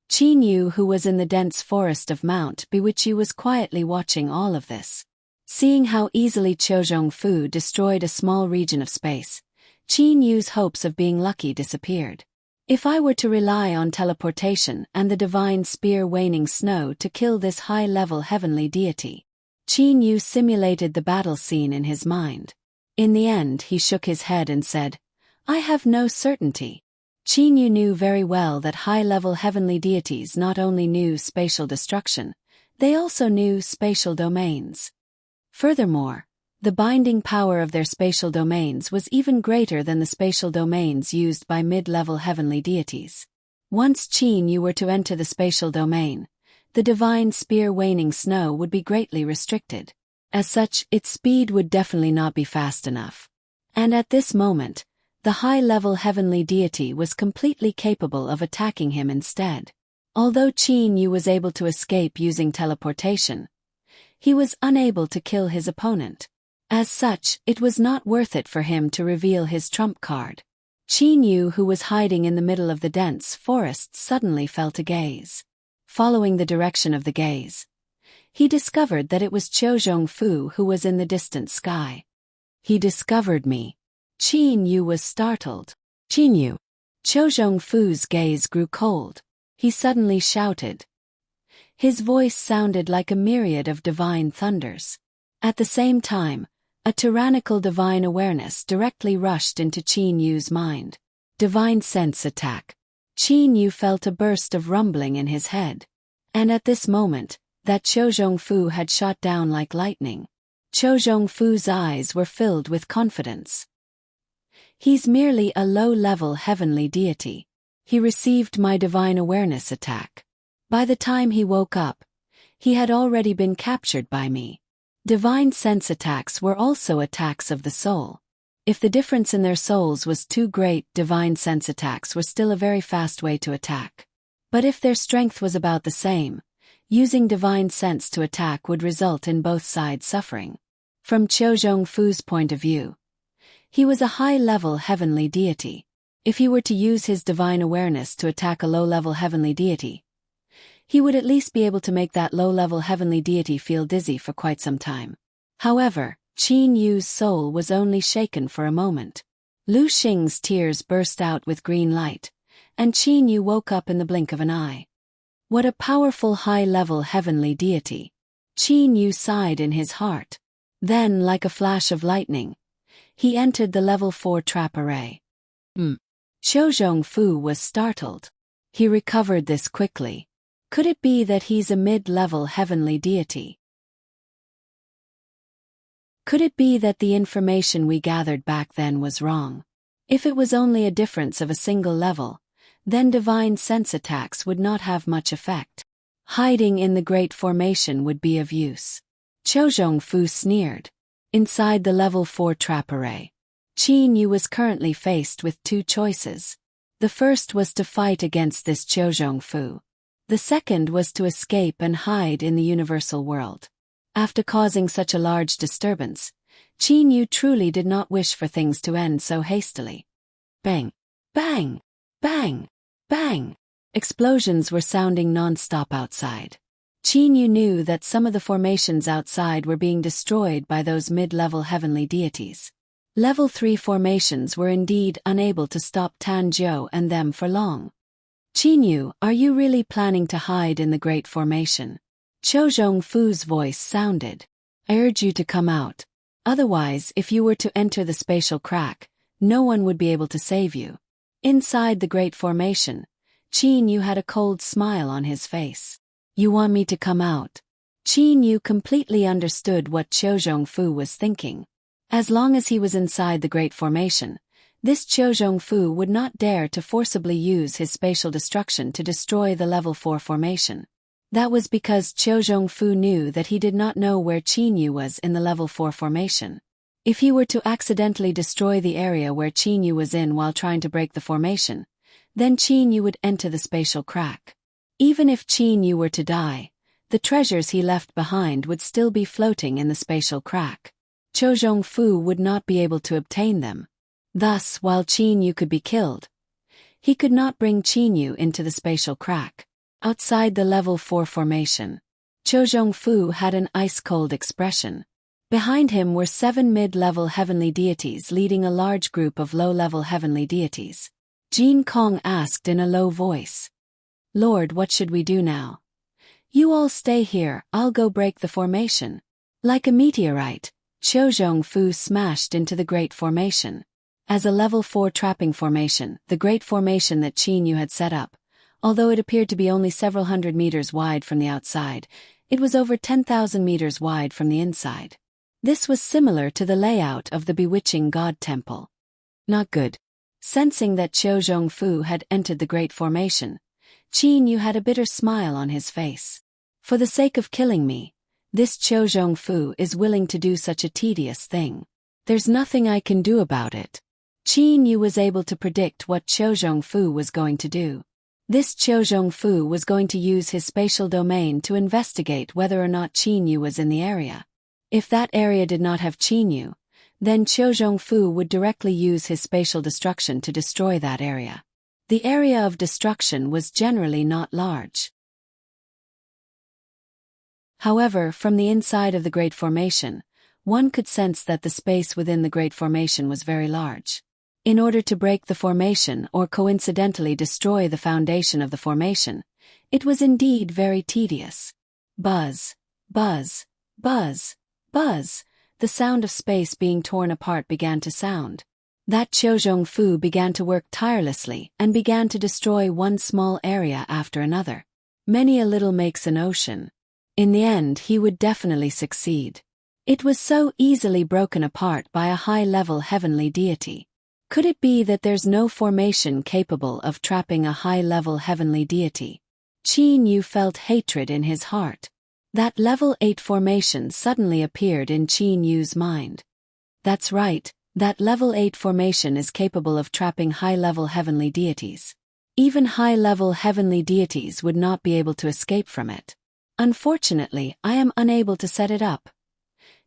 Qin Yu, who was in the dense forest of Mount Biwichu, was quietly watching all of this. Seeing how easily Fu destroyed a small region of space, Qin Yu's hopes of being lucky disappeared. If I were to rely on teleportation and the divine spear waning snow to kill this high-level heavenly deity, Qin Yu simulated the battle scene in his mind. In the end he shook his head and said, "I have no certainty." Qin Yu knew very well that high-level heavenly deities not only knew spatial destruction, they also knew spatial domains. Furthermore, the binding power of their spatial domains was even greater than the spatial domains used by mid-level heavenly deities. Once Qin Yu were to enter the spatial domain, the divine spear waning snow would be greatly restricted. As such, its speed would definitely not be fast enough. And at this moment, the high-level heavenly deity was completely capable of attacking him instead. Although Qin Yu was able to escape using teleportation, he was unable to kill his opponent. As such, it was not worth it for him to reveal his trump card. Qin Yu, who was hiding in the middle of the dense forest, suddenly felt a gaze. Following the direction of the gaze, he discovered that it was Fu who was in the distant sky. "He discovered me." Qin Yu was startled. "Qin Yu." Fu's gaze grew cold. He suddenly shouted. His voice sounded like a myriad of divine thunders. At the same time, A tyrannical divine awareness directly rushed into Qin Yu's mind. Divine sense attack. Qin Yu felt a burst of rumbling in his head. And at this moment, that Qiu Zhongfu had shot down like lightning. Qiu Zhongfu's eyes were filled with confidence. He's merely a low-level heavenly deity. He received my divine awareness attack. By the time he woke up, he had already been captured by me. Divine sense attacks were also attacks of the soul. If the difference in their souls was too great, divine sense attacks were still a very fast way to attack. But if their strength was about the same, using divine sense to attack would result in both sides suffering. From Qiu Zhongfu's point of view, he was a high-level heavenly deity. If he were to use his divine awareness to attack a low-level heavenly deity, he would at least be able to make that low-level heavenly deity feel dizzy for quite some time. However, Qin Yu's soul was only shaken for a moment. Lu Xing's tears burst out with green light, and Qin Yu woke up in the blink of an eye. What a powerful high-level heavenly deity! Qin Yu sighed in his heart. Then, like a flash of lightning, he entered the level 4 trap array. Qiu Zhongfu was startled. He recovered this quickly. Could it be that he's a mid-level heavenly deity? Could it be that the information we gathered back then was wrong? If it was only a difference of a single level, then divine sense attacks would not have much effect. Hiding in the Great Formation would be of use. Qiu Zhongfu sneered. Inside the level 4 trap array, Qin Yu was currently faced with two choices. The first was to fight against this Qiu Zhongfu. The second was to escape and hide in the universal world. After causing such a large disturbance, Qin Yu truly did not wish for things to end so hastily. Bang! Bang! Bang! Bang! Explosions were sounding non-stop outside. Qin Yu knew that some of the formations outside were being destroyed by those mid-level heavenly deities. Level 3 formations were indeed unable to stop Tan Zhou and them for long. Qin Yu, are you really planning to hide in the Great Formation? Qiu Zhongfu's voice sounded. I urge you to come out. Otherwise, if you were to enter the spatial crack, no one would be able to save you. Inside the Great Formation, Qin Yu had a cold smile on his face. You want me to come out? Qin Yu completely understood what Qiu Zhongfu was thinking. As long as he was inside the Great Formation, this Qiu Zhongfu would not dare to forcibly use his spatial destruction to destroy the level 4 formation. That was because Qiu Zhongfu knew that he did not know where Qin Yu was in the level 4 formation. If he were to accidentally destroy the area where Qin Yu was in while trying to break the formation, then Qin Yu would enter the spatial crack. Even if Qin Yu were to die, the treasures he left behind would still be floating in the spatial crack. Qiu Zhongfu would not be able to obtain them. Thus, while Qin Yu could be killed, he could not bring Qin Yu into the spatial crack. Outside the level 4 formation, Qiu Zhongfu had an ice-cold expression. Behind him were 7 mid-level heavenly deities leading a large group of low-level heavenly deities. Jin Kong asked in a low voice, Lord, what should we do now? You all stay here, I'll go break the formation. Like a meteorite, Qiu Zhongfu smashed into the Great Formation. As a level 4 trapping formation, the Great Formation that Qin Yu had set up, although it appeared to be only several hundred meters wide from the outside, it was over 10,000 meters wide from the inside. This was similar to the layout of the bewitching God Temple. Not good. Sensing that Qiu Zhongfu had entered the Great Formation, Qin Yu had a bitter smile on his face. For the sake of killing me, this Qiu Zhongfu is willing to do such a tedious thing. There's nothing I can do about it. Qin Yu was able to predict what Qiu Zhongfu was going to do. This Qiu Zhongfu was going to use his spatial domain to investigate whether or not Qin Yu was in the area. If that area did not have Qin Yu, then Qiu Zhongfu would directly use his spatial destruction to destroy that area. The area of destruction was generally not large. However, from the inside of the Great Formation, one could sense that the space within the Great Formation was very large. In order to break the formation or coincidentally destroy the foundation of the formation, it was indeed very tedious. Buzz, buzz, buzz, buzz. the sound of space being torn apart began to sound. That Fu began to work tirelessly and began to destroy one small area after another. Many a little makes an ocean. In the end he would definitely succeed. It was so easily broken apart by a high-level heavenly deity. Could it be that there's no formation capable of trapping a high-level heavenly deity? Qin Yu felt hatred in his heart. That level 8 formation suddenly appeared in Qin Yu's mind. That's right, that level 8 formation is capable of trapping high-level heavenly deities. Even high-level heavenly deities would not be able to escape from it. Unfortunately, I am unable to set it up.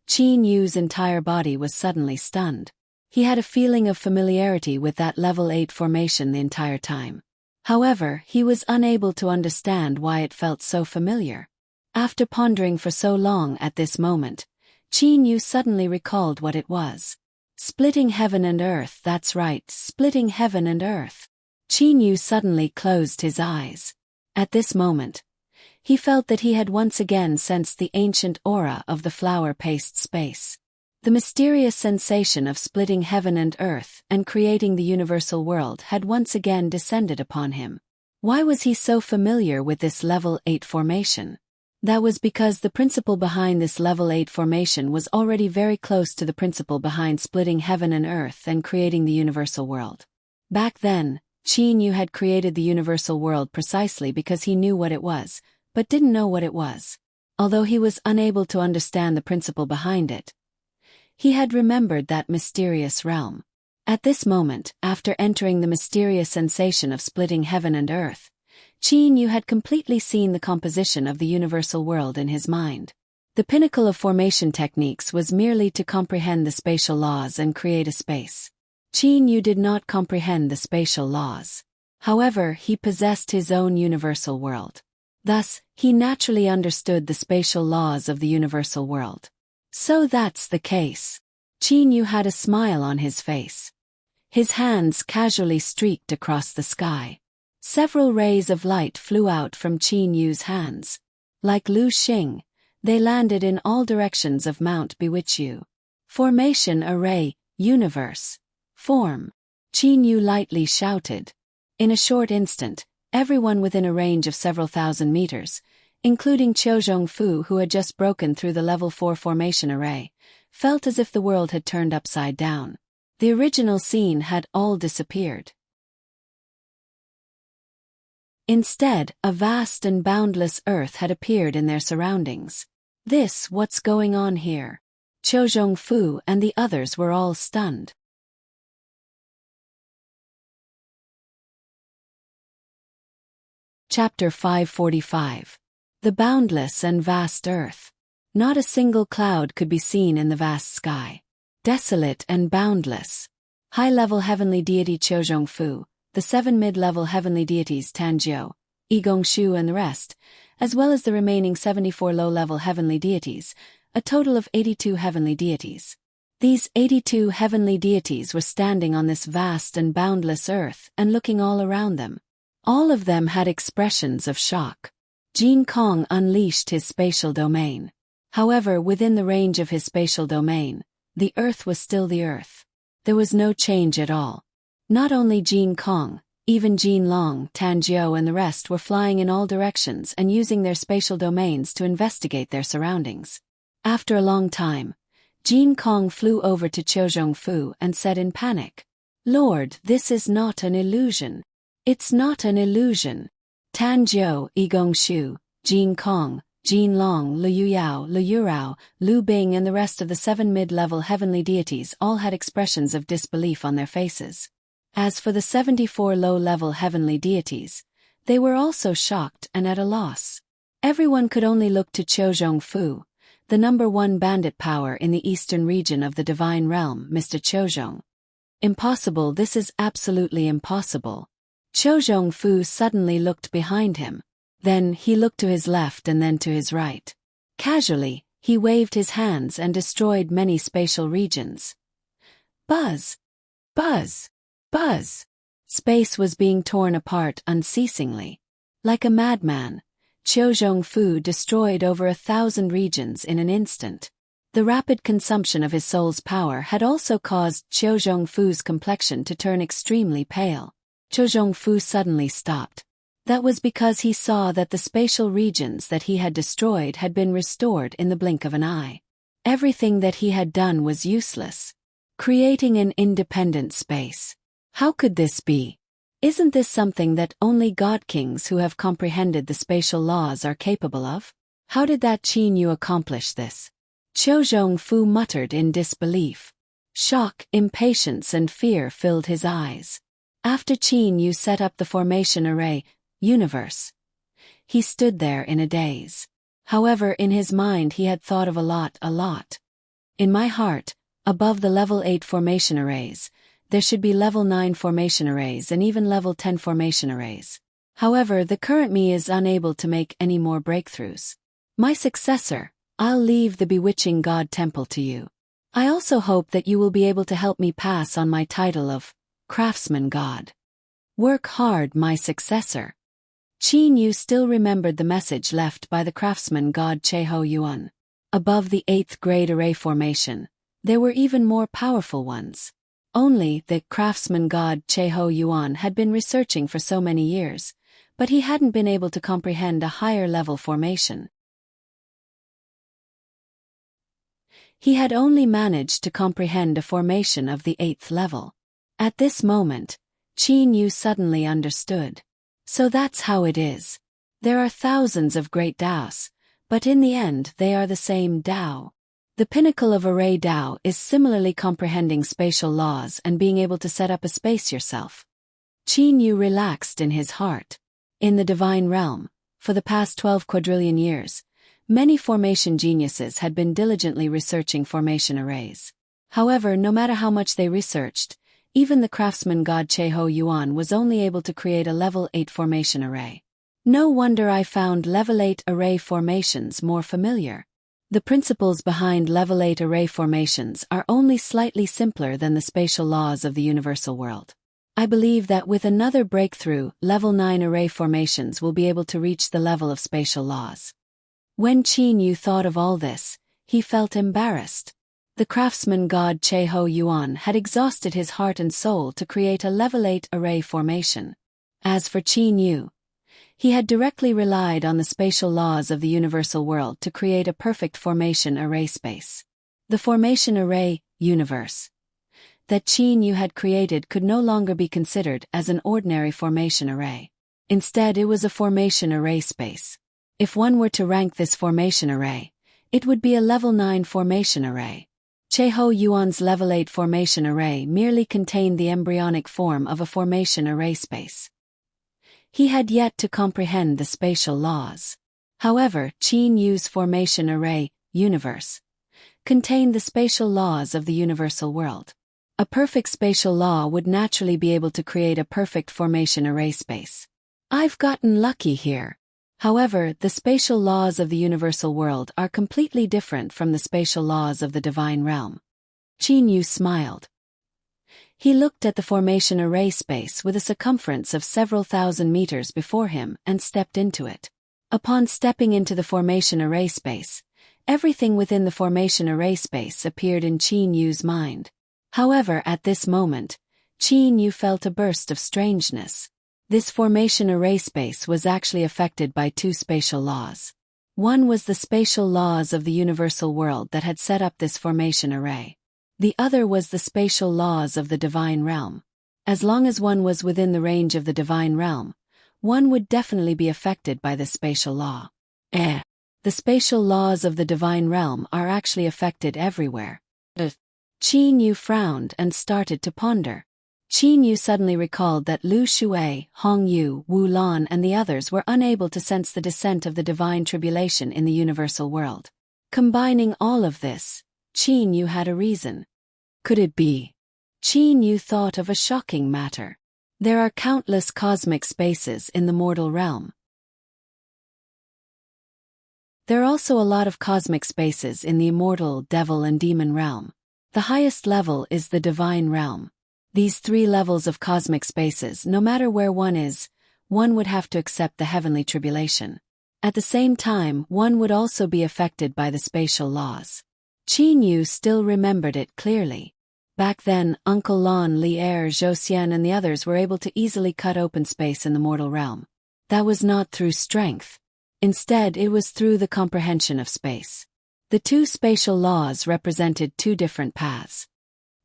Qin Yu's entire body was suddenly stunned. He had a feeling of familiarity with that level 8 formation the entire time. However, he was unable to understand why it felt so familiar. After pondering for so long at this moment, Qin Yu suddenly recalled what it was. Splitting heaven and earth, that's right, splitting heaven and earth. Qin Yu suddenly closed his eyes. At this moment, he felt that he had once again sensed the ancient aura of the flower paste space. The mysterious sensation of splitting heaven and earth and creating the universal world had once again descended upon him. Why was he so familiar with this level 8 formation? That was because the principle behind this level 8 formation was already very close to the principle behind splitting heaven and earth and creating the universal world. Back then, Qin Yu had created the universal world precisely because he knew what it was, but didn't know what it was. Although he was unable to understand the principle behind it, he had remembered that mysterious realm. At this moment, after entering the mysterious sensation of splitting heaven and earth, Qin Yu had completely seen the composition of the universal world in his mind. The pinnacle of formation techniques was merely to comprehend the spatial laws and create a space. Qin Yu did not comprehend the spatial laws. However, he possessed his own universal world. Thus, he naturally understood the spatial laws of the universal world. So that's the case. Qin Yu had a smile on his face. His hands casually streaked across the sky. Several rays of light flew out from Qin Yu's hands. Like Lu Xing, they landed in all directions of Mount Biwichu. Formation array, universe. Form. Qin Yu lightly shouted. In a short instant, everyone within a range of several thousand meters, including Fu who had just broken through the level 4 formation array, felt as if the world had turned upside down. The original scene had all disappeared. Instead, a vast and boundless earth had appeared in their surroundings. What's going on here? Fu and the others were all stunned. Chapter 545. The Boundless and Vast Earth. Not a single cloud could be seen in the vast sky. Desolate and boundless. High-level heavenly deity Fu, the 7 mid-level heavenly deities Tanjiu, Yigongshu and the rest, as well as the remaining 74 low-level heavenly deities, a total of 82 heavenly deities. These 82 heavenly deities were standing on this vast and boundless earth and looking all around them. All of them had expressions of shock. Jin Kong unleashed his spatial domain. However, within the range of his spatial domain, the earth was still the earth. There was no change at all. Not only Jin Kong, even Jin Long, Tanjiu and the rest were flying in all directions and using their spatial domains to investigate their surroundings. After a long time, Jin Kong flew over to Fu and said in panic, "Lord, this is not an illusion. It's not an illusion." Tanjiu, Yigongshu, Jin Kong, Jin Long, Lu Yuyao, Lu Yurao, Lu Bing and the rest of the 7 mid-level heavenly deities all had expressions of disbelief on their faces. As for the 74 low-level heavenly deities, they were also shocked and at a loss. Everyone could only look to Fu, the number 1 bandit power in the eastern region of the divine realm, Mr. Chozhong. Impossible, this is absolutely impossible. Fu suddenly looked behind him. Then he looked to his left and then to his right. Casually, he waved his hands and destroyed many spatial regions. Buzz! Buzz! Buzz! Space was being torn apart unceasingly. Like a madman, Fu destroyed over 1,000 regions in an instant. The rapid consumption of his soul's power had also caused Qiu Zhongfu's complexion to turn extremely pale. Qiu Zhongfu suddenly stopped. That was because he saw that the spatial regions that he had destroyed had been restored in the blink of an eye. Everything that he had done was useless. Creating an independent space. How could this be? Isn't this something that only god kings who have comprehended the spatial laws are capable of? How did that Qin Yu accomplish this? Qiu Zhongfu muttered in disbelief. Shock, impatience and fear filled his eyes. After Qin Yu set up the formation array, universe, he stood there in a daze. However, in his mind he had thought of a lot. In my heart, above the level 8 formation arrays, there should be level 9 formation arrays and even level 10 formation arrays. However, the current me is unable to make any more breakthroughs. My successor, I'll leave the bewitching God Temple to you. I also hope that you will be able to help me pass on my title of Craftsman God. Work hard, my successor. Qin Yu still remembered the message left by the craftsman god Cheho Yuan. Above the 8th grade array formation, there were even more powerful ones. Only the craftsman god Cheho Yuan had been researching for so many years, but he hadn't been able to comprehend a higher level formation. He had only managed to comprehend a formation of the 8th level. At this moment, Qin Yu suddenly understood. So that's how it is. There are thousands of great Daos, but in the end they are the same Dao. The pinnacle of array Dao is similarly comprehending spatial laws and being able to set up a space yourself. Qin Yu relaxed in his heart. In the divine realm, for the past 12 quadrillion years, many formation geniuses had been diligently researching formation arrays. However, no matter how much they researched, even the craftsman god Cheho Yuan was only able to create a level 8 formation array. No wonder I found level 8 array formations more familiar. The principles behind level 8 array formations are only slightly simpler than the spatial laws of the universal world. I believe that with another breakthrough, level 9 array formations will be able to reach the level of spatial laws. When Qin Yu thought of all this, he felt embarrassed. The craftsman god Cheho Yuan had exhausted his heart and soul to create a level 8 array formation. As for Qin Yu, he had directly relied on the spatial laws of the universal world to create a perfect formation array space. The formation array, universe, that Qin Yu had created could no longer be considered as an ordinary formation array. Instead, it was a formation array space. If one were to rank this formation array, it would be a level 9 formation array. Cheho Yuan's level 8 formation array merely contained the embryonic form of a formation array space. He had yet to comprehend the spatial laws. However, Qin Yu's formation array, universe, contained the spatial laws of the universal world. A perfect spatial law would naturally be able to create a perfect formation array space. I've gotten lucky here. However, the spatial laws of the universal world are completely different from the spatial laws of the divine realm. Qin Yu smiled. He looked at the formation array space with a circumference of several thousand meters before him and stepped into it. Upon stepping into the formation array space, everything within the formation array space appeared in Qin Yu's mind. However, at this moment, Qin Yu felt a burst of strangeness. This formation array space was actually affected by two spatial laws. One was the spatial laws of the universal world that had set up this formation array. The other was the spatial laws of the divine realm. As long as one was within the range of the divine realm, one would definitely be affected by the spatial law. The spatial laws of the divine realm are actually affected everywhere. Qin Yu frowned and started to ponder. Qin Yu suddenly recalled that Lu Shui, Hong Yu, Wu Lan and the others were unable to sense the descent of the divine tribulation in the universal world. Combining all of this, Qin Yu had a reason. Could it be? Qin Yu thought of a shocking matter. There are countless cosmic spaces in the mortal realm. There are also a lot of cosmic spaces in the immortal, devil and demon realm. The highest level is the divine realm. These three levels of cosmic spaces, no matter where one is, one would have to accept the heavenly tribulation. At the same time, one would also be affected by the spatial laws. Qin Yu still remembered it clearly. Back then, Uncle Lon, Li Er, Zhou Xian and the others were able to easily cut open space in the mortal realm. That was not through strength. Instead, it was through the comprehension of space. The two spatial laws represented two different paths.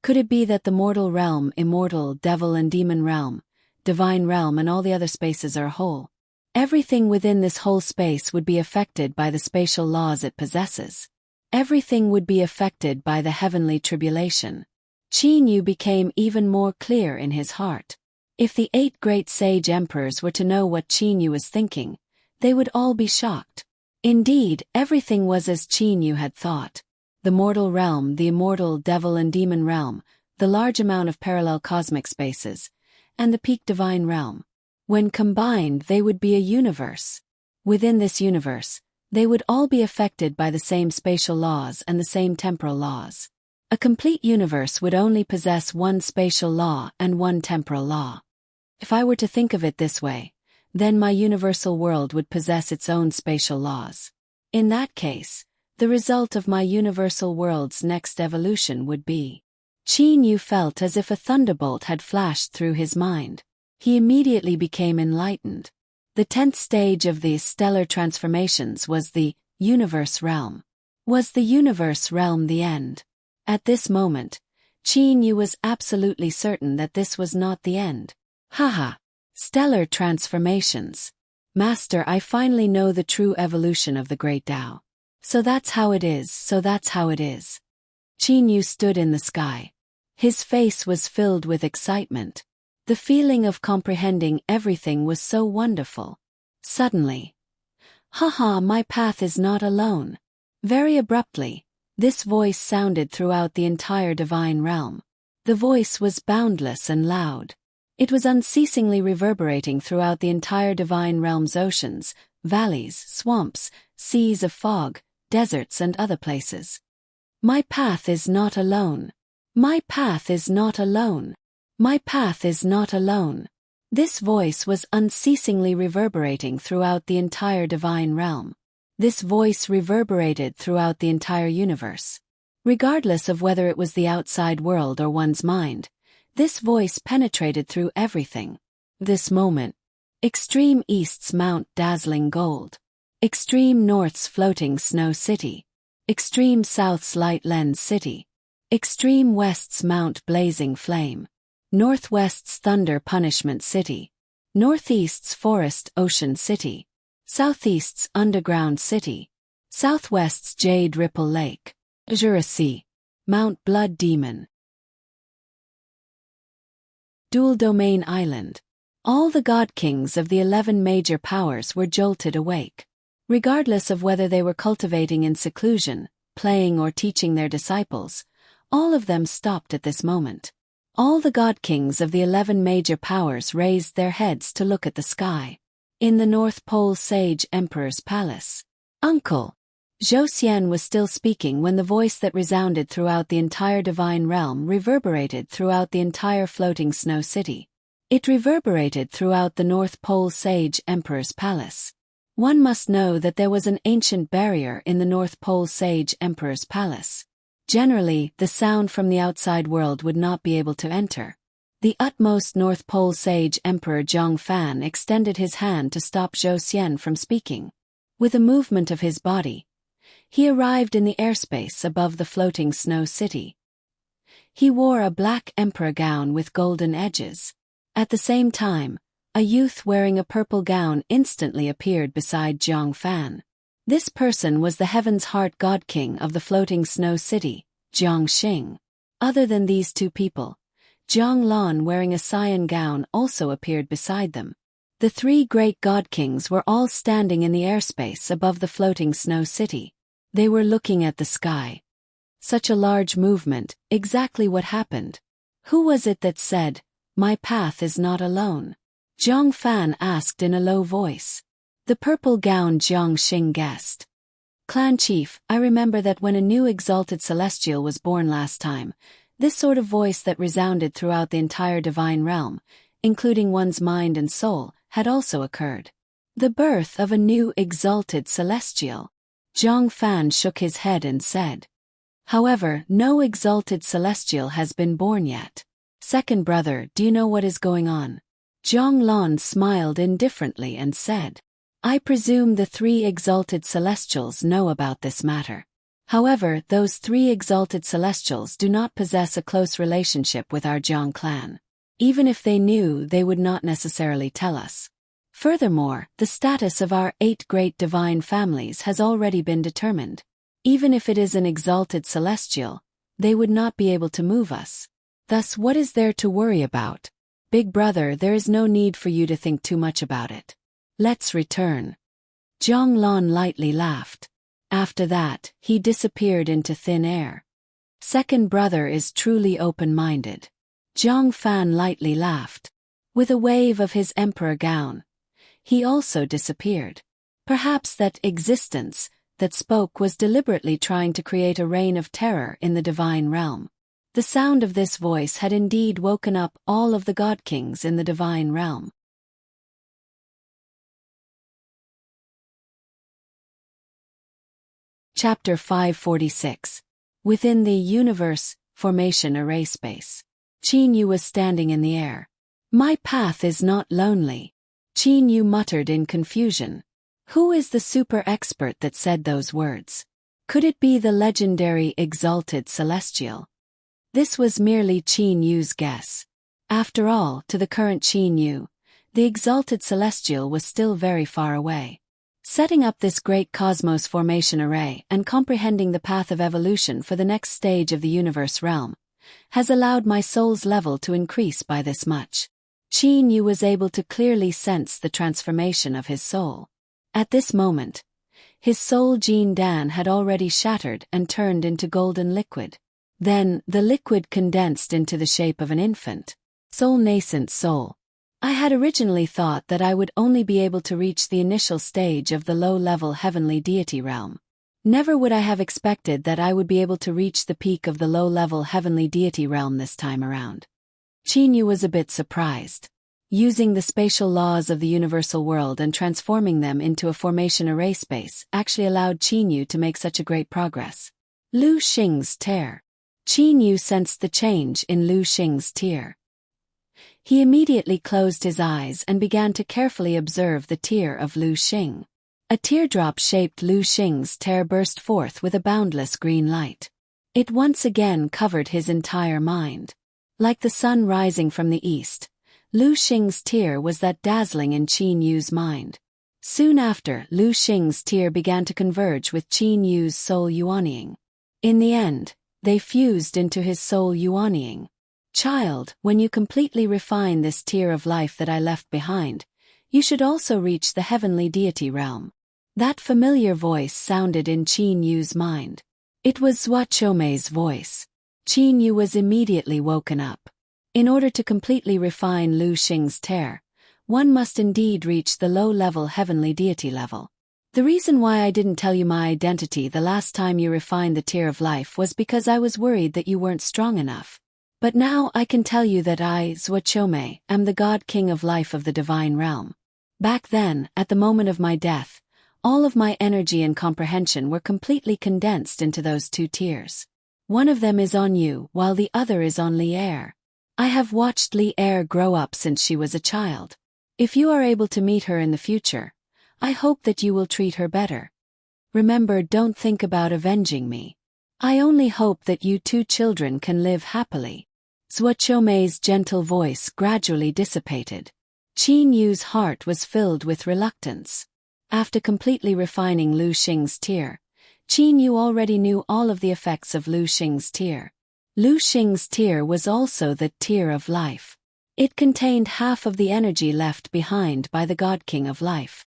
Could it be that the mortal realm, immortal, devil and demon realm, divine realm and all the other spaces are whole? Everything within this whole space would be affected by the spatial laws it possesses. Everything would be affected by the heavenly tribulation. Qin Yu became even more clear in his heart. If the 8 great sage emperors were to know what Qin Yu was thinking, they would all be shocked. Indeed, everything was as Qin Yu had thought. The mortal realm, the immortal, devil and demon realm, the large amount of parallel cosmic spaces, and the peak divine realm. When combined, they would be a universe. Within this universe, they would all be affected by the same spatial laws and the same temporal laws. A complete universe would only possess one spatial law and one temporal law. If I were to think of it this way, then my universal world would possess its own spatial laws. In that case, the result of my universal world's next evolution would be. Qin Yu felt as if a thunderbolt had flashed through his mind. He immediately became enlightened. The 10th stage of the stellar transformations was the universe realm. Was the universe realm the end? At this moment, Qin Yu was absolutely certain that this was not the end. Haha! Stellar transformations. Master, I finally know the true evolution of the great Tao. So that's how it is, so that's how it is. Qin Yu stood in the sky. His face was filled with excitement. The feeling of comprehending everything was so wonderful. Suddenly, haha, my path is not alone. Very abruptly, this voice sounded throughout the entire divine realm. The voice was boundless and loud. It was unceasingly reverberating throughout the entire divine realm's oceans, valleys, swamps, seas of fog, deserts and other places. My path is not alone. My path is not alone. My path is not alone. This voice was unceasingly reverberating throughout the entire divine realm. This voice reverberated throughout the entire universe. Regardless of whether it was the outside world or one's mind, this voice penetrated through everything. This moment. Extreme East's Mount dazzling gold. Extreme North's floating snow city. Extreme South's light lens city. Extreme West's Mount blazing flame. Northwest's thunder punishment city. Northeast's forest ocean city. Southeast's underground city. Southwest's jade ripple lake. Azure Sea. Mount blood demon. Dual domain island. All the god kings of the 11 major powers were jolted awake. Regardless of whether they were cultivating in seclusion, playing or teaching their disciples, all of them stopped at this moment. All the god kings of the 11 major powers raised their heads to look at the sky. In the North Pole Sage Emperor's palace. Uncle! Zhou Xian was still speaking when the voice that resounded throughout the entire divine realm reverberated throughout the entire floating snow city. It reverberated throughout the North Pole Sage Emperor's palace. One must know that there was an ancient barrier in the North Pole Sage Emperor's palace. Generally, the sound from the outside world would not be able to enter. The utmost North Pole Sage Emperor Zhang Fan extended his hand to stop Zhou Xian from speaking. With a movement of his body, he arrived in the airspace above the floating snow city. He wore a black emperor gown with golden edges. At the same time, a youth wearing a purple gown instantly appeared beside Zhang Fan. This person was the Heaven's Heart God King of the floating snow city, Jiang Xing. Other than these two people, Jiang Lan wearing a cyan gown also appeared beside them. The 3 great god kings were all standing in the airspace above the floating snow city. They were looking at the sky. Such a large movement, exactly what happened? Who was it that said, "My path is not alone"? Zhang Fan asked in a low voice. The purple gown Jiang Xing guessed. Clan Chief, I remember that when a new exalted celestial was born last time, this sort of voice that resounded throughout the entire divine realm, including one's mind and soul, had also occurred. The birth of a new exalted celestial. Zhang Fan shook his head and said, However, no exalted celestial has been born yet. Second brother, do you know what is going on? Zhonglun smiled indifferently and said, I presume the 3 exalted celestials know about this matter. However, those 3 exalted celestials do not possess a close relationship with our Jiang clan. Even if they knew, they would not necessarily tell us. Furthermore, the status of our 8 great divine families has already been determined. Even if it is an exalted celestial, they would not be able to move us. Thus, what is there to worry about? Big brother, there is no need for you to think too much about it. Let's return. Zhonglun lightly laughed. After that, he disappeared into thin air. Second brother is truly open-minded. Zhang Fan lightly laughed. With a wave of his emperor gown, he also disappeared. Perhaps that existence that spoke was deliberately trying to create a reign of terror in the divine realm. The sound of this voice had indeed woken up all of the god kings in the divine realm. Chapter 546. Within the universe, formation array space. Qin Yu was standing in the air. My path is not lonely. Qin Yu muttered in confusion. Who is the super expert that said those words? Could it be the legendary exalted celestial? This was merely Qin Yu's guess. After all, to the current Qin Yu, the exalted celestial was still very far away. Setting up this great cosmos formation array and comprehending the path of evolution for the next stage of the universe realm has allowed my soul's level to increase by this much. Qin Yu was able to clearly sense the transformation of his soul. At this moment, his soul Jin Dan had already shattered and turned into golden liquid. Then, the liquid condensed into the shape of an infant. Soul nascent soul. I had originally thought that I would only be able to reach the initial stage of the low-level heavenly deity realm. Never would I have expected that I would be able to reach the peak of the low-level heavenly deity realm this time around. Qin Yu was a bit surprised. Using the spatial laws of the universal world and transforming them into a formation array space actually allowed Qin Yu to make such a great progress. Lu Xing's tear. Qin Yu sensed the change in Lu Xing's tear. He immediately closed his eyes and began to carefully observe the tear of Lu Xing. A teardrop-shaped Lu Xing's tear burst forth with a boundless green light. It once again covered his entire mind. Like the sun rising from the east, Lu Xing's tear was that dazzling in Qin Yu's mind. Soon after, Lu Xing's tear began to converge with Qin Yu's soul yuanying. In the end, they fused into his soul yuanying. Child, when you completely refine this tear of life that I left behind, you should also reach the heavenly deity realm. That familiar voice sounded in Qin Yu's mind. It was Zuochomei's voice. Qin Yu was immediately woken up. In order to completely refine Lu Xing's tear, one must indeed reach the low-level heavenly deity level. The reason why I didn't tell you my identity the last time you refined the tear of life was because I was worried that you weren't strong enough. But now I can tell you that I, Zuochomei, am the God King of life of the divine realm. Back then, at the moment of my death, all of my energy and comprehension were completely condensed into those 2 tears. One of them is on you, while the other is on Li Er. I have watched Li Er grow up since she was a child. If you are able to meet her in the future, I hope that you will treat her better. Remember, don't think about avenging me. I only hope that you 2 children can live happily. Zuochomei's gentle voice gradually dissipated. Qin Yu's heart was filled with reluctance. After completely refining Lu Xing's tear, Qin Yu already knew all of the effects of Lu Xing's tear. Lu Xing's tear was also the tear of life. It contained half of the energy left behind by the God King of life.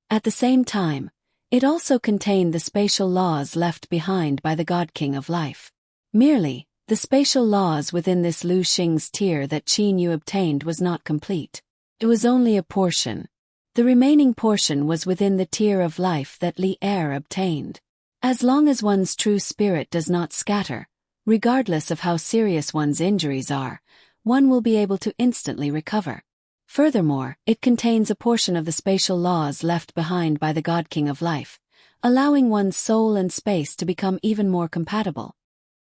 At the same time, it also contained the spatial laws left behind by the God King of life. Merely, the spatial laws within this Lu Xing's tear that Qin Yu obtained was not complete. It was only a portion. The remaining portion was within the tear of life that Li Er obtained. As long as one's true spirit does not scatter, regardless of how serious one's injuries are, one will be able to instantly recover. Furthermore, it contains a portion of the spatial laws left behind by the God King of life, allowing one's soul and space to become even more compatible.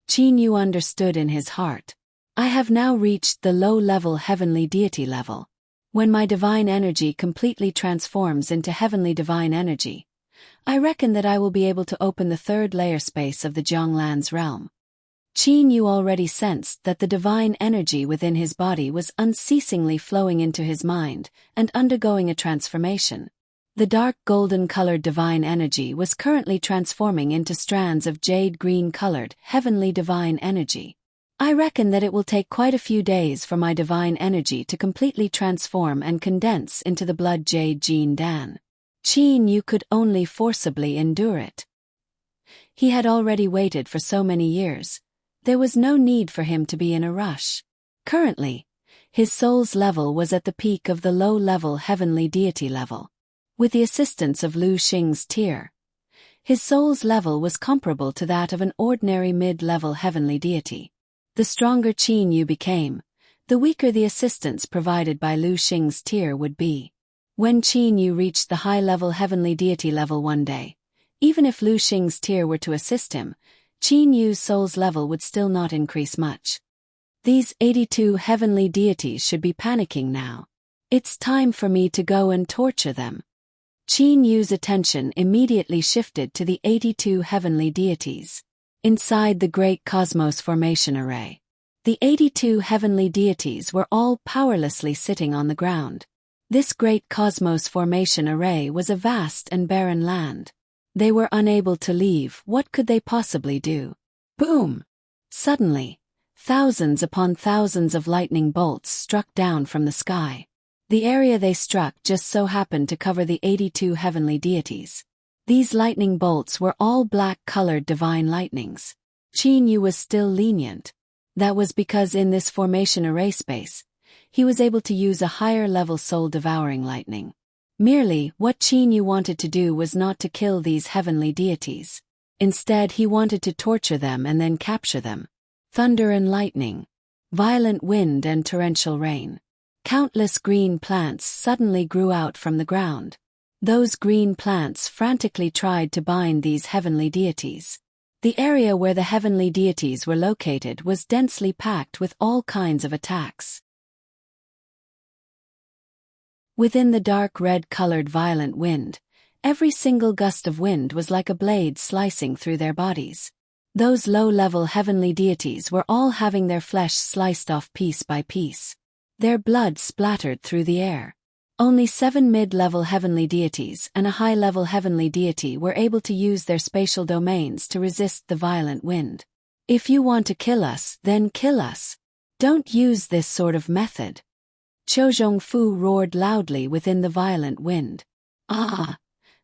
Qin Yu understood in his heart. I have now reached the low-level heavenly deity level. When my divine energy completely transforms into heavenly divine energy, I reckon that I will be able to open the third layer space of the Jianglan's realm. Qin Yu already sensed that the divine energy within his body was unceasingly flowing into his mind and undergoing a transformation. The dark golden-colored divine energy was currently transforming into strands of jade green-colored heavenly divine energy. I reckon that it will take quite a few days for my divine energy to completely transform and condense into the blood jade Jin Dan. Qin Yu could only forcibly endure it. He had already waited for so many years. There was no need for him to be in a rush. Currently, his soul's level was at the peak of the low-level heavenly deity level. With the assistance of Lu Xing's tear, his soul's level was comparable to that of an ordinary mid-level heavenly deity. The stronger Qin Yu became, the weaker the assistance provided by Lu Xing's tear would be. When Qin Yu reached the high-level heavenly deity level one day, even if Lu Xing's tear were to assist him, Qin Yu's soul's level would still not increase much. These 82 heavenly deities should be panicking now. It's time for me to go and torture them. Qin Yu's attention immediately shifted to the 82 heavenly deities. Inside the great cosmos formation array, the 82 heavenly deities were all powerlessly sitting on the ground. This great cosmos formation array was a vast and barren land. They were unable to leave. What could they possibly do? Boom! Suddenly, thousands upon thousands of lightning bolts struck down from the sky. The area they struck just so happened to cover the 82 heavenly deities. These lightning bolts were all black-colored divine lightnings. Qin Yu was still lenient. That was because in this formation array space, he was able to use a higher-level soul-devouring lightning. Merely, what Qin Yu wanted to do was not to kill these heavenly deities. Instead, he wanted to torture them and then capture them. Thunder and lightning, violent wind and torrential rain. Countless green plants suddenly grew out from the ground. Those green plants frantically tried to bind these heavenly deities. The area where the heavenly deities were located was densely packed with all kinds of attacks. Within the dark red-colored violent wind, every single gust of wind was like a blade slicing through their bodies. Those low-level heavenly deities were all having their flesh sliced off piece by piece. Their blood splattered through the air. Only 7 mid-level heavenly deities and a high-level heavenly deity were able to use their spatial domains to resist the violent wind. If you want to kill us, then kill us. Don't use this sort of method. Qiu Zhongfu roared loudly within the violent wind. Ah!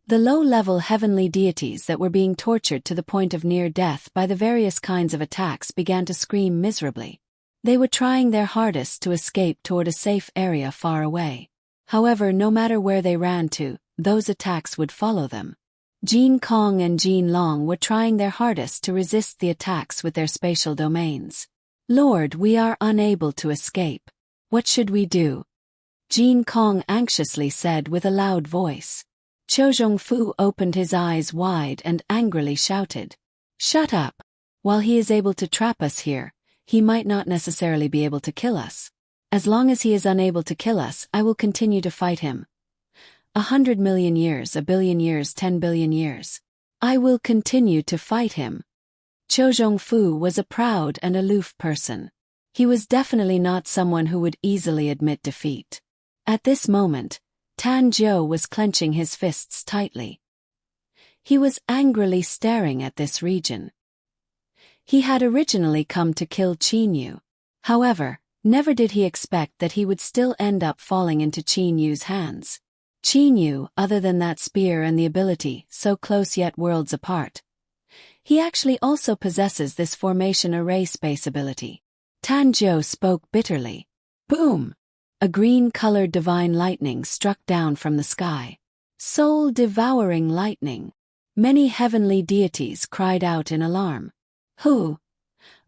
The low-level heavenly deities that were being tortured to the point of near death by the various kinds of attacks began to scream miserably. They were trying their hardest to escape toward a safe area far away. However, no matter where they ran to, those attacks would follow them. Jin Kong and Jin Long were trying their hardest to resist the attacks with their spatial domains. Lord, we are unable to escape. What should we do? Jin Kong anxiously said with a loud voice. Qiu Zhongfu opened his eyes wide and angrily shouted. Shut up! While he is able to trap us here, he might not necessarily be able to kill us. As long as he is unable to kill us, I will continue to fight him. 100 million years, 1 billion years, 10 billion years. I will continue to fight him. Qiu Zhongfu was a proud and aloof person. He was definitely not someone who would easily admit defeat. At this moment, Tan Zhou was clenching his fists tightly. He was angrily staring at this region. He had originally come to kill Qin Yu. However, never did he expect that he would still end up falling into Qin Yu's hands. Qin Yu, other than that spear and the ability, so close yet worlds apart, he actually also possesses this formation array space ability. Tan Zhou spoke bitterly. Boom! A green-colored divine lightning struck down from the sky. Soul-devouring lightning. Many heavenly deities cried out in alarm. Who?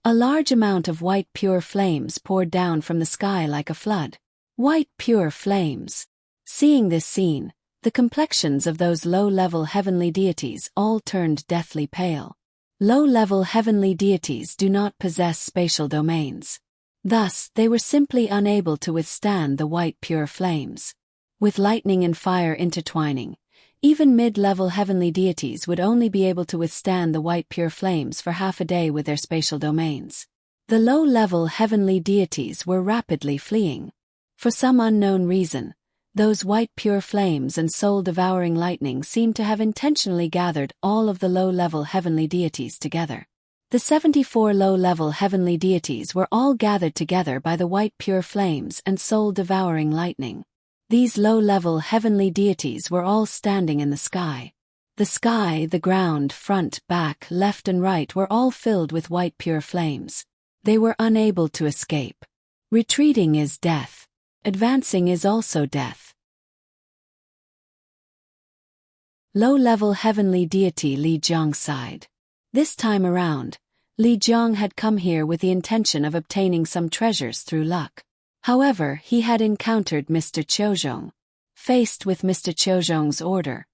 A large amount of white pure flames poured down from the sky like a flood. White pure flames. Seeing this scene, The complexions of those low-level heavenly deities all turned deathly pale. Low-level heavenly deities do not possess spatial domains. Thus, they were simply unable to withstand the white pure flames. With lightning and fire intertwining, even mid-level heavenly deities would only be able to withstand the white pure flames for half a day with their spatial domains. The low-level heavenly deities were rapidly fleeing. For some unknown reason, those white pure flames and soul-devouring lightning seemed to have intentionally gathered all of the low-level heavenly deities together. The 74 low-level heavenly deities were all gathered together by the white pure flames and soul-devouring lightning. These low-level heavenly deities were all standing in the sky. The sky, the ground, front, back, left and right were all filled with white pure flames. They were unable to escape. Retreating is death. Advancing is also death. Low-level heavenly deity Li Jiang sighed. This time around, Li Jiang had come here with the intention of obtaining some treasures through luck. However, he had encountered Mr. Qiuzhong. Faced with Mr. Qiuzhong's order,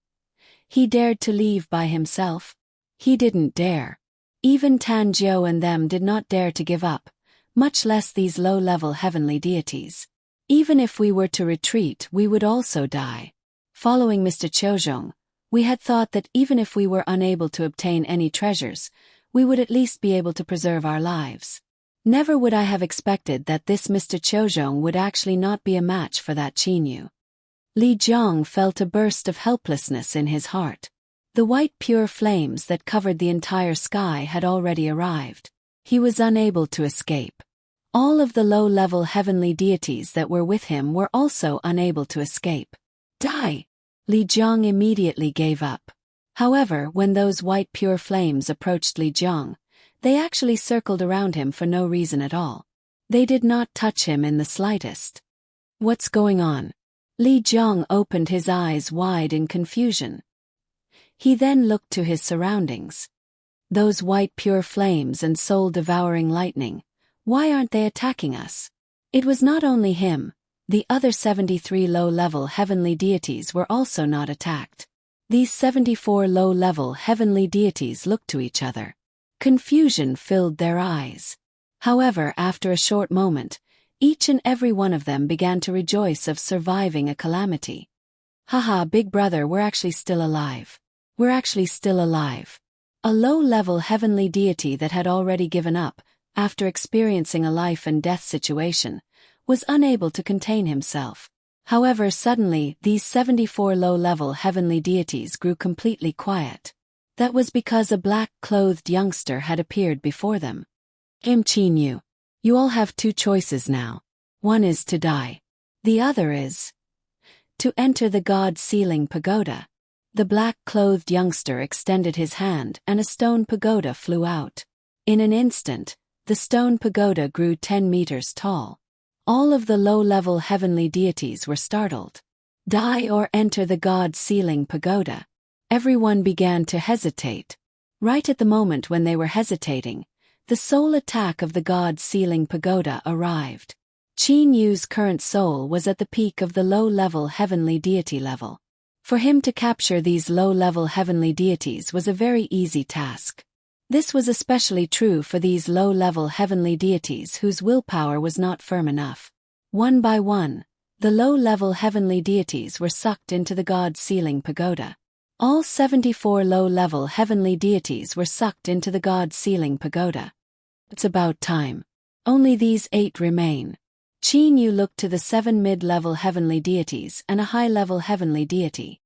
he dared to leave by himself? He didn't dare. Even Tan Jiu and them did not dare to give up, much less these low-level heavenly deities. Even if we were to retreat, we would also die. Following Mr. Qiuzhong, we had thought that even if we were unable to obtain any treasures, we would at least be able to preserve our lives. Never would I have expected that this Mr. Qiuzhong would actually not be a match for that Qinyu. Li Jiang felt a burst of helplessness in his heart. The white pure flames that covered the entire sky had already arrived. He was unable to escape. All of the low-level heavenly deities that were with him were also unable to escape. Die! Li Jiang immediately gave up. However, when those white pure flames approached Li Jiang, they actually circled around him for no reason at all. They did not touch him in the slightest. What's going on? Li Jiang opened his eyes wide in confusion. He then looked to his surroundings. Those white pure flames and soul-devouring lightning, why aren't they attacking us? It was not only him, the other 73 low-level heavenly deities were also not attacked. These 74 low-level heavenly deities looked to each other. Confusion filled their eyes. However, after a short moment, each and every one of them began to rejoice of surviving a calamity. Haha, big brother, we're actually still alive. We're actually still alive. A low-level heavenly deity that had already given up, after experiencing a life and death situation, was unable to contain himself. However, suddenly, these 74 low-level heavenly deities grew completely quiet. That was because a black-clothed youngster had appeared before them. Qinyu, you all have two choices now. One is to die. The other is to enter the God-sealing pagoda. The black-clothed youngster extended his hand and a stone pagoda flew out. In an instant, the stone pagoda grew 10 meters tall. All of the low-level heavenly deities were startled. Die or enter the God-sealing pagoda. Everyone began to hesitate. Right at the moment when they were hesitating, the soul attack of the God-sealing pagoda arrived. Qin Yu's current soul was at the peak of the low-level heavenly deity level. For him to capture these low-level heavenly deities was a very easy task. This was especially true for these low-level heavenly deities whose willpower was not firm enough. One by one, the low-level heavenly deities were sucked into the God-sealing pagoda. All 74 low-level heavenly deities were sucked into the God-sealing pagoda. It's about time. Only these 8 remain. Qin Yu looked to the 7 mid-level heavenly deities and a high-level heavenly deity.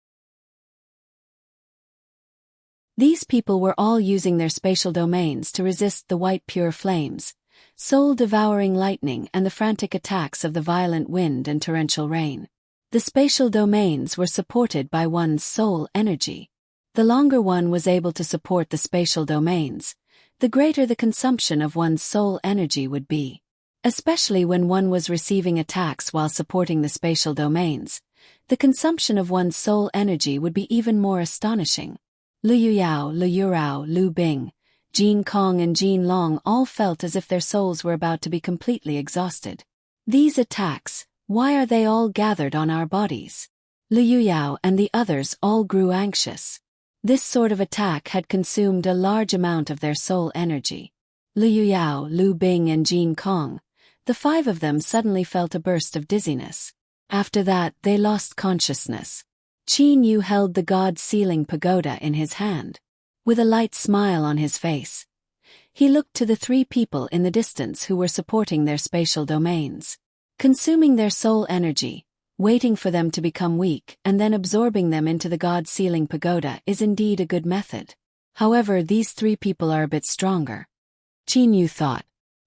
These people were all using their spatial domains to resist the white pure flames, soul-devouring lightning and the frantic attacks of the violent wind and torrential rain. The spatial domains were supported by one's soul energy. The longer one was able to support the spatial domains, the greater the consumption of one's soul energy would be. Especially when one was receiving attacks while supporting the spatial domains, the consumption of one's soul energy would be even more astonishing. Lu Yuyao, Lu Yurao, Lu Bing, Jin Kong and Jin Long all felt as if their souls were about to be completely exhausted. These attacks, why are they all gathered on our bodies? Liu Yuyao and the others all grew anxious. This sort of attack had consumed a large amount of their soul energy. Liu Yuyao, Liu Bing and Jin Kong, the five of them suddenly felt a burst of dizziness. After that, they lost consciousness. Qin Yu held the god sealing pagoda in his hand. With a light smile on his face, he looked to the three people in the distance who were supporting their spatial domains. Consuming their soul energy, waiting for them to become weak and then absorbing them into the god sealing pagoda is indeed a good method. However, these three people are a bit stronger. Qin Yu thought.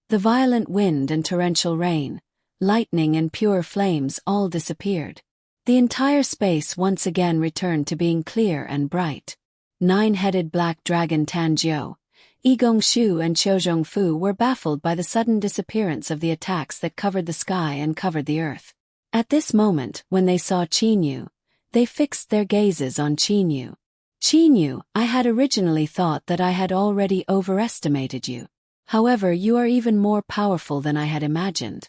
The violent wind and torrential rain, lightning and pure flames all disappeared. The entire space once again returned to being clear and bright. Nine-headed black dragon Tanjiu, Yigong Shu and Qiuzhong Fu were baffled by the sudden disappearance of the attacks that covered the sky and covered the earth. At this moment, when they saw Qin Yu, they fixed their gazes on Qin Yu. Qin Yu, I had originally thought that I had already overestimated you. However, you are even more powerful than I had imagined.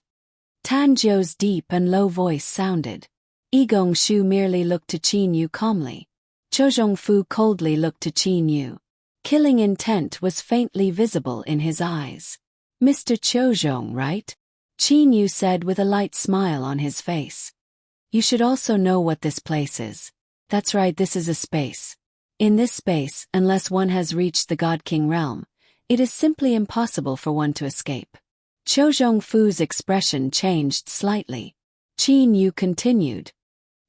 Tanjiu's deep and low voice sounded. Yigong Shu merely looked to Qin Yu calmly. Qiuzhong Fu coldly looked to Qin Yu. Killing intent was faintly visible in his eyes. Mr. Qiuzhong, right? Qin Yu said with a light smile on his face. You should also know what this place is. That's right, this is a space. In this space, unless one has reached the God King realm, it is simply impossible for one to escape. Qiuzhong Fu's expression changed slightly. Qin Yu continued.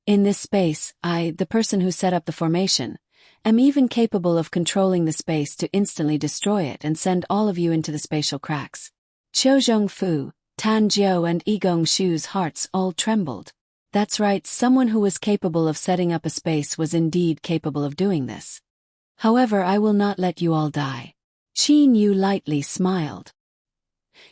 In this space, I, the person who set up the formation, am even capable of controlling the space to instantly destroy it and send all of you into the spatial cracks. Qiuzhong Fu, Tanjiu and Yigong Shu's hearts all trembled. That's right, someone who was capable of setting up a space was indeed capable of doing this. However, I will not let you all die. Qin Yu lightly smiled.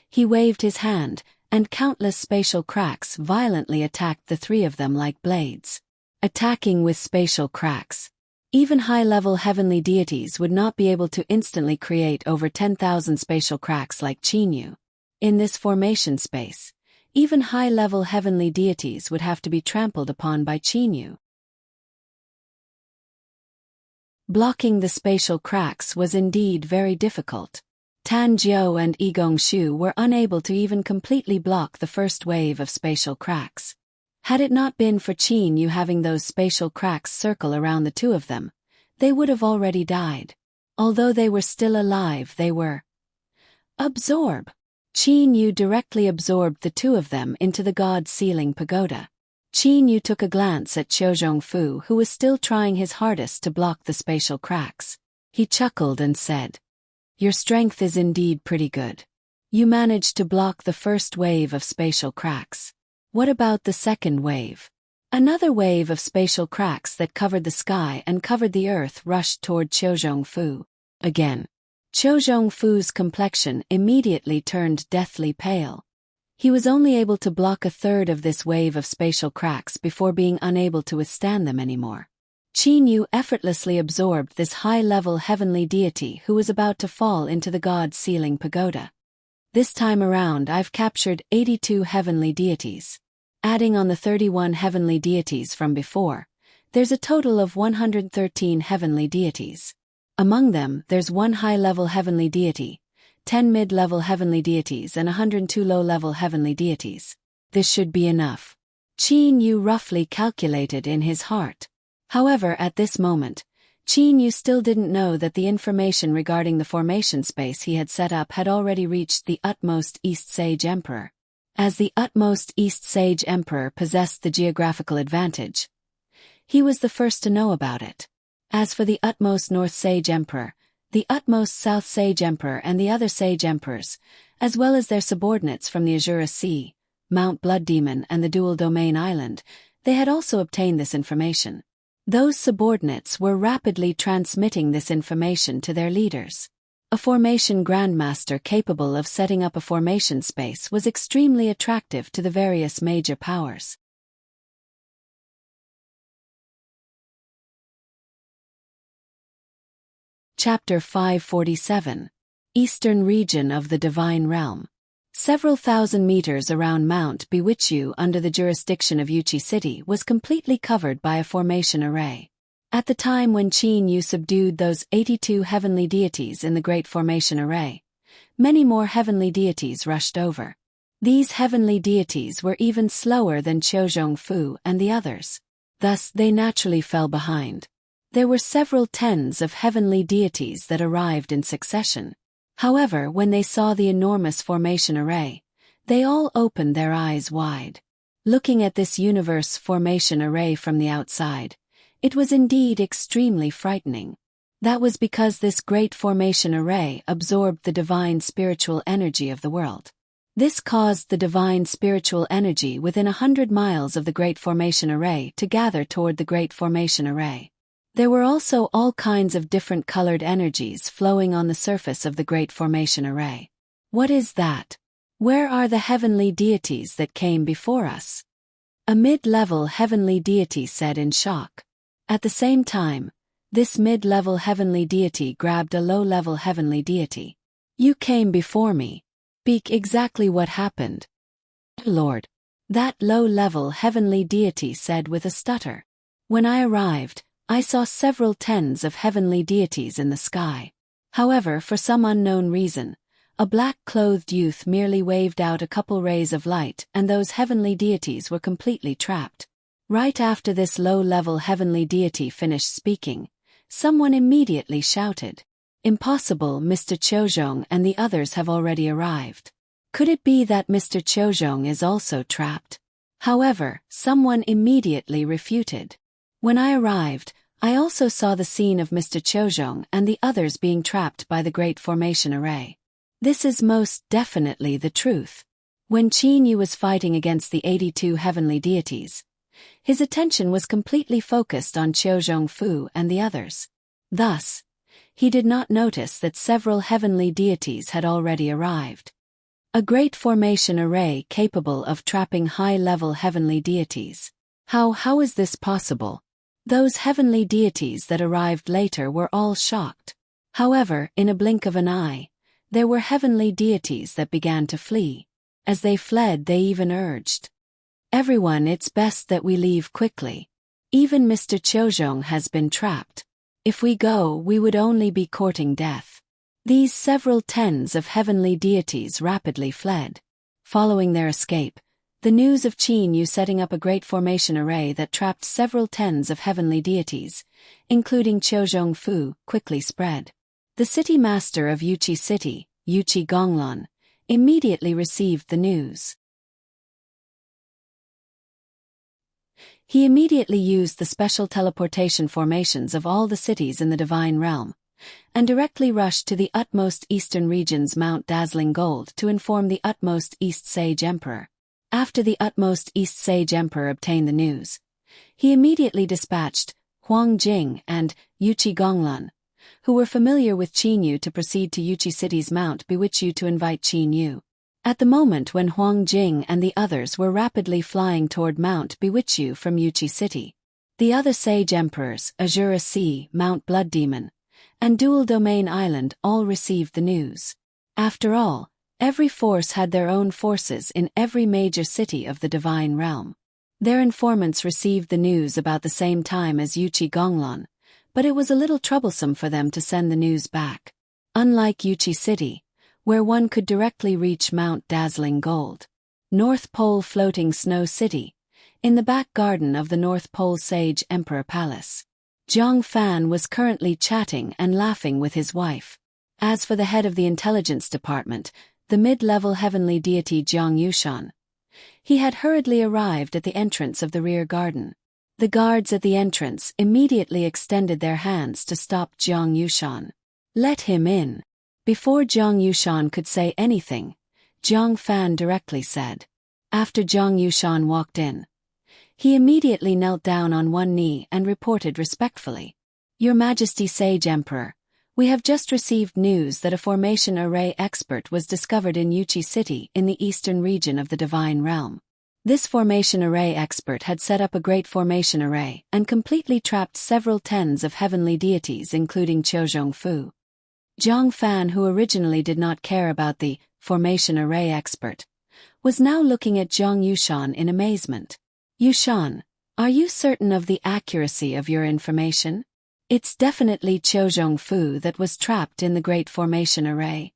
He waved his hand, and countless spatial cracks violently attacked the three of them like blades. Attacking with spatial cracks. Even high-level heavenly deities would not be able to instantly create over 10,000 spatial cracks like Qin Yu. In this formation space, even high-level heavenly deities would have to be trampled upon by Qin Yu. Blocking the spatial cracks was indeed very difficult. Tanjiu and Yigong Shu were unable to even completely block the first wave of spatial cracks. Had it not been for Qin Yu having those spatial cracks circle around the two of them, they would have already died. Although they were still alive, they were absorbed. Qin Yu directly absorbed the two of them into the god sealing pagoda. Qin Yu took a glance at Qiuzhong Fu, who was still trying his hardest to block the spatial cracks. He chuckled and said, Your strength is indeed pretty good. You managed to block the first wave of spatial cracks. What about the second wave? Another wave of spatial cracks that covered the sky and covered the earth rushed toward Qiuzhong Fu. Again. Qiuzhong Fu's complexion immediately turned deathly pale. He was only able to block a third of this wave of spatial cracks before being unable to withstand them anymore. Qin Yu effortlessly absorbed this high-level heavenly deity who was about to fall into the god sealing pagoda. This time around I've captured 82 heavenly deities. Adding on the 31 heavenly deities from before, there's a total of 113 heavenly deities. Among them, there's one high-level heavenly deity, 10 mid-level heavenly deities and 102 low-level heavenly deities. This should be enough. Qin Yu roughly calculated in his heart. However, at this moment, Qin Yu still didn't know that the information regarding the formation space he had set up had already reached the utmost East Sage Emperor. As the utmost East Sage Emperor possessed the geographical advantage, he was the first to know about it. As for the utmost North Sage Emperor, the utmost South Sage Emperor and the other Sage Emperors, as well as their subordinates from the Azura Sea, Mount Blood Demon and the Dual Domain Island, they had also obtained this information. Those subordinates were rapidly transmitting this information to their leaders. A formation grandmaster capable of setting up a formation space was extremely attractive to the various major powers. Chapter 547. Eastern Region of the Divine Realm. Several thousand meters around Mount Biwichu under the jurisdiction of Yuchi City was completely covered by a formation array. At the time when Qin Yu subdued those 82 heavenly deities in the Great Formation Array, many more heavenly deities rushed over. These heavenly deities were even slower than Qiuzhong Fu and the others. Thus they naturally fell behind. There were several tens of heavenly deities that arrived in succession. However, when they saw the enormous formation array, they all opened their eyes wide. Looking at this universe formation array from the outside, it was indeed extremely frightening. That was because this great formation array absorbed the divine spiritual energy of the world. This caused the divine spiritual energy within 100 miles of the Great Formation Array to gather toward the Great Formation Array. There were also all kinds of different colored energies flowing on the surface of the Great Formation Array. What is that? Where are the heavenly deities that came before us? A mid-level heavenly deity said in shock. At the same time, this mid-level heavenly deity grabbed a low-level heavenly deity. You came before me. Speak exactly what happened. Lord. That low-level heavenly deity said with a stutter. When I arrived, I saw several tens of heavenly deities in the sky. However, for some unknown reason, a black-clothed youth merely waved out a couple rays of light and those heavenly deities were completely trapped. Right after this low-level heavenly deity finished speaking, someone immediately shouted, "Impossible, Mr. Qiuzhong and the others have already arrived. Could it be that Mr. Qiuzhong is also trapped?" However, someone immediately refuted. When I arrived, I also saw the scene of Mr. Qiuzhong and the others being trapped by the Great Formation Array. This is most definitely the truth. When Qin Yu was fighting against the 82 heavenly deities, his attention was completely focused on Qiuzhong Fu and the others. Thus, he did not notice that several heavenly deities had already arrived. A great formation array capable of trapping high-level heavenly deities. How is this possible? Those heavenly deities that arrived later were all shocked. However, in a blink of an eye, there were heavenly deities that began to flee. As they fled, they even urged, "Everyone, it's best that we leave quickly. Even Mr. Qiuzhong has been trapped. If we go, we would only be courting death." These several tens of heavenly deities rapidly fled. Following their escape, the news of Qin Yu setting up a great formation array that trapped several tens of heavenly deities, including Qiuzhong Fu, quickly spread. The city master of Yuchi City, Yuchi Gonglun, immediately received the news. He immediately used the special teleportation formations of all the cities in the Divine Realm, and directly rushed to the utmost eastern region's Mount Dazzling Gold to inform the utmost East Sage Emperor. After the utmost East Sage Emperor obtained the news, he immediately dispatched Huang Jing and Yuchi Gonglun, who were familiar with Qin Yu, to proceed to Yuchi City's Mount Biwichu to invite Qin Yu. At the moment when Huang Jing and the others were rapidly flying toward Mount Biwichu from Yuchi City, the other Sage Emperors, Azura Sea, Mount Blood Demon, and Dual Domain Island all received the news. After all, every force had their own forces in every major city of the Divine Realm. Their informants received the news about the same time as Yuchi Gonglun, but it was a little troublesome for them to send the news back. Unlike Yuchi City, where one could directly reach Mount Dazzling Gold, North Pole Floating Snow City, in the back garden of the North Pole Sage Emperor Palace, Zhang Fan was currently chatting and laughing with his wife. As for the head of the intelligence department, the mid-level heavenly deity Jiang Yushan, he had hurriedly arrived at the entrance of the rear garden. The guards at the entrance immediately extended their hands to stop Jiang Yushan. "Let him in." Before Jiang Yushan could say anything, Zhang Fan directly said. After Jiang Yushan walked in, he immediately knelt down on one knee and reported respectfully, "Your Majesty Sage Emperor, we have just received news that a formation array expert was discovered in Yuchi City in the eastern region of the Divine Realm. This formation array expert had set up a great formation array and completely trapped several tens of heavenly deities including Qiuzhong Fu." Zhang Fan, who originally did not care about the formation array expert, was now looking at Zhang Yushan in amazement. Yushan, are you certain of the accuracy of your information? It's definitely Qiuzhong Fu that was trapped in the Great Formation Array.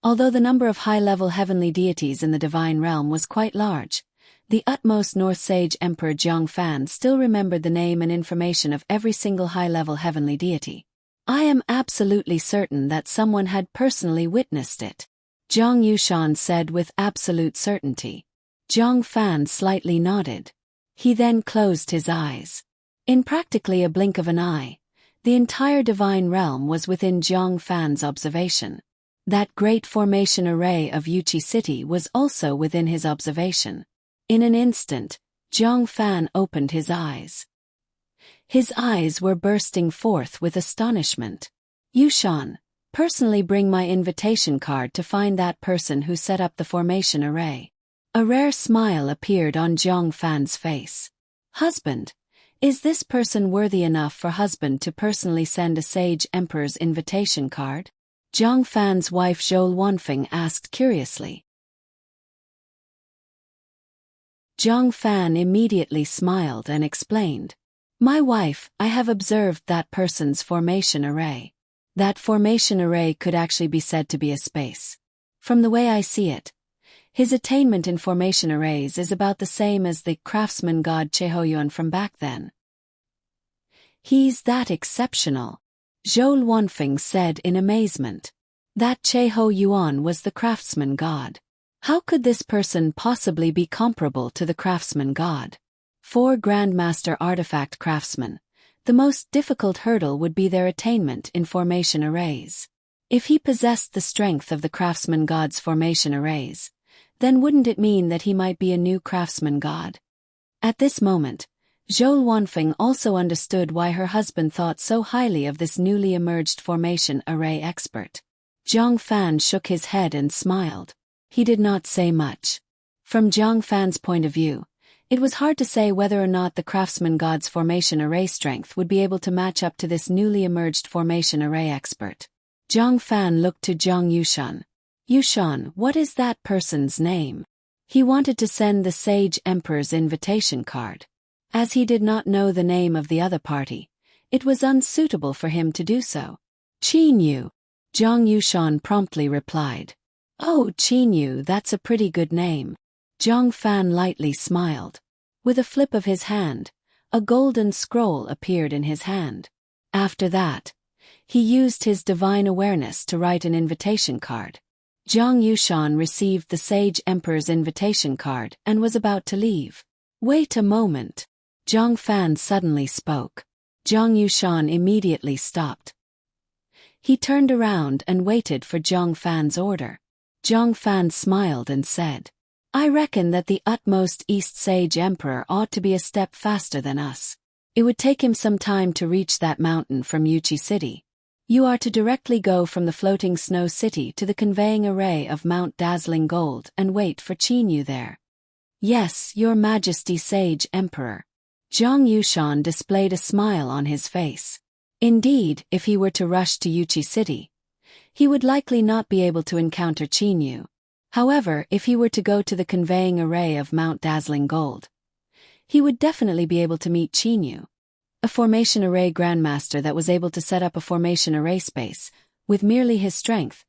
Although the number of high-level heavenly deities in the divine realm was quite large, the utmost North Sage Emperor Jiang Fan still remembered the name and information of every single high-level heavenly deity. I am absolutely certain that someone had personally witnessed it, Zhang Yushan said with absolute certainty. Jiang Fan slightly nodded. He then closed his eyes. In practically a blink of an eye, the entire divine realm was within Jiang Fan's observation. That great formation array of Yuchi City was also within his observation. In an instant, Jiang Fan opened his eyes. His eyes were bursting forth with astonishment. Yushan, personally bring my invitation card to find that person who set up the formation array. A rare smile appeared on Jiang Fan's face. Husband, is this person worthy enough for husband to personally send a sage emperor's invitation card? Jiang Fan's wife Zhou Wanfeng asked curiously. Jiang Fan immediately smiled and explained. My wife, I have observed that person's formation array. That formation array could actually be said to be a space. From the way I see it, his attainment in formation arrays is about the same as the craftsman god Chehoyuan from back then. He's that exceptional, Zhou Wanfeng said in amazement. That Chehoyuan was the craftsman god. How could this person possibly be comparable to the craftsman god? For Grandmaster Artifact Craftsmen, the most difficult hurdle would be their attainment in formation arrays. If he possessed the strength of the craftsman god's formation arrays, then wouldn't it mean that he might be a new craftsman god? At this moment, Zhou Wanfeng also understood why her husband thought so highly of this newly emerged formation array expert. Jiang Fan shook his head and smiled. He did not say much. From Jiang Fan's point of view, it was hard to say whether or not the craftsman god's formation array strength would be able to match up to this newly emerged formation array expert. Jiang Fan looked to Zhang Yushan. Yushan, what is that person's name? He wanted to send the Sage Emperor's invitation card. As he did not know the name of the other party, it was unsuitable for him to do so. Qin Yu, Zhang Yushan promptly replied. Oh, Qin Yu, that's a pretty good name. Jiang Fan lightly smiled. With a flip of his hand, a golden scroll appeared in his hand. After that, he used his divine awareness to write an invitation card. Zhang Yushan received the Sage Emperor's invitation card and was about to leave. Wait a moment. Jiang Fan suddenly spoke. Zhang Yushan immediately stopped. He turned around and waited for Jiang Fan's order. Jiang Fan smiled and said, I reckon that the utmost East Sage Emperor ought to be a step faster than us. It would take him some time to reach that mountain from Yuchi City. You are to directly go from the floating snow city to the conveying array of Mount Dazzling Gold and wait for Qin Yu there. Yes, Your Majesty Sage Emperor. Zhang Yushan displayed a smile on his face. Indeed, if he were to rush to Yuchi City, he would likely not be able to encounter Qin Yu. However, if he were to go to the conveying array of Mount Dazzling Gold, he would definitely be able to meet Qin Yu. A formation array grandmaster that was able to set up a formation array space, with merely his strength,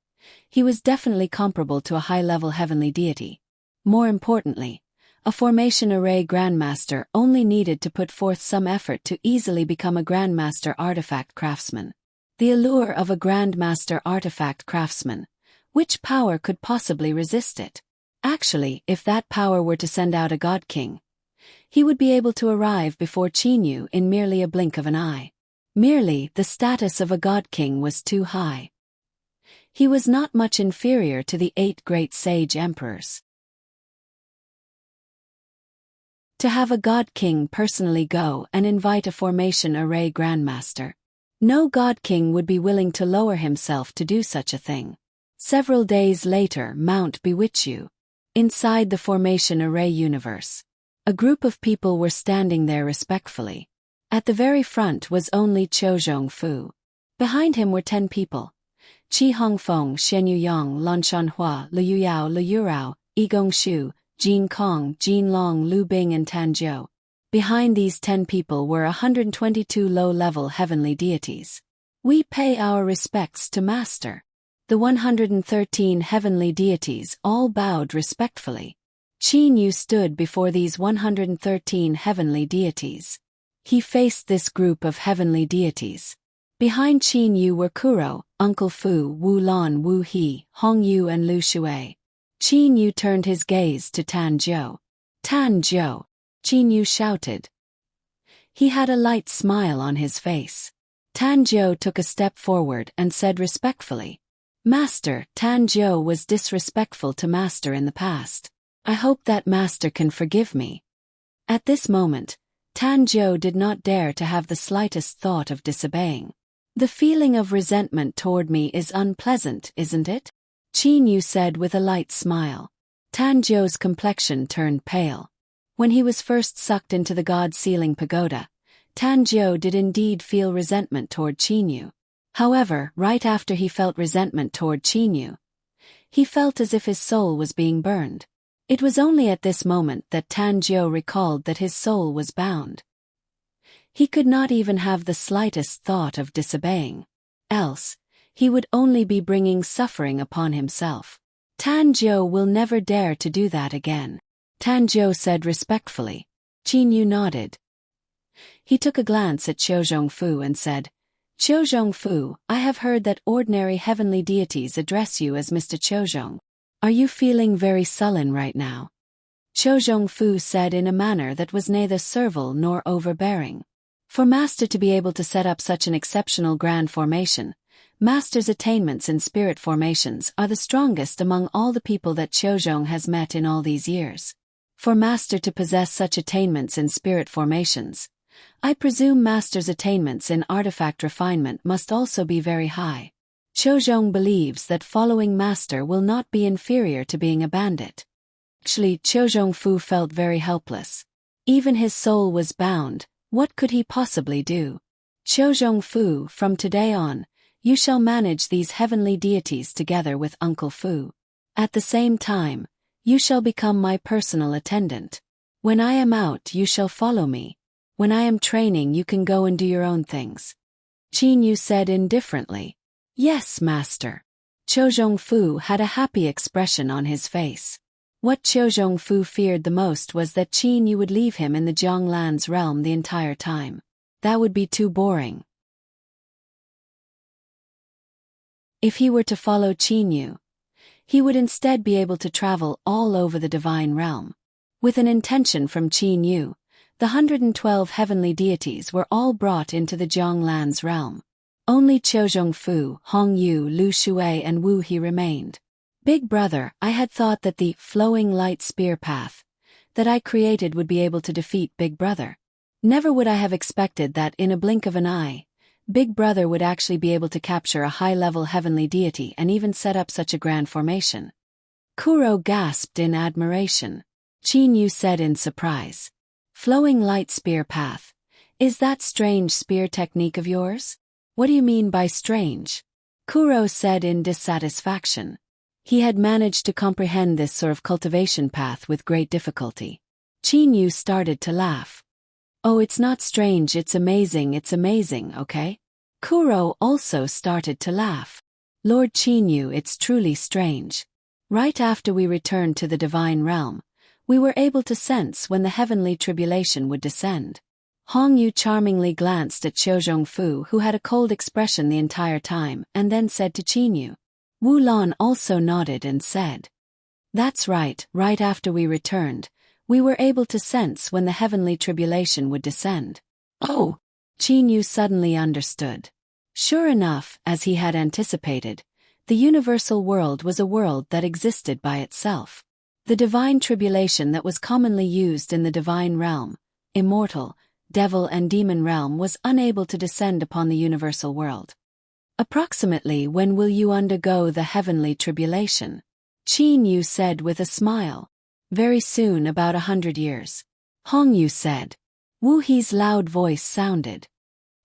he was definitely comparable to a high-level heavenly deity. More importantly, a formation array grandmaster only needed to put forth some effort to easily become a grandmaster artifact craftsman. The allure of a grandmaster artifact craftsman, which power could possibly resist it? Actually, if that power were to send out a god king, he would be able to arrive before Qin Yu in merely a blink of an eye. Merely, the status of a god king was too high. He was not much inferior to the 8 great sage emperors. To have a god king personally go and invite a formation array grandmaster, no god king would be willing to lower himself to do such a thing. Several days later, Mount Biwichu, inside the formation array universe, a group of people were standing there respectfully. At the very front was only Qiuzhong Fu. Behind him were 10 people, Qi Hongfeng, Shen Yuyang, Lan Shanhua, Liu Yao, Liu Yurao, Yigong Shu, Jin Kong, Jin Long, Lu Bing and Tan Zhou. Behind these 10 people were 122 low-level heavenly deities. We pay our respects to Master. The 113 heavenly deities all bowed respectfully. Qin Yu stood before these 113 heavenly deities. He faced this group of heavenly deities. Behind Qin Yu were Kuro, Uncle Fu, Wu Lan, Wu He, Hong Yu and Lu Shui. Qin Yu turned his gaze to Tan Zhou. Tan Zhou, Qin Yu shouted. He had a light smile on his face. Tan Zhou took a step forward and said respectfully, Master, Tan Zhou was disrespectful to Master in the past. I hope that Master can forgive me. At this moment, Tan Zhou did not dare to have the slightest thought of disobeying. The feeling of resentment toward me is unpleasant, isn't it? Qin Yu said with a light smile. Tan Zhou's complexion turned pale. When he was first sucked into the God-sealing pagoda, Tan Zhou did indeed feel resentment toward Qin Yu. However, right after he felt resentment toward Qin Yu, he felt as if his soul was being burned. It was only at this moment that Tan Zhou recalled that his soul was bound. He could not even have the slightest thought of disobeying. Else, he would only be bringing suffering upon himself. Tan Zhou will never dare to do that again. Tan Zhou said respectfully. Qin Yu nodded. He took a glance at Qiu Zhongfu and said, Qiu Zhongfu, I have heard that ordinary heavenly deities address you as Mr. Qiu Zhong. Are you feeling very sullen right now? Qiu Zhongfu said in a manner that was neither servile nor overbearing. For Master to be able to set up such an exceptional grand formation, Master's attainments in spirit formations are the strongest among all the people that Qiu Zhong has met in all these years. For Master to possess such attainments in spirit formations, I presume Master's attainments in artifact refinement must also be very high. Qiu Zhong believes that following Master will not be inferior to being a bandit. Actually, Qiu Zhongfu felt very helpless. Even his soul was bound. What could he possibly do? Qiu Zhongfu, from today on, you shall manage these heavenly deities together with Uncle Fu. At the same time, you shall become my personal attendant. When I am out, you shall follow me. When I am training, you can go and do your own things. Qin Yu said indifferently. Yes, Master. Qiu Zhongfu had a happy expression on his face. What Qiu Zhongfu feared the most was that Qin Yu would leave him in the Jianglan's realm the entire time. That would be too boring. If he were to follow Qin Yu, he would instead be able to travel all over the divine realm. With an intention from Qin Yu, the 112 heavenly deities were all brought into the Jianglan's realm. Only Qiu Zhongfu, Hong Yu, Lu Shui and Wu He remained. Big brother, I had thought that the flowing light spear path that I created would be able to defeat Big brother. Never would I have expected that in a blink of an eye, Big brother would actually be able to capture a high-level heavenly deity and even set up such a grand formation. Kuro gasped in admiration. Qin Yu said in surprise. Flowing light spear path. Is that strange spear technique of yours? What do you mean by strange? Kuro said in dissatisfaction. He had managed to comprehend this sort of cultivation path with great difficulty. Qin Yu started to laugh. Oh, it's not strange, it's amazing, okay? Kuro also started to laugh. Lord Qin Yu, it's truly strange. Right after we returned to the divine realm, we were able to sense when the heavenly tribulation would descend. Hong Yu charmingly glanced at Qiu Zhongfu, who had a cold expression the entire time, and then said to Qin Yu. Wu Lan also nodded and said, That's right after we returned, we were able to sense when the heavenly tribulation would descend. Oh! Qin Yu suddenly understood. Sure enough, as he had anticipated, the universal world was a world that existed by itself. The divine tribulation that was commonly used in the divine realm, immortal, devil and demon realm was unable to descend upon the universal world. Approximately when will you undergo the heavenly tribulation? Qin Yu said with a smile. Very soon, about 100 years. Hong Yu said. Wu He's loud voice sounded.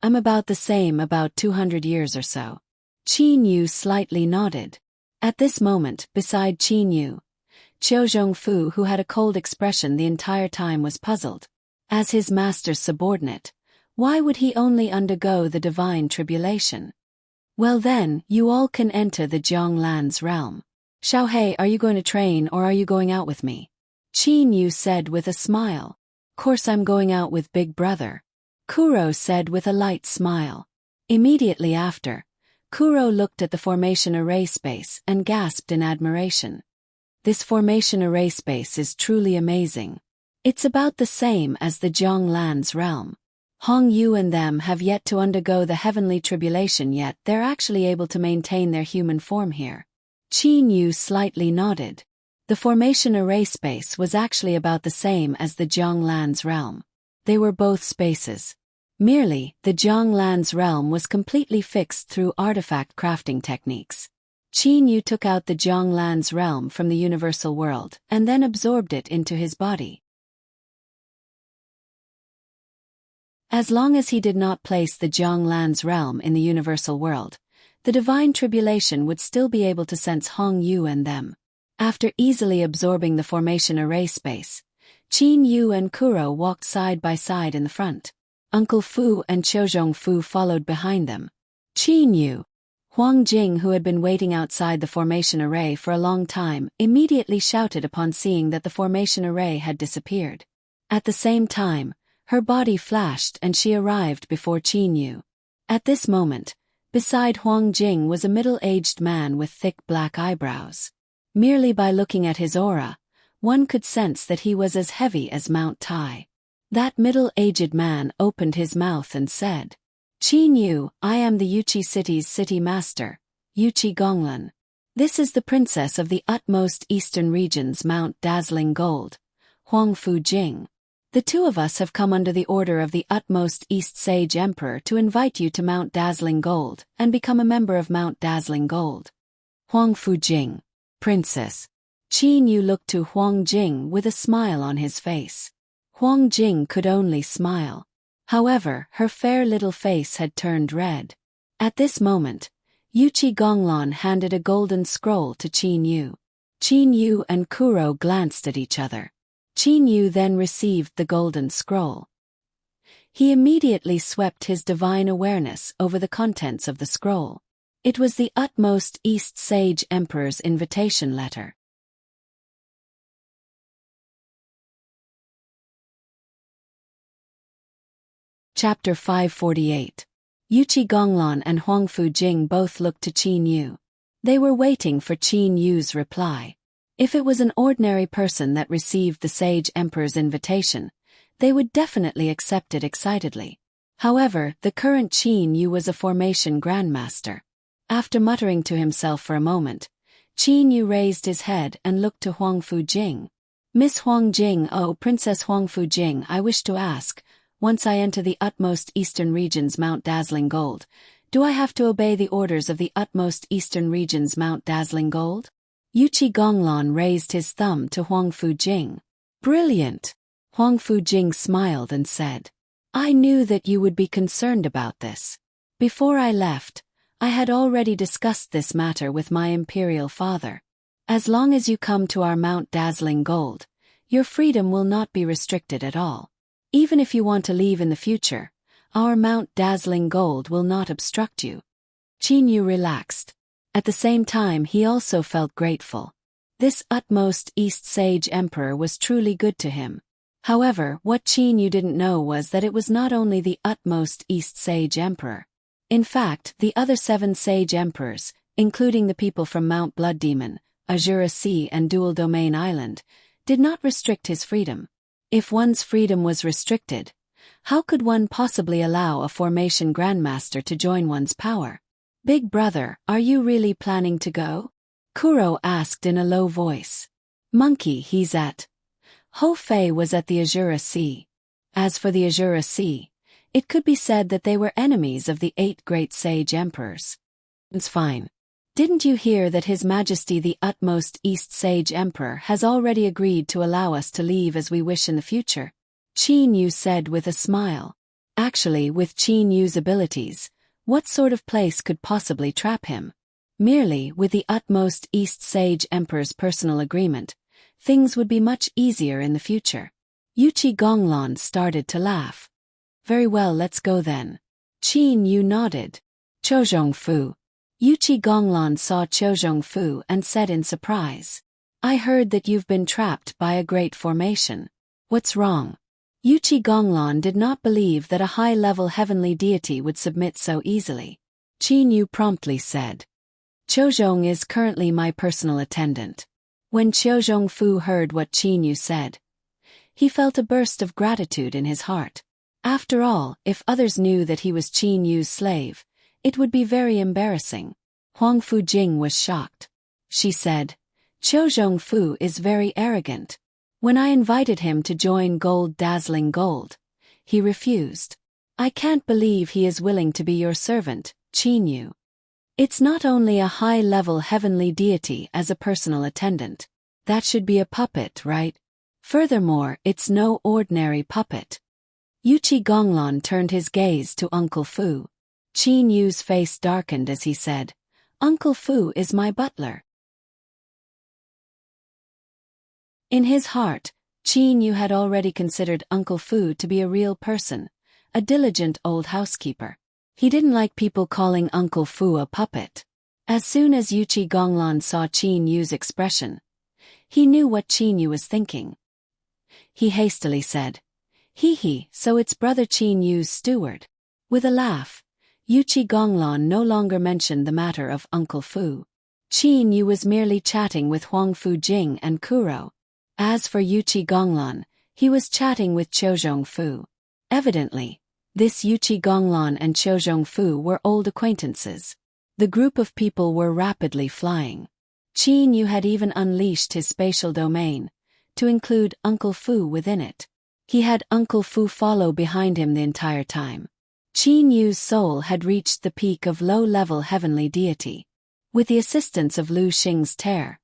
I'm about the same, about 200 years or so. Qin Yu slightly nodded. At this moment, beside Qin Yu, Qiu Zhongfu, who had a cold expression the entire time, was puzzled. As his master's subordinate, why would he only undergo the divine tribulation? Well then, you all can enter the Jianglan's realm. Xiaohei, are you going to train or are you going out with me? Qin Yu said with a smile. Course I'm going out with big brother. Kuro said with a light smile. Immediately after, Kuro looked at the formation array space and gasped in admiration. This formation array space is truly amazing. It's about the same as the Jianglan's realm. Hong Yu and them have yet to undergo the heavenly tribulation, yet they're actually able to maintain their human form here. Qin Yu slightly nodded. The formation array space was actually about the same as the Jianglan's realm. They were both spaces. Merely, the Jianglan's realm was completely fixed through artifact crafting techniques. Qin Yu took out the Jianglan's realm from the universal world and then absorbed it into his body. As long as he did not place the Jianglan's realm in the universal world, the divine tribulation would still be able to sense Hong Yu and them. After easily absorbing the formation array space, Qin Yu and Kuro walked side by side in the front. Uncle Fu and Qiu Zhongfu followed behind them. Qin Yu, Huang Jing, who had been waiting outside the formation array for a long time, immediately shouted upon seeing that the formation array had disappeared. At the same time, her body flashed and she arrived before Qin Yu. At this moment, beside Huang Jing was a middle-aged man with thick black eyebrows. Merely by looking at his aura, one could sense that he was as heavy as Mount Tai. That middle-aged man opened his mouth and said, Qin Yu, I am the Yuqi city's city master, Yuqi Gonglan. This is the princess of the utmost eastern regions, Mount Dazzling Gold, Huang Fu Jing. The two of us have come under the order of the utmost East Sage Emperor to invite you to Mount Dazzling Gold and become a member of Mount Dazzling Gold. Huang Fu Jing, Princess. Qin Yu looked to Huang Jing with a smile on his face. Huang Jing could only smile. However, her fair little face had turned red. At this moment, Yuqi Gonglan handed a golden scroll to Qin Yu. Qin Yu and Kuro glanced at each other. Qin Yu then received the golden scroll. He immediately swept his divine awareness over the contents of the scroll. It was the utmost East Sage Emperor's invitation letter. Chapter 548. Yuqi Gonglan and Huang Fu Jing both looked to Qin Yu. They were waiting for Qin Yu's reply. If it was an ordinary person that received the Sage Emperor's invitation, they would definitely accept it excitedly. However, the current Qin Yu was a formation grandmaster. After muttering to himself for a moment, Qin Yu raised his head and looked to Huang Fu Jing. Miss Huang Jing, oh Princess Huang Fu Jing, I wish to ask, once I enter the utmost eastern regions Mount Dazzling Gold, do I have to obey the orders of the utmost eastern regions Mount Dazzling Gold? Yuqi Gonglan raised his thumb to Huang Fu Jing. Brilliant! Huang Fu Jing smiled and said, I knew that you would be concerned about this. Before I left, I had already discussed this matter with my imperial father. As long as you come to our Mount Dazzling Gold, your freedom will not be restricted at all. Even if you want to leave in the future, our Mount Dazzling Gold will not obstruct you. Qin Yu relaxed. At the same time, he also felt grateful. This utmost East Sage Emperor was truly good to him. However, what Qin Yu didn't know was that it was not only the utmost East Sage Emperor. In fact, the other 7 Sage Emperors, including the people from Mount Blood Demon, Azura Sea and Dual Domain Island, did not restrict his freedom. If one's freedom was restricted, how could one possibly allow a formation grandmaster to join one's power? Big brother, are you really planning to go? Kuro asked in a low voice. Monkey, he's at. Ho Fei was at the Azura Sea. As for the Azura Sea, it could be said that they were enemies of the 8 great sage emperors. It's fine. Didn't you hear that His Majesty the utmost East Sage Emperor has already agreed to allow us to leave as we wish in the future? Qin Yu said with a smile. Actually, with Qin Yu's abilities, What sort of place could possibly trap him? Merely with the utmost East Sage Emperor's personal agreement, things would be much easier in the future. Yuchi Gonglon started to laugh. Very well, let's go then. Qin Yu nodded. Chozhong Fu. Yuchi Gonglon saw Chozhong Fu and said in surprise. I heard that you've been trapped by a great formation. What's wrong? Yuchi Gonglon did not believe that a high-level heavenly deity would submit so easily. Qin Yu promptly said. Chozhong is currently my personal attendant. When Chozhong Fu heard what Qin Yu said, he felt a burst of gratitude in his heart. After all, if others knew that he was Qin Yu's slave, it would be very embarrassing. Huang Fujing was shocked. She said, Chozhong Fu is very arrogant. When I invited him to join Gold Dazzling Gold, he refused. I can't believe he is willing to be your servant, Qin Yu. It's not only a high-level heavenly deity as a personal attendant. That should be a puppet, right? Furthermore, it's no ordinary puppet. Yuchi Gonglon turned his gaze to Uncle Fu. Qin Yu's face darkened as he said, Uncle Fu is my butler. In his heart, Qin Yu had already considered Uncle Fu to be a real person, a diligent old housekeeper. He didn't like people calling Uncle Fu a puppet. As soon as Yuchi Gonglon saw Qin Yu's expression, he knew what Qin Yu was thinking. He hastily said, Hee, so it's brother Qin Yu's steward. With a laugh, Yuchi Gonglon no longer mentioned the matter of Uncle Fu. Qin Yu was merely chatting with Huang Fujing and Kuro. As for Yuchi Gonglon, he was chatting with Chozhong Fu. Evidently, this Yuchi Gonglon and Chozhong Fu were old acquaintances. The group of people were rapidly flying. Qin Yu had even unleashed his spatial domain, to include Uncle Fu within it. He had Uncle Fu follow behind him the entire time. Qin Yu's soul had reached the peak of low-level heavenly deity. With the assistance of Lu Xing's tear,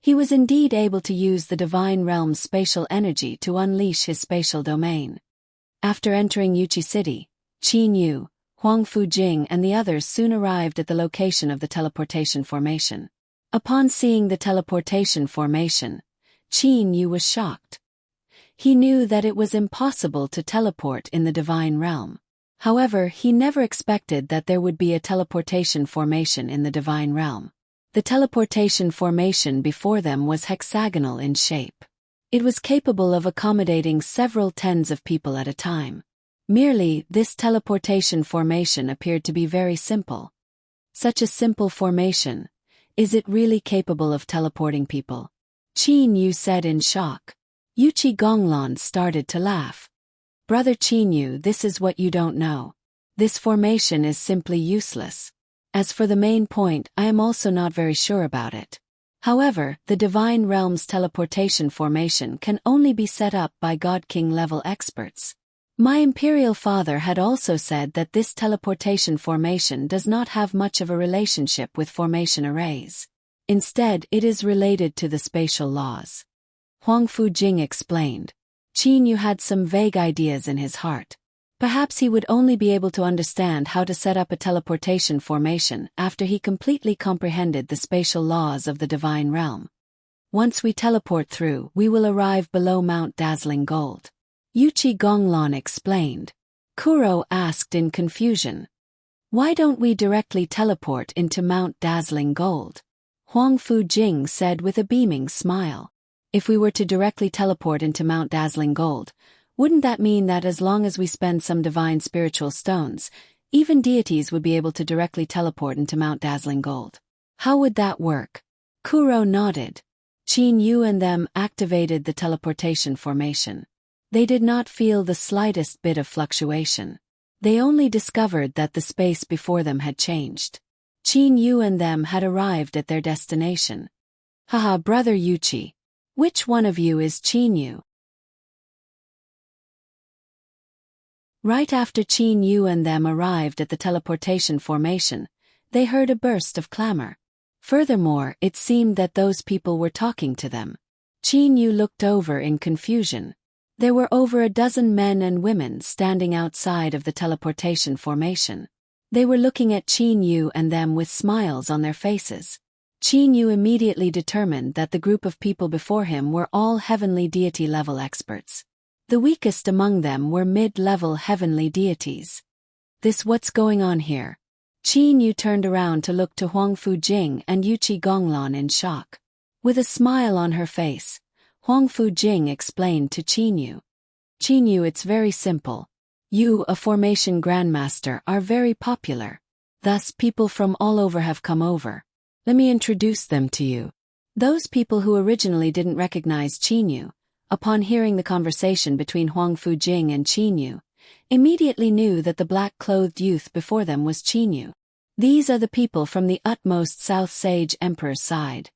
he was indeed able to use the divine realm's spatial energy to unleash his spatial domain. After entering Yuchi City, Qin Yu, Huang Fujing and the others soon arrived at the location of the teleportation formation. Upon seeing the teleportation formation, Qin Yu was shocked. He knew that it was impossible to teleport in the divine realm. However, he never expected that there would be a teleportation formation in the divine realm. The teleportation formation before them was hexagonal in shape. It was capable of accommodating several tens of people at a time. Merely, this teleportation formation appeared to be very simple. Such a simple formation, is it really capable of teleporting people? Qin Yu said in shock. Yuchi Gonglon started to laugh. Brother Qin Yu, this is what you don't know. This formation is simply useless. As for the main point, I am also not very sure about it. However, the Divine Realm's teleportation formation can only be set up by God King level experts. My Imperial Father had also said that this teleportation formation does not have much of a relationship with formation arrays. Instead, it is related to the spatial laws. Huang Fujing explained. Qin Yu had some vague ideas in his heart. Perhaps he would only be able to understand how to set up a teleportation formation after he completely comprehended the spatial laws of the divine realm. Once we teleport through, we will arrive below Mount Dazzling Gold. Yuchi Gonglon explained. Kuro asked in confusion. Why don't we directly teleport into Mount Dazzling Gold? Huang Fujing said with a beaming smile. If we were to directly teleport into Mount Dazzling Gold, wouldn't that mean that as long as we spend some divine spiritual stones, even deities would be able to directly teleport into Mount Dazzling Gold? How would that work? Kuro nodded. Qin Yu and them activated the teleportation formation. They did not feel the slightest bit of fluctuation. They only discovered that the space before them had changed. Qin Yu and them had arrived at their destination. Haha, brother Yuchi. Which one of you is Qin Yu? Right after Qin Yu and them arrived at the teleportation formation, they heard a burst of clamor. Furthermore, it seemed that those people were talking to them. Qin Yu looked over in confusion. There were over a dozen men and women standing outside of the teleportation formation. They were looking at Qin Yu and them with smiles on their faces. Qin Yu immediately determined that the group of people before him were all heavenly deity-level experts. The weakest among them were mid-level heavenly deities. This what's going on here? Qin Yu turned around to look to Huang Fujing and Yuqi Gonglan in shock. With a smile on her face, Huang Fujing explained to Qin Yu. Qin Yu, it's very simple. You, a formation grandmaster, are very popular. Thus people from all over have come over. Let me introduce them to you. Those people who originally didn't recognize Qin Yu, upon hearing the conversation between Huang Fujing and Qin Yu, immediately knew that the black-clothed youth before them was Qin Yu. These are the people from the utmost South Sage Emperor's side,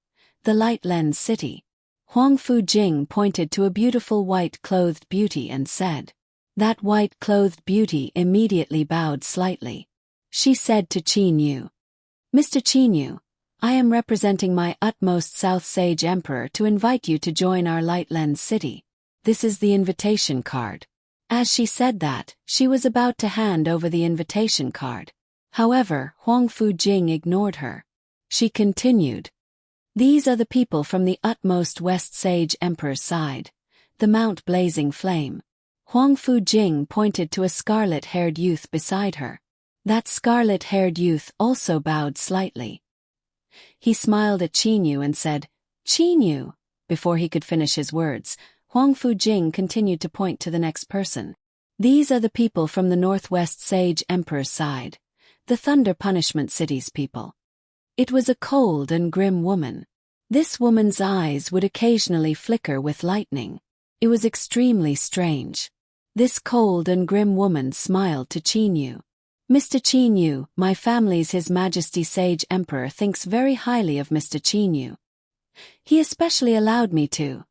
the Light Lens City. Huang Fujing pointed to a beautiful white-clothed beauty and said. That white-clothed beauty immediately bowed slightly. She said to Qin Yu, Mr. Qin Yu, I am representing my utmost South Sage Emperor to invite you to join our Light Lens City. This is the invitation card. As she said that, she was about to hand over the invitation card. However, Huang Fujing ignored her. She continued. These are the people from the utmost West Sage Emperor's side, the Mount Blazing Flame. Huang Fujing pointed to a scarlet-haired youth beside her. That scarlet-haired youth also bowed slightly. He smiled at Qin Yu and said, Qin Yu. Before he could finish his words, Huang Fujing continued to point to the next person. These are the people from the Northwest Sage Emperor's side, the Thunder Punishment City's people. It was a cold and grim woman. This woman's eyes would occasionally flicker with lightning. It was extremely strange. This cold and grim woman smiled to Qin Yu. Mr. Qin Yu, my family's His Majesty Sage Emperor thinks very highly of Mr. Qin Yu. He especially allowed me to.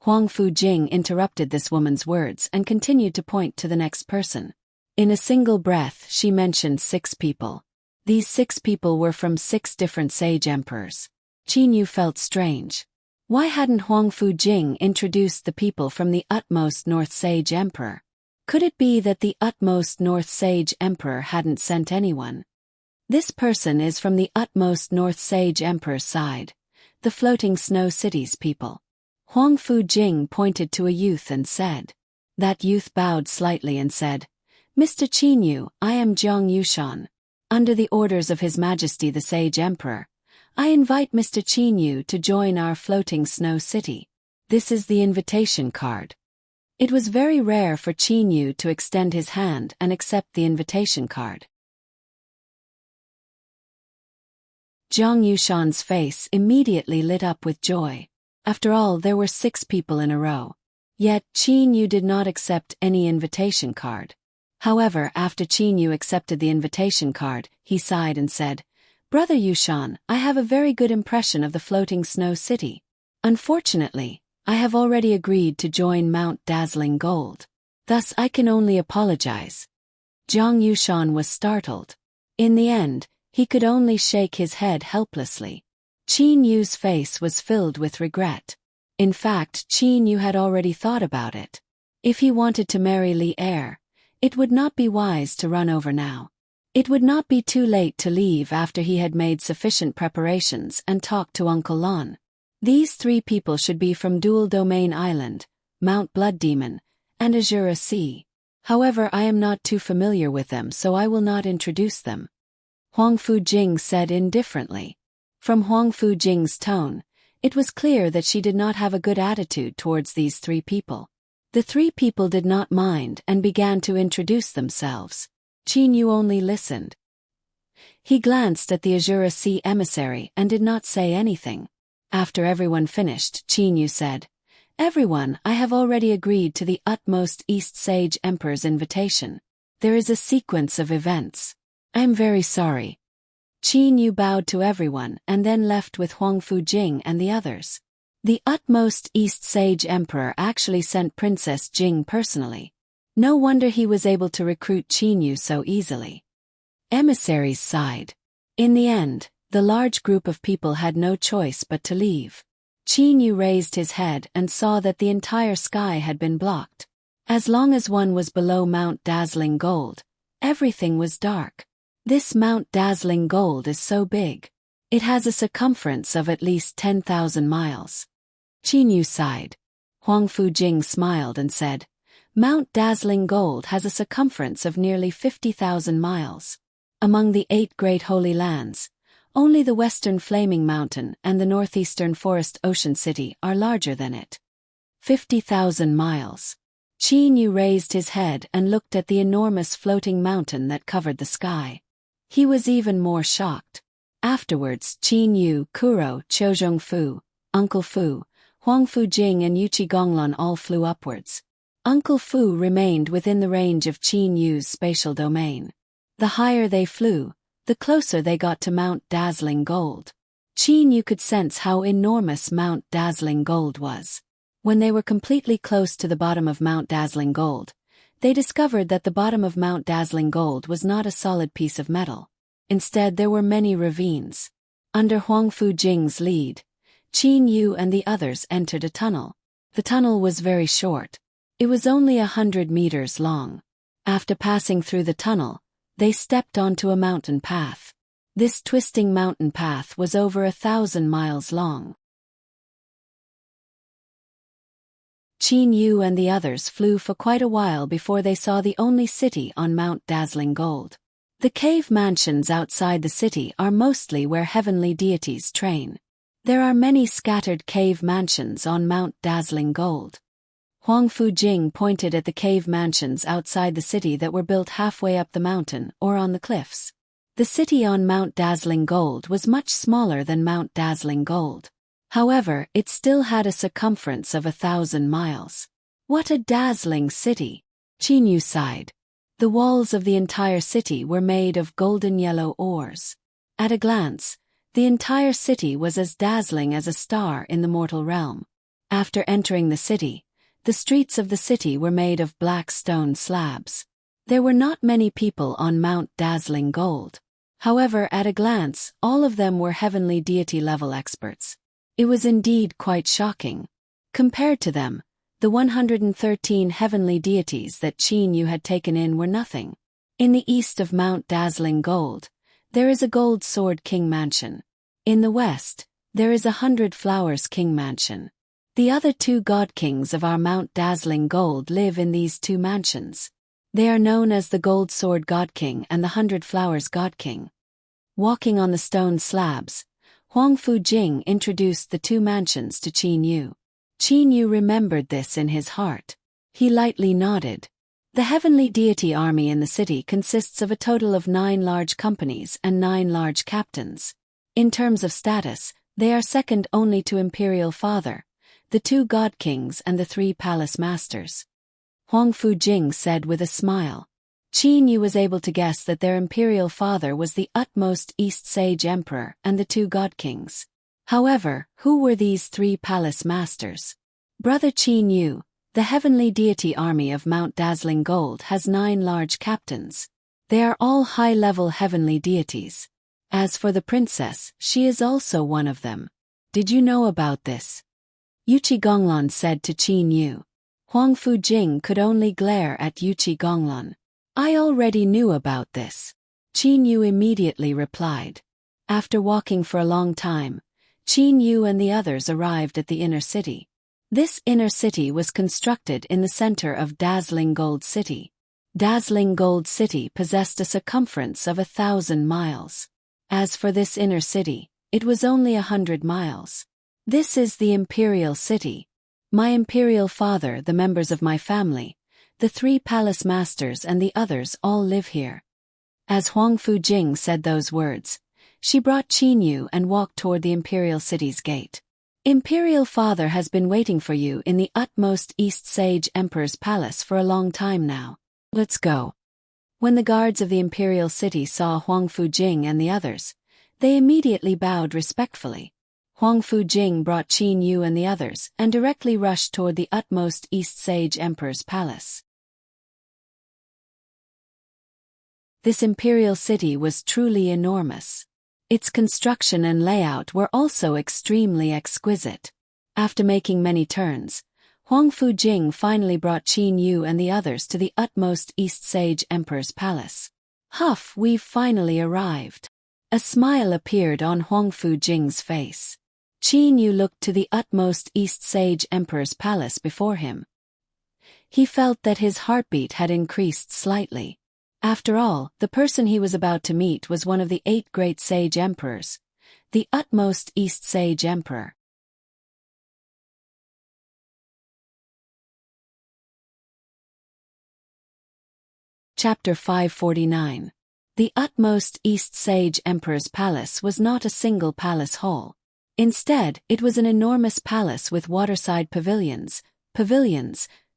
Huang Fujing interrupted this woman's words and continued to point to the next person. In a single breath, she mentioned 6 people. These 6 people were from 6 different sage emperors. Qin Yu felt strange. Why hadn't Huang Fujing introduced the people from the utmost North Sage Emperor? Could it be that the utmost North Sage Emperor hadn't sent anyone? This person is from the utmost North Sage Emperor's side, the Floating Snow City's people. Huang Fujing pointed to a youth and said. That youth bowed slightly and said, Mr. Qin Yu, I am Jiang Yushan. Under the orders of His Majesty the Sage Emperor, I invite Mr. Qin Yu to join our Floating Snow City. This is the invitation card. It was very rare for Qin Yu to extend his hand and accept the invitation card. Jiang Yushan's face immediately lit up with joy. After all, there were 6 people in a row. Yet, Qin Yu did not accept any invitation card. However, after Qin Yu accepted the invitation card, he sighed and said, Brother Yushan, I have a very good impression of the Floating Snow City. Unfortunately, I have already agreed to join Mount Dazzling Gold. Thus I can only apologize. Jiang Yushan was startled. In the end, he could only shake his head helplessly. Qin Yu's face was filled with regret. In fact, Qin Yu had already thought about it. If he wanted to marry Li Er, it would not be wise to run over now. It would not be too late to leave after he had made sufficient preparations and talked to Uncle Lon. These 3 people should be from Dual Domain Island, Mount Blood Demon, and Azura Sea. However, I am not too familiar with them, so I will not introduce them. Huang Fujing said indifferently. From Huang Fujing's tone, it was clear that she did not have a good attitude towards these 3 people. The 3 people did not mind and began to introduce themselves. Qin Yu only listened. He glanced at the Azura Sea emissary and did not say anything. After everyone finished, Qin Yu said, Everyone, I have already agreed to the utmost East Sage Emperor's invitation. There is a sequence of events. I am very sorry. Qin Yu bowed to everyone and then left with Huang Fujing and the others. The utmost East Sage Emperor actually sent Princess Jing personally. No wonder he was able to recruit Qin Yu so easily. Emissaries sighed. In the end, the large group of people had no choice but to leave. Qin Yu raised his head and saw that the entire sky had been blocked. As long as one was below Mount Dazzling Gold, everything was dark. This Mount Dazzling Gold is so big. It has a circumference of at least 10,000 miles. Qin Yu sighed. Huang Fujing smiled and said, Mount Dazzling Gold has a circumference of nearly 50,000 miles. Among the 8 great holy lands, only the western Flaming Mountain and the northeastern Forest Ocean City are larger than it. 50,000 miles. Qin Yu raised his head and looked at the enormous floating mountain that covered the sky. He was even more shocked. Afterwards, Qin Yu, Kuro, Qiuzhong Fu, Uncle Fu, Huang Fujing and Yuchi Gonglun all flew upwards. Uncle Fu remained within the range of Qin Yu's spatial domain. The higher they flew, the closer they got to Mount Dazzling Gold. Qin Yu could sense how enormous Mount Dazzling Gold was. When they were completely close to the bottom of Mount Dazzling Gold, they discovered that the bottom of Mount Dazzling Gold was not a solid piece of metal. Instead, there were many ravines. Under Huang Fujing's lead, Qin Yu and the others entered a tunnel. The tunnel was very short. It was only 100 meters long. After passing through the tunnel, they stepped onto a mountain path. This twisting mountain path was over 1,000 miles long. Qin Yu and the others flew for quite a while before they saw the only city on Mount Dazzling Gold. The cave mansions outside the city are mostly where heavenly deities train. There are many scattered cave mansions on Mount Dazzling Gold. Huang Fujing pointed at the cave mansions outside the city that were built halfway up the mountain or on the cliffs. The city on Mount Dazzling Gold was much smaller than Mount Dazzling Gold. However, it still had a circumference of 1,000 miles. What a dazzling city! Qin Yu sighed. The walls of the entire city were made of golden yellow ores. At a glance, the entire city was as dazzling as a star in the mortal realm. After entering the city, the streets of the city were made of black stone slabs. There were not many people on Mount Dazzling Gold. However, at a glance, all of them were heavenly deity-level experts. It was indeed quite shocking. Compared to them, the 113 heavenly deities that Qin Yu had taken in were nothing. In the east of Mount Dazzling Gold, there is a Gold Sword King Mansion. In the west, there is a 100 Flowers King Mansion. The other 2 God Kings of our Mount Dazzling Gold live in these 2 mansions. They are known as the Gold Sword God King and the 100 Flowers God King. Walking on the stone slabs, Huang Fujing introduced the 2 mansions to Qin Yu. Qin Yu remembered this in his heart. He lightly nodded. The heavenly deity army in the city consists of a total of 9 large companies and 9 large captains. In terms of status, they are second only to Imperial Father, the 2 God Kings and the 3 Palace Masters. Huang Fujing said with a smile. Qin Yu was able to guess that their Imperial Father was the utmost East Sage Emperor and the 2 God Kings. However, who were these 3 Palace Masters? Brother Qin Yu, the heavenly deity army of Mount Dazzling Gold has 9 large captains. They are all high-level heavenly deities. As for the princess, she is also one of them. Did you know about this? Yuchi Gonglun said to Qin Yu. Huang Fujing could only glare at Yuchi Gonglun. I already knew about this. Qin Yu immediately replied. After walking for a long time, Qin Yu and the others arrived at the inner city. This inner city was constructed in the center of Dazzling Gold City. Dazzling Gold City possessed a circumference of 1,000 miles. As for this inner city, it was only 100 miles. This is the Imperial City. My Imperial Father, the members of my family, the 3 Palace Masters and the others all live here. As Huang Fujing said those words, she brought Qin Yu and walked toward the Imperial City's gate. Imperial Father has been waiting for you in the utmost East Sage Emperor's palace for a long time now. Let's go. When the guards of the Imperial City saw Huang Fujing and the others, they immediately bowed respectfully. Huang Fujing brought Qin Yu and the others and directly rushed toward the utmost East Sage Emperor's palace. This imperial city was truly enormous. Its construction and layout were also extremely exquisite. After making many turns, Huang Fujing finally brought Qin Yu and the others to the utmost East Sage Emperor's palace. Huff, we've finally arrived. A smile appeared on Huang Fujing's face. Qin Yu looked to the utmost East Sage Emperor's palace before him. He felt that his heartbeat had increased slightly. After all, the person he was about to meet was one of the 8 great sage emperors, the utmost East Sage Emperor. Chapter 549. The utmost East Sage Emperor's palace was not a single palace hall. Instead, it was an enormous palace with waterside pavilions,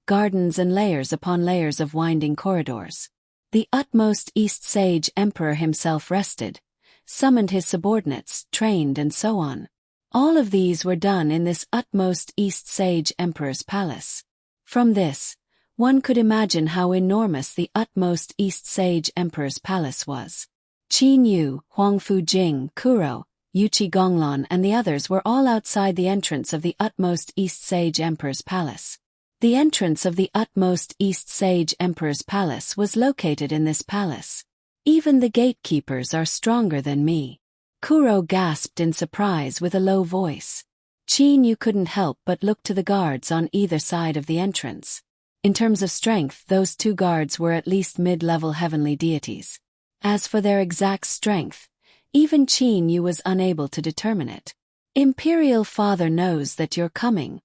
gardens and layers upon layers of winding corridors. The utmost East Sage Emperor himself rested, summoned his subordinates, trained and so on. All of these were done in this utmost East Sage Emperor's palace. From this, one could imagine how enormous the utmost East Sage Emperor's palace was. Qin Yu, Huang Fujing, Kuro, Yuchi Gonglon and the others were all outside the entrance of the utmost East Sage Emperor's palace. The entrance of the utmost East Sage Emperor's palace was located in this palace. Even the gatekeepers are stronger than me. Kuro gasped in surprise with a low voice. Qin Yu couldn't help but look to the guards on either side of the entrance. In terms of strength, those 2 guards were at least mid-level heavenly deities. As for their exact strength, even Qin Yu was unable to determine it. Imperial Father knows that you're coming.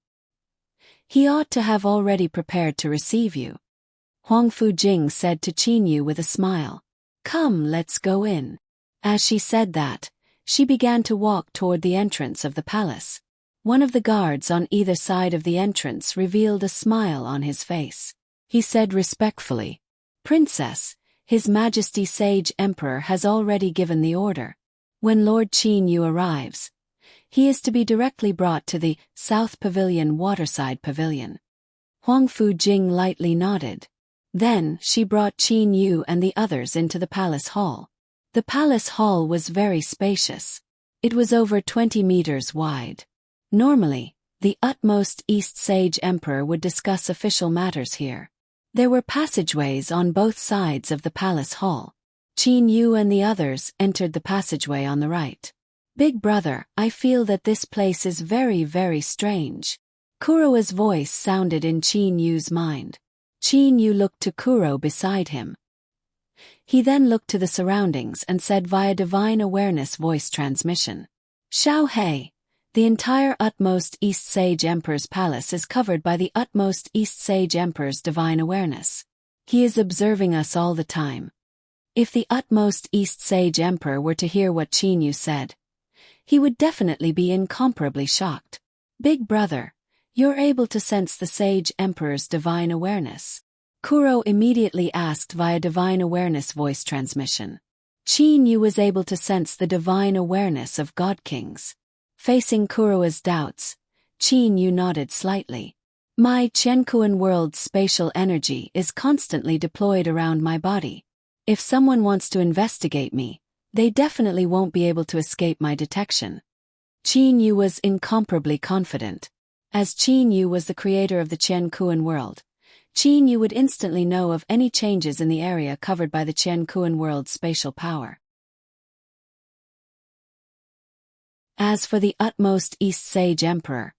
He ought to have already prepared to receive you. Huang Fujing said to Qin Yu with a smile. Come, let's go in. As she said that, she began to walk toward the entrance of the palace. One of the guards on either side of the entrance revealed a smile on his face. He said respectfully, Princess, His Majesty Sage Emperor has already given the order. When Lord Qin Yu arrives, he is to be directly brought to the South Pavilion Waterside Pavilion. Huang Fujing lightly nodded. Then she brought Qin Yu and the others into the palace hall. The palace hall was very spacious. It was over 20 meters wide. Normally, the utmost East Sage Emperor would discuss official matters here. There were passageways on both sides of the palace hall. Qin Yu and the others entered the passageway on the right. Big brother, I feel that this place is very, very strange. Kuro's voice sounded in Qin Yu's mind. Qin Yu looked to Kuro beside him. He then looked to the surroundings and said via divine awareness voice transmission. Xiao Hei. The entire utmost East Sage Emperor's palace is covered by the utmost East Sage Emperor's divine awareness. He is observing us all the time. If the utmost East Sage Emperor were to hear what Qin Yu said, he would definitely be incomparably shocked. Big brother, you're able to sense the Sage Emperor's divine awareness? Kuro immediately asked via divine awareness voice transmission. Qin Yu was able to sense the divine awareness of God Kings. Facing Kuro's doubts, Qin Yu nodded slightly. My Qiankuan world's spatial energy is constantly deployed around my body. If someone wants to investigate me, they definitely won't be able to escape my detection. Qin Yu was incomparably confident. As Qin Yu was the creator of the Qiankuan world, Qin Yu would instantly know of any changes in the area covered by the Qiankuan world's spatial power. As for the utmost East Sage Emperor,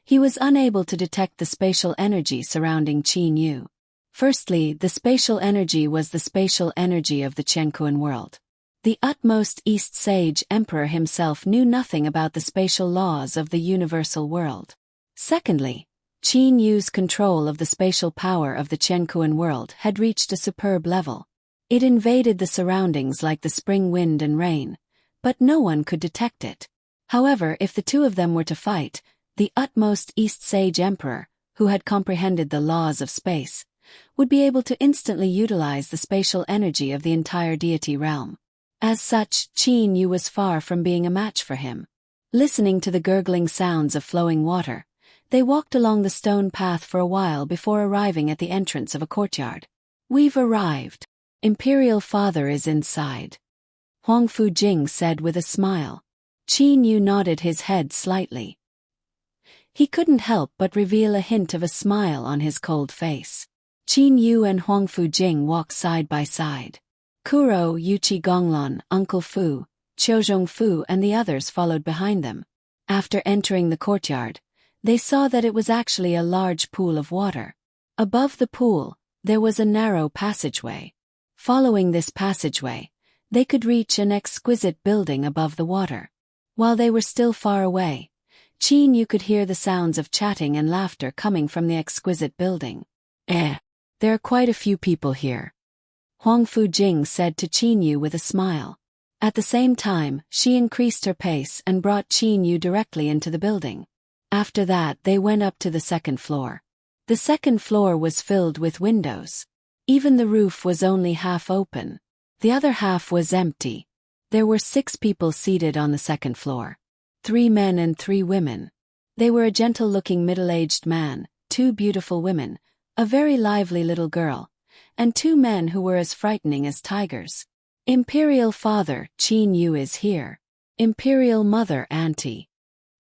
he was unable to detect the spatial energy surrounding Qin Yu. Firstly, the spatial energy was the spatial energy of the Qiankuan world. The utmost East Sage Emperor himself knew nothing about the spatial laws of the universal world. Secondly, Qin Yu's control of the spatial power of the Qiankuan world had reached a superb level. It invaded the surroundings like the spring wind and rain, but no one could detect it. However, if the 2 of them were to fight, the utmost East Sage Emperor, who had comprehended the laws of space, would be able to instantly utilize the spatial energy of the entire deity realm. As such, Qin Yu was far from being a match for him. Listening to the gurgling sounds of flowing water, they walked along the stone path for a while before arriving at the entrance of a courtyard. We've arrived. Imperial Father is inside. Huang Fujing said with a smile. Qin Yu nodded his head slightly. He couldn't help but reveal a hint of a smile on his cold face. Qin Yu and Huang Fujing walked side by side. Kuro, Yuchi Gonglon, Uncle Fu, Chiozhong Fu and the others followed behind them. After entering the courtyard, they saw that it was actually a large pool of water. Above the pool, there was a narrow passageway. Following this passageway, they could reach an exquisite building above the water. While they were still far away, Qin Yu could hear the sounds of chatting and laughter coming from the exquisite building. There are quite a few people here, Huang Fujing said to Qin Yu with a smile. At the same time, she increased her pace and brought Qin Yu directly into the building. After that, they went up to the second floor. The second floor was filled with windows. Even the roof was only half open. The other half was empty. There were 6 people seated on the second floor. 3 men and 3 women. They were a gentle-looking middle-aged man, 2 beautiful women, a very lively little girl, and 2 men who were as frightening as tigers. Imperial Father, Qin Yu is here. Imperial Mother, Auntie.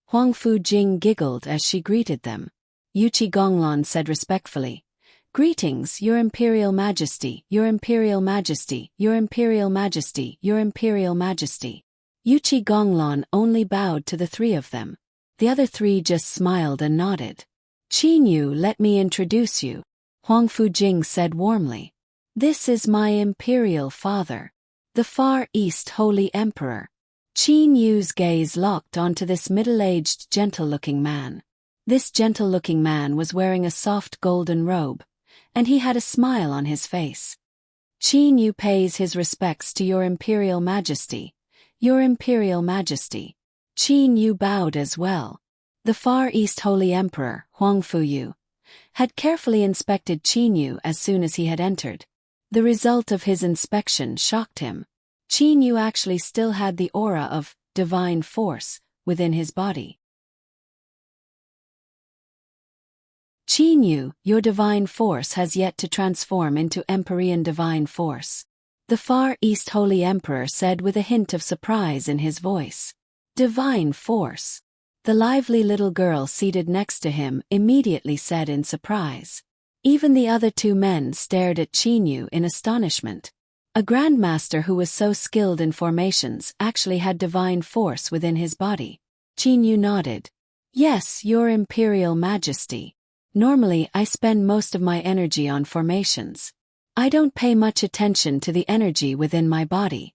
Huang Fujing giggled as she greeted them. Yuchi Gonglon said respectfully, "Greetings, Your Imperial Majesty, Your Imperial Majesty, Your Imperial Majesty, Your Imperial Majesty." Yuchi Gonglon only bowed to the 3 of them. The other 3 just smiled and nodded. "Qin Yu, let me introduce you," Huang Fujing said warmly. "This is my Imperial Father, the Far East Holy Emperor." Qin Yu's gaze locked onto this middle-aged, gentle-looking man. This gentle-looking man was wearing a soft golden robe, and he had a smile on his face. "Qin Yu pays his respects to Your Imperial Majesty, Your Imperial Majesty." Qin Yu bowed as well. The Far East Holy Emperor, Huang Fuyu, had carefully inspected Qin Yu as soon as he had entered. The result of his inspection shocked him. Qin Yu actually still had the aura of divine force within his body. "Qin Yu, your divine force has yet to transform into Empyrean divine force," the Far East Holy Emperor said with a hint of surprise in his voice. "Divine force?" The lively little girl seated next to him immediately said in surprise. Even the other 2 men stared at Qin Yu in astonishment. A grandmaster who was so skilled in formations actually had divine force within his body. Qin Yu nodded. "Yes, Your Imperial Majesty. Normally I spend most of my energy on formations. I don't pay much attention to the energy within my body."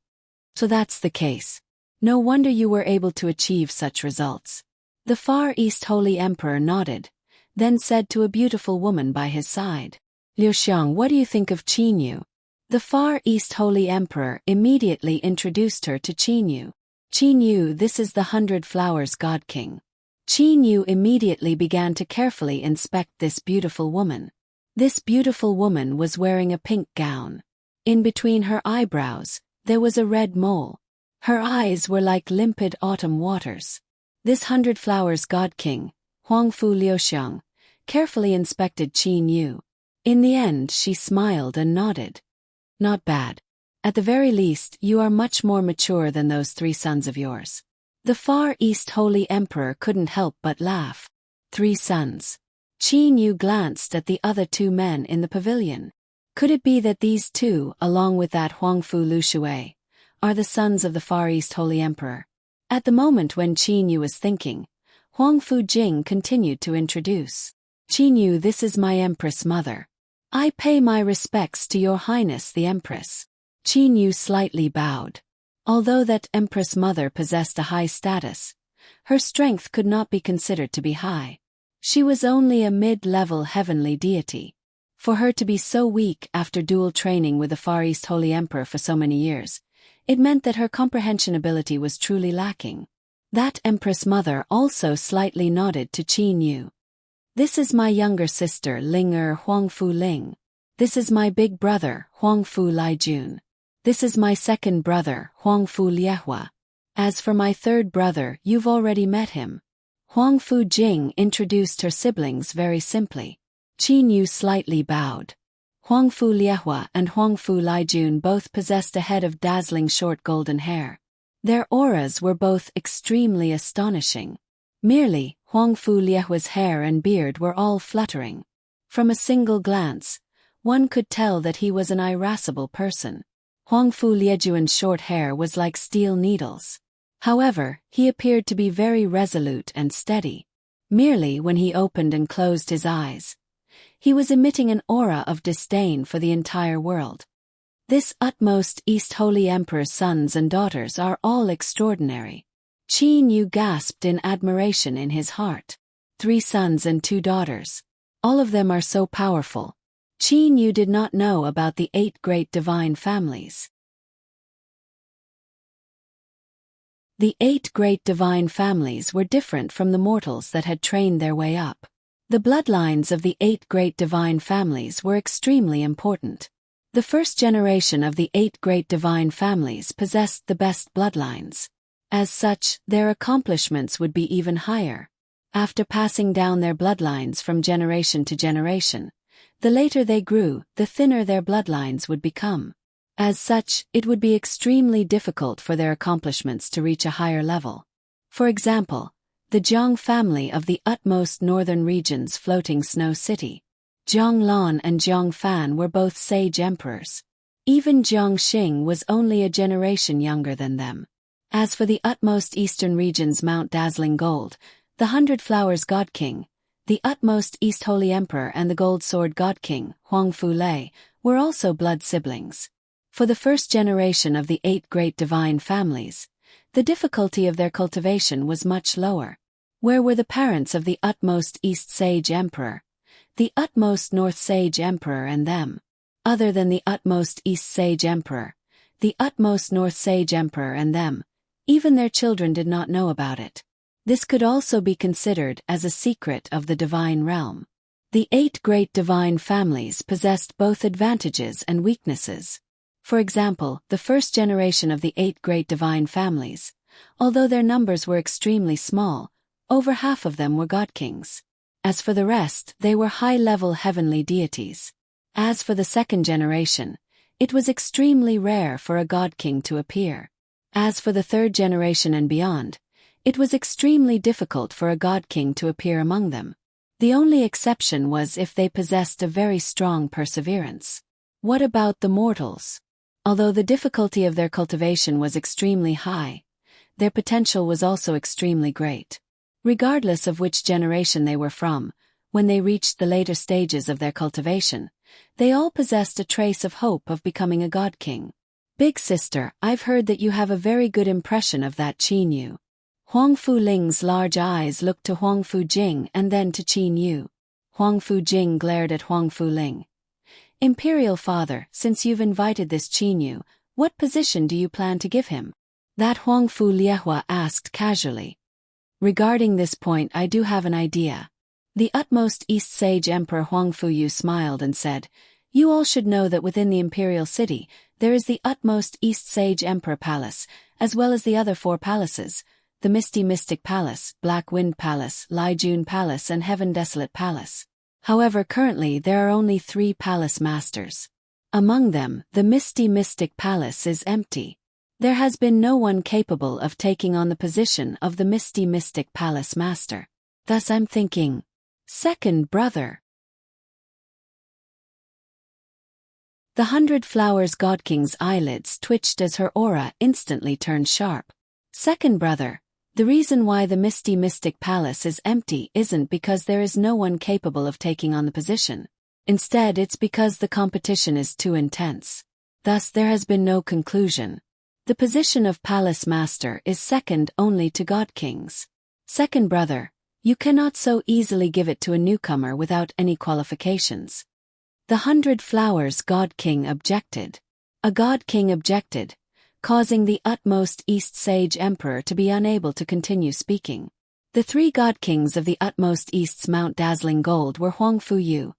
"So that's the case. No wonder you were able to achieve such results." The Far East Holy Emperor nodded, then said to a beautiful woman by his side, "Liu Xiang, what do you think of Qin Yu?" The Far East Holy Emperor immediately introduced her to Qin Yu. "Qin Yu, this is the 100 Flowers God King." Qin Yu immediately began to carefully inspect this beautiful woman. This beautiful woman was wearing a pink gown. In between her eyebrows, there was a red mole. Her eyes were like limpid autumn waters. This 100 Flowers God King, Huang Fu Liuxiang, carefully inspected Qin Yu. In the end, she smiled and nodded. "Not bad. At the very least, you are much more mature than those 3 sons of yours." The Far East Holy Emperor couldn't help but laugh. 3 sons. Qin Yu glanced at the other 2 men in the pavilion. Could it be that these 2, along with that Huang Fu Lushui, are the sons of the Far East Holy Emperor? At the moment when Qin Yu was thinking, Huang Fujing continued to introduce. "Qin Yu, this is my Empress Mother. I pay my respects to Your Highness the Empress." Qin Yu slightly bowed. Although that Empress Mother possessed a high status, her strength could not be considered to be high. She was only a mid-level heavenly deity. For her to be so weak after dual training with the Far East Holy Emperor for so many years, it meant that her comprehension ability was truly lacking. That Empress Mother also slightly nodded to Qin Yu. "This is my younger sister Ling Huang Fu Ling. This is my big brother Huang Fu Jun. This is my second brother Huang Fu Liehua. As for my 3rd brother, you've already met him." Huang Fujing introduced her siblings very simply. Qin Yu slightly bowed. Huang Fu Liehua and Huang Fu Jun both possessed a head of dazzling short golden hair. Their auras were both extremely astonishing. Merely, Huang Fu Liehua's hair and beard were all fluttering. From a single glance, one could tell that he was an irascible person. Huangfu Liejuan's short hair was like steel needles. However, he appeared to be very resolute and steady. Merely when he opened and closed his eyes, he was emitting an aura of disdain for the entire world. This utmost East Holy Emperor's sons and daughters are all extraordinary. Qin Yu gasped in admiration in his heart. 3 sons and 2 daughters. All of them are so powerful. Qin Yu did not know about the 8 great divine families. The 8 great divine families were different from the mortals that had trained their way up. The bloodlines of the 8 great divine families were extremely important. The first generation of the 8 great divine families possessed the best bloodlines. As such, their accomplishments would be even higher. After passing down their bloodlines from generation to generation, the later they grew, the thinner their bloodlines would become. As such, it would be extremely difficult for their accomplishments to reach a higher level. For example, the Zhang family of the utmost northern region's floating snow city. Zhang Lan and Zhang Fan were both sage emperors. Even Zhang Xing was only a generation younger than them. As for the utmost eastern region's Mount Dazzling Gold, the 100 Flowers God King, the utmost East Holy Emperor and the Gold Sword God King, Huangfu Lei, were also blood siblings. For the first generation of the 8 great divine families, the difficulty of their cultivation was much lower. Where were the parents of the utmost East Sage Emperor, the utmost North Sage Emperor and them? Other than the utmost East Sage Emperor, the utmost North Sage Emperor and them, even their children did not know about it. This could also be considered as a secret of the divine realm. The 8 great divine families possessed both advantages and weaknesses. For example, the first generation of the 8 great divine families, although their numbers were extremely small, over half of them were god kings. As for the rest, they were high-level heavenly deities. As for the second generation, it was extremely rare for a god king to appear. As for the third generation and beyond, it was extremely difficult for a god king to appear among them. The only exception was if they possessed a very strong perseverance. What about the mortals? Although the difficulty of their cultivation was extremely high, their potential was also extremely great. Regardless of which generation they were from, when they reached the later stages of their cultivation, they all possessed a trace of hope of becoming a god king. Big sister, I've heard that you have a very good impression of that Qin Yu. Huangfu Ling's large eyes looked to Huangfu Jing and then to Qin Yu. Huangfu Jing glared at Huangfu Ling. Imperial Father, since you've invited this Qin Yu, what position do you plan to give him? That Huangfu Liehua asked casually. Regarding this point, I do have an idea. The utmost East Sage Emperor Huangfu Yu smiled and said, You all should know that within the Imperial City, there is the utmost East Sage Emperor Palace, as well as the other 4 palaces, the Misty Mystic Palace, Black Wind Palace, Lai Jun Palace and Heaven Desolate Palace. However, currently there are only 3 palace masters. Among them, the Misty Mystic Palace is empty. There has been no one capable of taking on the position of the Misty Mystic Palace Master. Thus I'm thinking, second brother. The 100 Flowers God King's eyelids twitched as her aura instantly turned sharp. Second brother, the reason why the Misty Mystic Palace is empty isn't because there is no one capable of taking on the position. Instead, it's because the competition is too intense. Thus there has been no conclusion. The position of Palace Master is second only to God Kings. Second brother, you cannot so easily give it to a newcomer without any qualifications. The 100 Flowers God King objected. A God King objected, causing the utmost East Sage Emperor to be unable to continue speaking. The 3 God Kings of the utmost East's Mount Dazzling Gold were Huangfu Yu,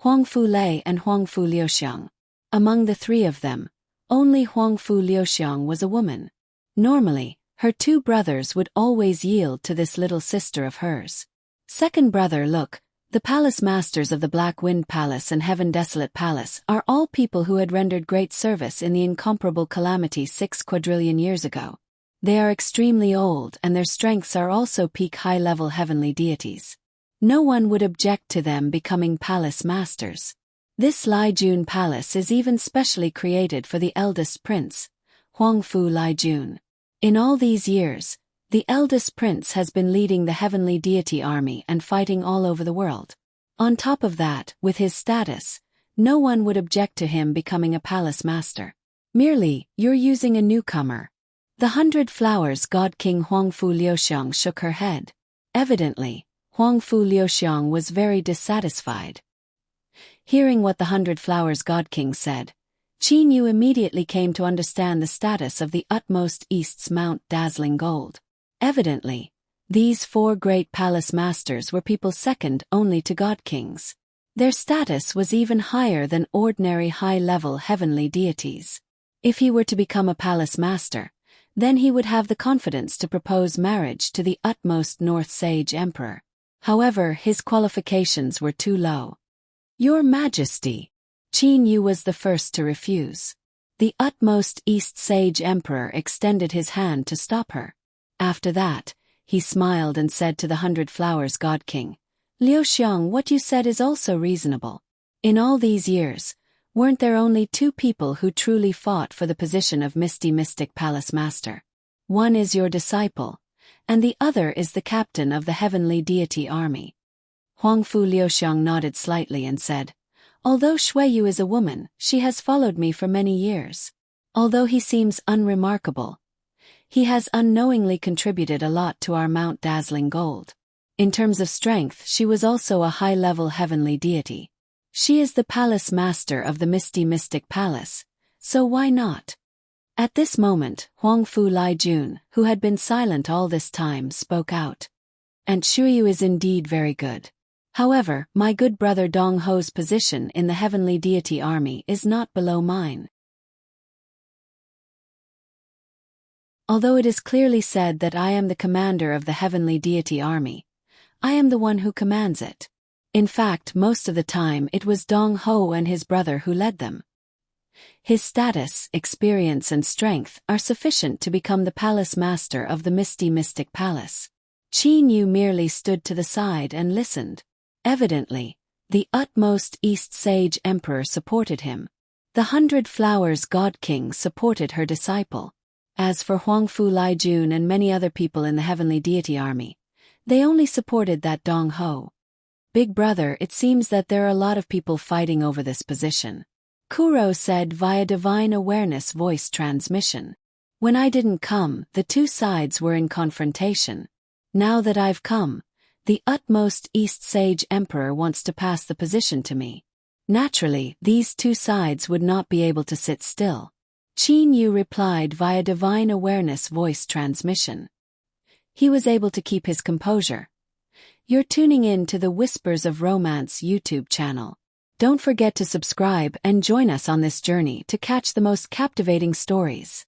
Huangfu Lei and Huangfu Liuxiang. Among the 3 of them, only Huangfu Liuxiang was a woman. Normally, her 2 brothers would always yield to this little sister of hers. Second brother, look, the palace masters of the Black Wind Palace and Heaven Desolate Palace are all people who had rendered great service in the incomparable calamity 6 quadrillion years ago. They are extremely old and their strengths are also peak high-level heavenly deities. No one would object to them becoming palace masters. This Lijiun palace is even specially created for the eldest prince, Huangfu Lijiun. In all these years, the eldest prince has been leading the heavenly deity army and fighting all over the world. On top of that, with his status, no one would object to him becoming a palace master. Merely, you're using a newcomer. The 100 Flowers God King Huangfu Liuxiang shook her head. Evidently, Huangfu Liuxiang was very dissatisfied. Hearing what the 100 Flowers God King said, Qin Yu immediately came to understand the status of the utmost East's Mount Dazzling Gold. Evidently, these 4 great palace masters were people second only to God Kings. Their status was even higher than ordinary high-level heavenly deities. If he were to become a palace master, then he would have the confidence to propose marriage to the utmost North Sage Emperor. However, his qualifications were too low. Your Majesty, Qin Yu was the first to refuse. The utmost East Sage Emperor extended his hand to stop her. After that, he smiled and said to the 100 Flowers God King, Liuxiang, what you said is also reasonable. In all these years, weren't there only 2 people who truly fought for the position of Misty Mystic Palace Master? One is your disciple, and the other is the captain of the heavenly deity army. Huangfu Liuxiang nodded slightly and said, although Xueyu is a woman, she has followed me for many years. Although he seems unremarkable, he has unknowingly contributed a lot to our Mount Dazzling Gold. In terms of strength, she was also a high-level heavenly deity. She is the palace master of the Misty Mystic Palace, so why not? At this moment, Huangfu Lijiun, who had been silent all this time, spoke out. And Xueyu is indeed very good. However, my good brother Dong Ho's position in the heavenly deity army is not below mine. Although it is clearly said that I am the commander of the heavenly deity army, I am the one who commands it. In fact, most of the time it was Dong Ho and his brother who led them. His status, experience and strength are sufficient to become the palace master of the Misty Mystic Palace. Qin Yu merely stood to the side and listened. Evidently, the utmost East Sage Emperor supported him. The 100 Flowers God King supported her disciple. As for Huangfu Lijiun and many other people in the heavenly deity army, they only supported that Dong Ho. Big brother, it seems that there are a lot of people fighting over this position. Kuro said via divine awareness voice transmission. When I didn't come, the 2 sides were in confrontation. Now that I've come, the utmost East Sage Emperor wants to pass the position to me. Naturally, these 2 sides would not be able to sit still. Qin Yu replied via divine awareness voice transmission. He was able to keep his composure. You're tuning in to the Whispers of Romance YouTube channel. Don't forget to subscribe and join us on this journey to catch the most captivating stories.